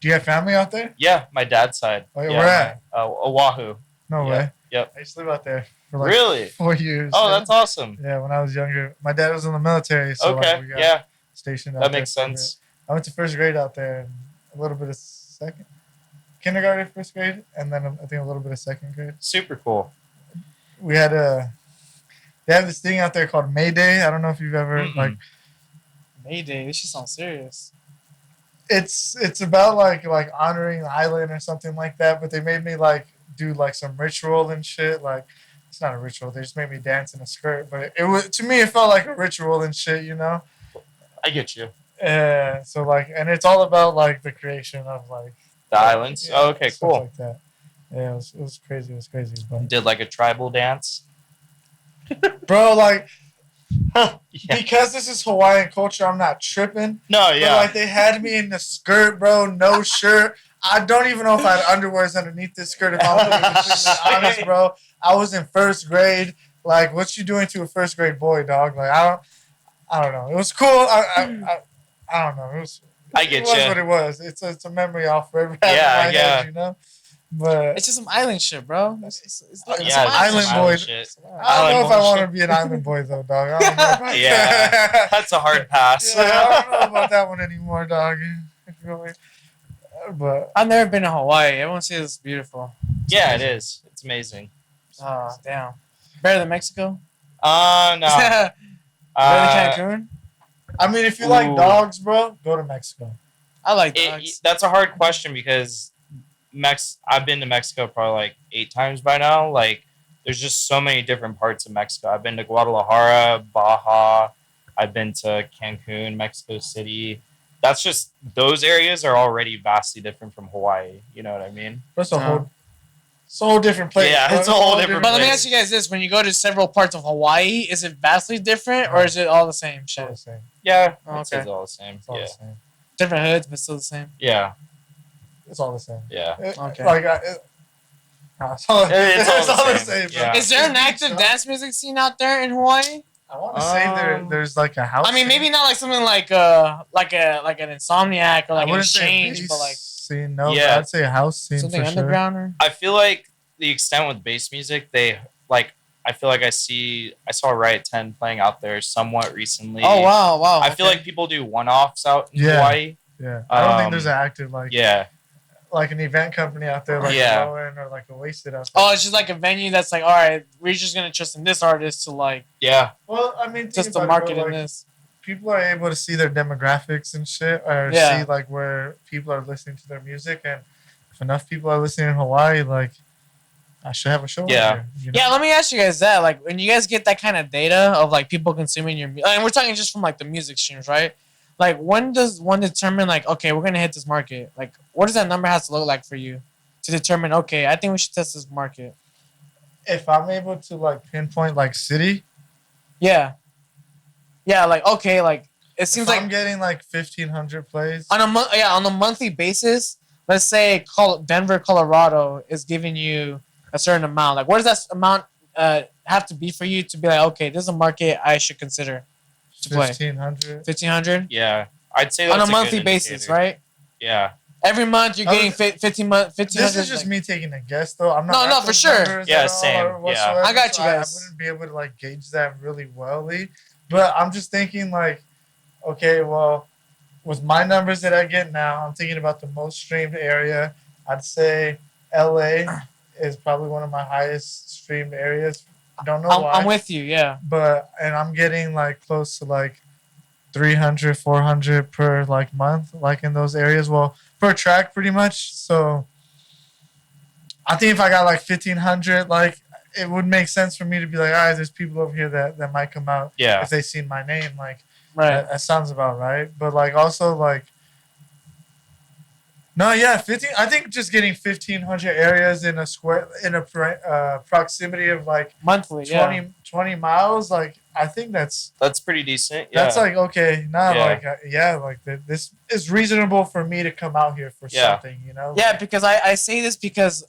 Do you have family out there? yeah. My dad's side. Oh, yeah, yeah, where at? Oahu. No Yeah. way. Yep. I used to live out there for like Really? 4 years. Oh, that's awesome. Yeah, when I was younger. My dad was in the military, so Okay. like, we got Yeah, stationed out that there makes for a bit. sense. I went to first grade out there and a little bit of kindergarten, first grade, and then I think a little bit of second grade. Super cool. We had they have this thing out there called May Day. I don't know if you've ever Mm-mm. like. Mayday. This shit sounds serious. It's about like honoring the island or something like that. But they made me like do like some ritual and shit. Like it's not a ritual. They just made me dance in a skirt. But it was, to me, it felt like a ritual and shit. You know. I get you. So like, and it's all about like the creation of like The islands. yeah, Oh, okay, stuff cool. like that. Yeah, it was crazy. It was crazy. But Did like a tribal dance. bro, like Yeah. because this is Hawaiian culture, I'm not tripping. No, But yeah. like they had me in the skirt, bro, no shirt. I don't even know if I had underwears underneath this skirt. If I'm being completely honest, bro, I was in first grade. Like, what you doing to a first grade boy, dog? Like, I don't know. It was cool. I don't know. I It get was you. what it was. It's a memory off forever. Yeah, Yeah, yeah. you know. But It's just some island shit, bro. It's Yeah, some island shit. boy. shit. I don't know if I Island want to boy be an island boy though, dog. I don't know about Yeah. that. That's a hard pass. Yeah, I don't know about that one anymore, dog. But I've never been to Hawaii. Everyone says it's beautiful. Yeah, it is. It's amazing. Oh, damn. Better than Mexico? No. Better Uh, than Cancun? I mean, if you like Ooh. dogs, bro, go to Mexico. I like dogs. that's a hard question because I've been to Mexico probably like 8 times by now. Like, there's just so many different parts of Mexico. I've been to Guadalajara, Baja. I've been to Cancun, Mexico City. That's just, those areas are already vastly different from Hawaii. You know what I mean? That's a No. whole different place. Yeah, bro. it's a whole different But let me place. ask you guys this. When you go to several parts of Hawaii, is it vastly different or is it all the same It's all shit? the same. Yeah, Oh, it's okay. all the same. It's all Yeah, the same. Different hoods, but still the same. yeah, It's all the same. yeah. Okay. Like, it's all, It's all the same. bro. Yeah. Is there an active dance music scene out there in Hawaii? I want to say there's like a house. I mean, maybe not like something like like an Insomniac or like an Exchange, but like scene. No, Yeah. I'd say a house scene something for underground or. I feel like the extent with bass music, they like. I feel like I saw Riot 10 playing out there somewhat recently. Oh wow! I feel okay. like people do one-offs out in Yeah. Hawaii. sure. Yeah, I don't think there's Um, an active like Yeah, like an event company out there like Yeah. a Rowan or like a Wasted out there. Oh, it's just like a venue that's like, all right, we're just gonna trust in this artist to like yeah, Well, I mean, think just to about it, market bro, in like, this. people are able to see their demographics and shit, or Yeah. see like where people are listening to their music, and if enough people are listening in Hawaii, like I should have a show. Yeah. out here, you know? Yeah, let me ask you guys that. Like, when you guys get that kind of data of like people consuming your music, and we're talking just from like the music streams, right? Like, when does one determine like, okay, we're gonna hit this market? Like, what does that number have to look like for you to determine? Okay, I think we should test this market. If I'm able to like pinpoint like city, Yeah, yeah, like okay, like it seems if like I'm getting like 1,500 plays. on a monthly basis. Let's say Denver, Colorado is giving you a certain amount. Like, what does that amount have to be for you to be like, okay, this is a market I should consider to play? 1,500. 1,500 yeah. I'd say on that's a good monthly basis, indicator. right? Yeah, Every month you're I getting was- 1,500. This is just me taking a guess, though. I'm not. No, at no, those for sure. numbers Yeah, at all same. or Yeah. whatsoever, I got you so guys. I wouldn't be able to like gauge that really wellly, but I'm just thinking like, okay, well, with my numbers that I get now, I'm thinking about the most streamed area. I'd say LA is probably one of my highest streamed areas. Don't know why. I'm with you. Yeah. And I'm getting like close to like 300, 400 per like month, like in those areas. Well, per track, pretty much. So I think if I got like 1,500, like it would make sense for me to be like, all right, there's people over here that might come out Yeah. if they seen my name. Like, Right. that sounds about right. But like also like, no, yeah, 15. I think just getting 1,500 areas in a square in a proximity of like Monthly. 20, Yeah. 20 miles. Like I think that's pretty decent. Yeah. that's like okay, not Yeah. like like this is reasonable for me to come out here for Yeah. something, you know? Yeah, because I say this because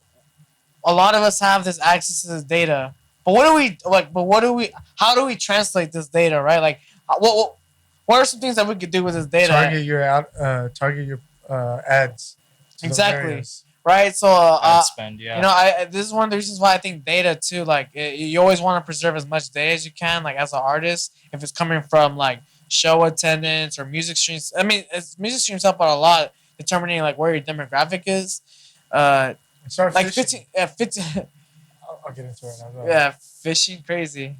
a lot of us have this access to this data. But what do we like? But what do we? How do we translate this data? Right? Like, what are some things that we could do with this data? Target your ads. To those Exactly. areas. Right. So Ad spend. Yeah. you know, this is one of the reasons why I think data too. Like, you always want to preserve as much data as you can. Like, as an artist, if it's coming from like show attendance or music streams. I mean, music streams help out a lot determining like where your demographic is. Start Like fishing. 15. I'll get into it now. Yeah, fishing crazy.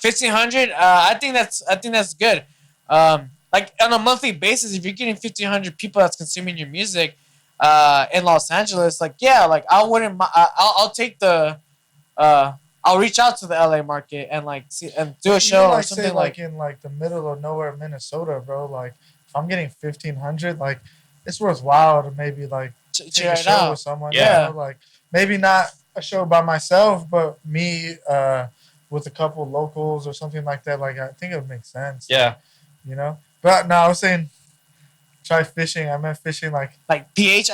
1,500. I think that's good. Like on a monthly basis, if you're getting 1,500 people that's consuming your music, in Los Angeles, like yeah, like I wouldn't. I'll take the. I'll reach out to the LA market and like see and do a show Even, or something say, like. in like the middle of nowhere, Minnesota, bro. Like if I'm getting 1,500, like it's worthwhile to maybe like take Check a it show out. with someone. Yeah. You know? Like maybe not a show by myself, but me with a couple locals or something like that. Like I think it would make sense. Yeah. You know. But no, I was saying try fishing. I meant fishing like PHISH.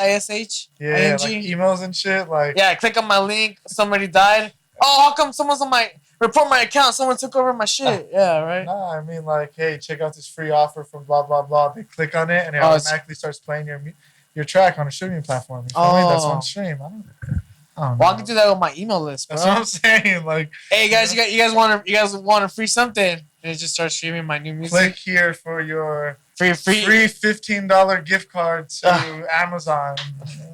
yeah, ING? like emails and shit. Like Yeah, click on my link. Somebody died. Oh, how come someone's on my report my account? Someone took over my shit. Yeah, right. nah, I mean like, hey, check out this free offer from blah blah blah. They click on it and it Oh, it's- automatically starts playing your track on a streaming platform. You feel me? That's Oh. on stream. I don't know. Well, I can do that with my email list, bro. That's what I'm saying. Like, Hey guys, you guys want to free something? And it just starts streaming my new music. click here for your Free. free $15 gift card to Amazon,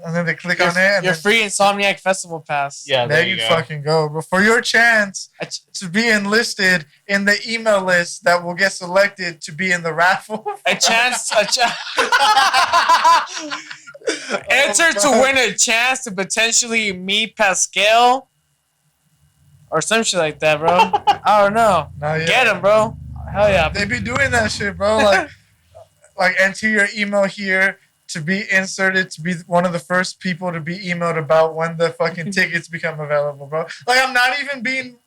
and then they click on it, and Your then free Insomniac Festival Pass. Yeah. there There you you go. fucking go. But for your chance I ch- to be enlisted in the email list that will get selected to be in the raffle, A chance. Enter to win a chance to potentially meet Pascal. Or some shit like that, bro. I don't know. Nah, yeah. Get him, bro. Hell yeah. They be doing that shit, bro. Like enter your email here to be inserted to be one of the first people to be emailed about when the fucking tickets become available, bro. Like I'm not even being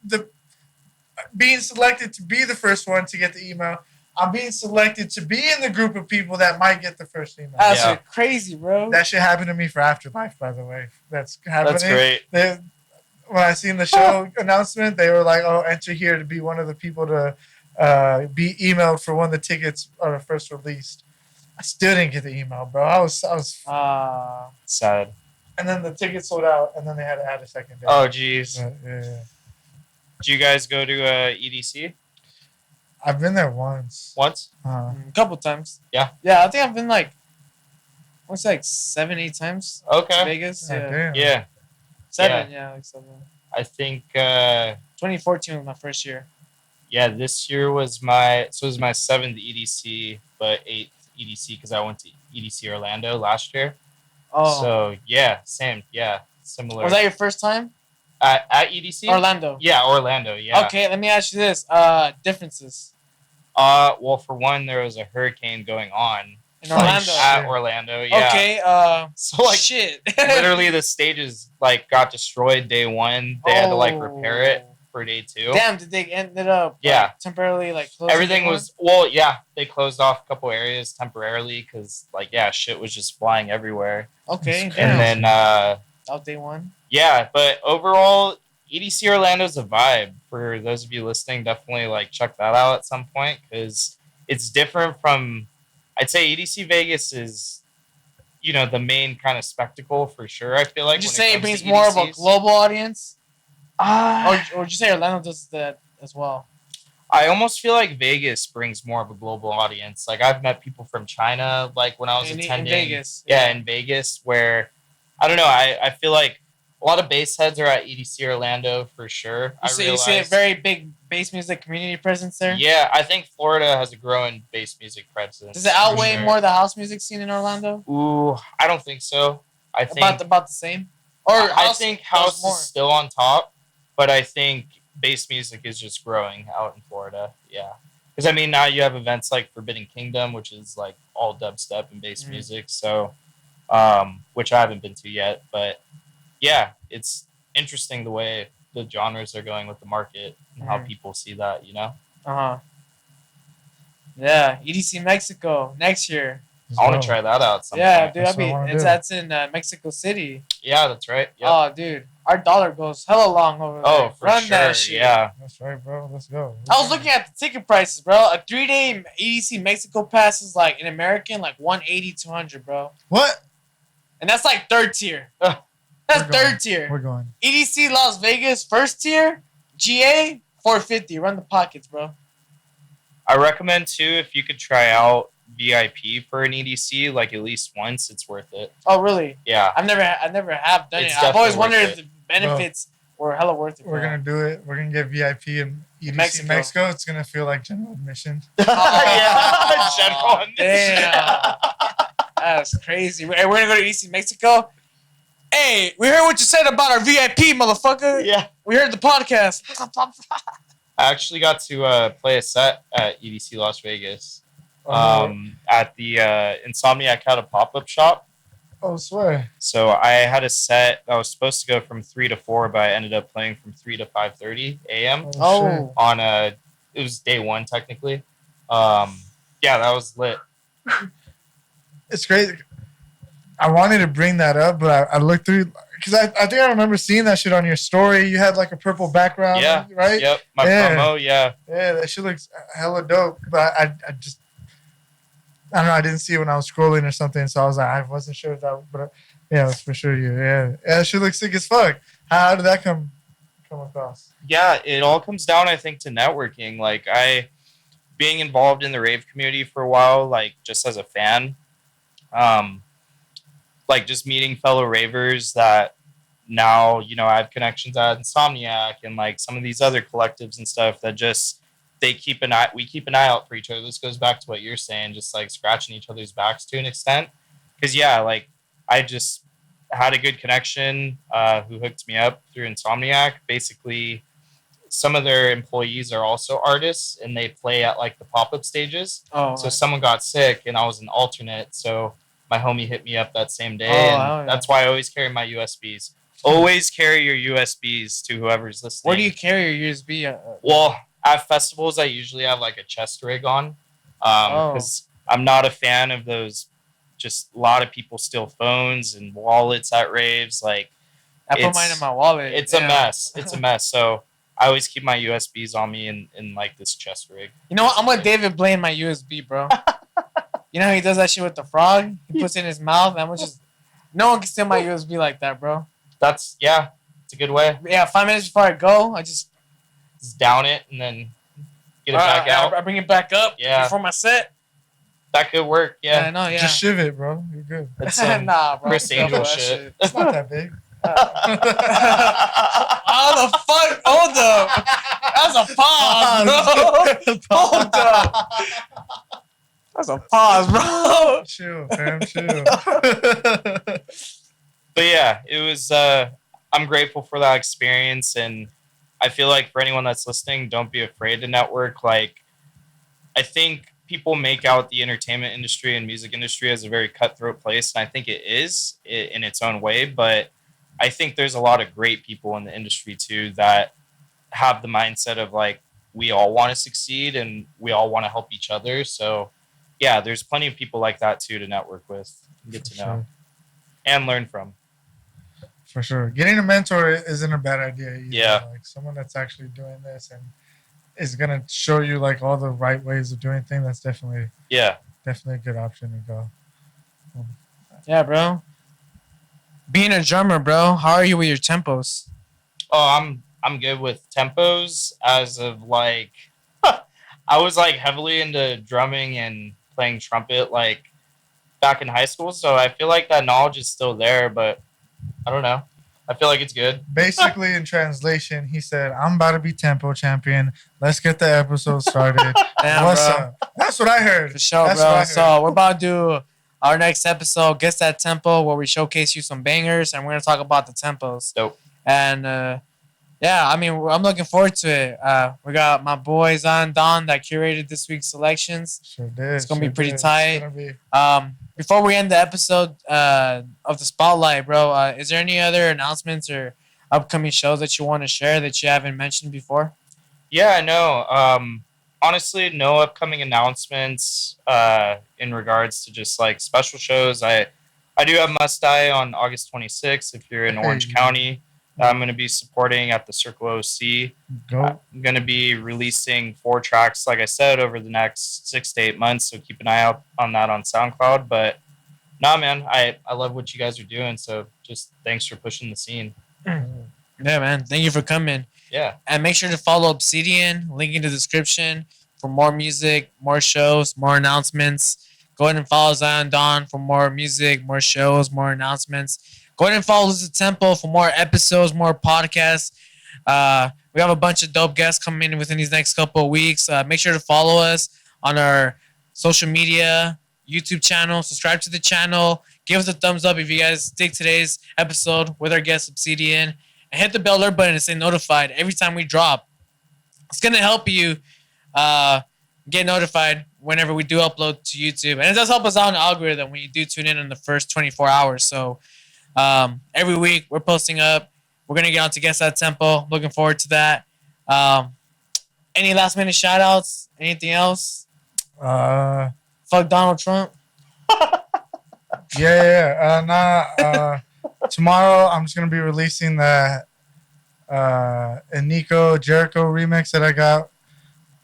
selected to be the first one to get the email. I'm being selected to be in the group of people that might get the first email. That's Yeah. crazy, bro. That shit happened to me for Afterlife, by the way. That's happening. That's great. When I seen the show announcement, they were like, "Oh, enter here to be one of the people to be emailed for when the tickets are first released." I still didn't get the email, bro. I was, Sad. and then the tickets sold out, and then they had to add a second day. Oh, jeez. Yeah. Do you guys go to EDC I've been there once. once? Uh, A couple times. Yeah. Yeah, I think I've been like, what's like 7-8 times to Okay. Vegas. Yeah. damn. Yeah. 7, yeah, like 7. I think 2014 was my first year. yeah, this year was my 7th EDC, but 8th EDC because I went to EDC Orlando last year. Oh. So yeah, same. Yeah, similar. Was that your first time? at EDC? Orlando. Yeah, Orlando. Yeah. Okay, let me ask you this. Differences Well, for one, there was a hurricane going on in Orlando. at Orlando. Yeah. Okay, So like shit. literally the stages like got destroyed day one. They had to like repair it for day two. Damn, did they ended up Yeah. temporarily like closing Everything the was well, yeah. They closed off a couple areas temporarily because like yeah, shit was just flying everywhere. one? Okay, Damn. And then out day one. yeah, but overall, EDC Orlando's a vibe. For those of you listening, definitely like check that out at some point because it's different from. I'd say EDC Vegas is, the main kind of spectacle for sure. I feel like. Would you when say it comes brings to more of a EDCs. global audience, Ah, or would you say Orlando does that as well? I almost feel like Vegas brings more of a global audience. Like I've met people from China, like when I was In attending. Vegas. Yeah, in Vegas, where I don't know. I feel like A lot of bass heads are at EDC Orlando for sure. You see a very big bass music community presence there. Yeah, I think Florida has a growing bass music presence. Does it outweigh more the house music scene in Orlando? Ooh, I don't think so. I think about the same. Or I think house is still on top, but I think bass music is just growing out in Florida. Yeah, because I mean now you have events like Forbidden Kingdom, which is like all dubstep and bass music. So, which I haven't been to yet, but yeah, it's interesting the way the genres are going with the market and how people see that. You know. Yeah, EDC Mexico next year. I want to try that out. Yeah, dude, that's in Mexico City. Yeah, that's right. Yep. Oh, dude, our dollar goes hella long over there. Oh, for sure. That shit. Yeah, that's right, bro. Let's go. I was looking at the ticket prices, bro. A 3-day EDC Mexico pass is like in American, like 180, 200, bro. What? And that's like third tier. That's third tier. We're going. EDC Las Vegas first tier, GA 450. Run the pockets, bro. I recommend too if you could try out VIP for an EDC like at least once. It's worth it. Oh really? Yeah. I never have done it. I've always wondered if the benefits were hella worth it. We're gonna do it. We're gonna get VIP in EDC Mexico. It's gonna feel like general admission. Yeah, general admission. Damn. That's crazy. We're gonna go to EDC Mexico. Hey, we heard what you said about our VIP, motherfucker. Yeah. We heard the podcast. I actually got to play a set at EDC Las Vegas. At the Insomniac had a pop-up shop. Oh, swear. So I had a set that was supposed to go from 3 to 4, but I ended up playing from 3 to 5:30 a.m. Oh. On it was day one technically. Yeah, that was lit. It's crazy. I wanted to bring that up, but I looked through because I think I remember seeing that shit on your story. You had like a purple background, right? Yep, my promo, yeah. Yeah, that shit looks hella dope. But I don't know. I didn't see it when I was scrolling or something, so I was like, I wasn't sure if that. But yeah, it was for sure you. Yeah, that shit looks sick as fuck. How did that come across? Yeah, it all comes down, I think, to networking. Like being involved in the rave community for a while, like just as a fan. Like just meeting fellow ravers that now, you know, I have connections at Insomniac and like some of these other collectives and stuff that just we keep an eye out for each other. This goes back to what you're saying, just like scratching each other's backs to an extent. Cause yeah, like I just had a good connection who hooked me up through Insomniac. Basically, some of their employees are also artists and they play at like the pop-up stages. So someone got sick and I was an alternate. So my homie hit me up that same day. That's why I always carry my USBs. Always carry your USBs to whoever's listening. Where do you carry your USB? Well, at festivals, I usually have like a chest rig on. Because I'm not a fan of those. Just a lot of people steal phones and wallets at raves. Like, I put mine in my wallet. It's a mess. It's a mess. So I always keep my USBs on me in like this chest rig. You know what? I'm with David Blaine my USB, bro. You know how he does that shit with the frog? He puts it in his mouth. No one can steal my USB like that, bro. It's a good way. Yeah, 5 minutes before I go, I just down it and then get it back out. I bring it back up before my set. That could work, yeah. I know, yeah. Just shiv it, bro. You're good. It's nah, bro. Chris Angel shit. It's not that big. How the fuck? Hold up. That's a pause, bro. Hold up. That's a pause, bro. Chill, fam. Chill. But yeah, it was. I'm grateful for that experience, and I feel like for anyone that's listening, don't be afraid to network. Like, I think people make out the entertainment industry and music industry as a very cutthroat place, and I think it is in its own way. But I think there's a lot of great people in the industry too that have the mindset of like we all want to succeed and we all want to help each other. So yeah, there's plenty of people like that too to network with, and get to know, and learn from. For sure. Getting a mentor isn't a bad idea either. Yeah. Like someone that's actually doing this and is going to show you like all the right ways of doing things. That's definitely a good option to go. Yeah, bro. Being a drummer, bro, how are you with your tempos? Oh, I'm good with tempos as of like I was like heavily into drumming and playing trumpet like back in high school, so I feel like that knowledge is still there, but I don't know. I feel like it's good. Basically, in translation, he said, "I'm about to be tempo champion. Let's get the episode started." Damn, What's bro. up? That's what I heard. For sure, That's what I bro. heard. So we're about to do our next episode, Guess That Tempo, where we showcase you some bangers, and we're gonna talk about the tempos. Dope. And yeah, I mean, I'm looking forward to it. We got my boys on Don that curated this week's selections. Sure did. It's gonna be pretty It's tight. gonna be. Before we end the episode of the spotlight, bro, is there any other announcements or upcoming shows that you want to share that you haven't mentioned before? Yeah, no. Honestly, no upcoming announcements in regards to just like special shows. I do have Must Die on August 26th. If you're in Orange County, I'm going to be supporting at the Circle OC. Go. I'm going to be releasing 4 tracks, like I said, over the next 6 to 8 months. So keep an eye out on that on SoundCloud. But nah, man, I love what you guys are doing. So just thanks for pushing the scene. Yeah, man. Thank you for coming. Yeah. And make sure to follow Obsidian, link in the description for more music, more shows, more announcements. Go ahead and follow Zion Dawn for more music, more shows, more announcements. Go ahead and follow Lose the Tempo for more episodes, more podcasts. We have a bunch of dope guests coming in within these next couple of weeks. Make sure to follow us on our social media, YouTube channel. Subscribe to the channel. Give us a thumbs up if you guys dig today's episode with our guest Obsidian. And hit the bell alert button and stay notified every time we drop. It's going to help you get notified whenever we do upload to YouTube. And it does help us out in the algorithm when you do tune in the first 24 hours. So every week we're posting up. We're going to get on to Guess That Tempo. Looking forward to that. Any last minute shout outs? Anything else? Fuck Donald Trump. Tomorrow I'm just gonna be releasing the Nico Jericho remix that I got.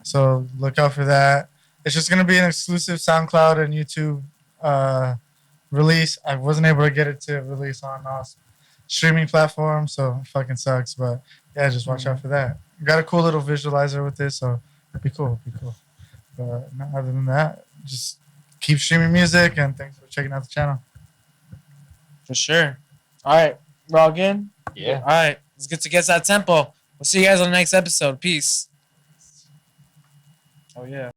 So look out for that. It's just gonna be an exclusive SoundCloud and YouTube release. I wasn't able to get it to release on streaming platform, so it fucking sucks. But yeah, just watch out for that. Got a cool little visualizer with this, so be cool. But no, other than that, just keep streaming music, and thanks for checking out the channel. For sure. All right. We're all good? Yeah. All right. Let's get to Guess That Tempo. We'll see you guys on the next episode. Peace. Oh, yeah.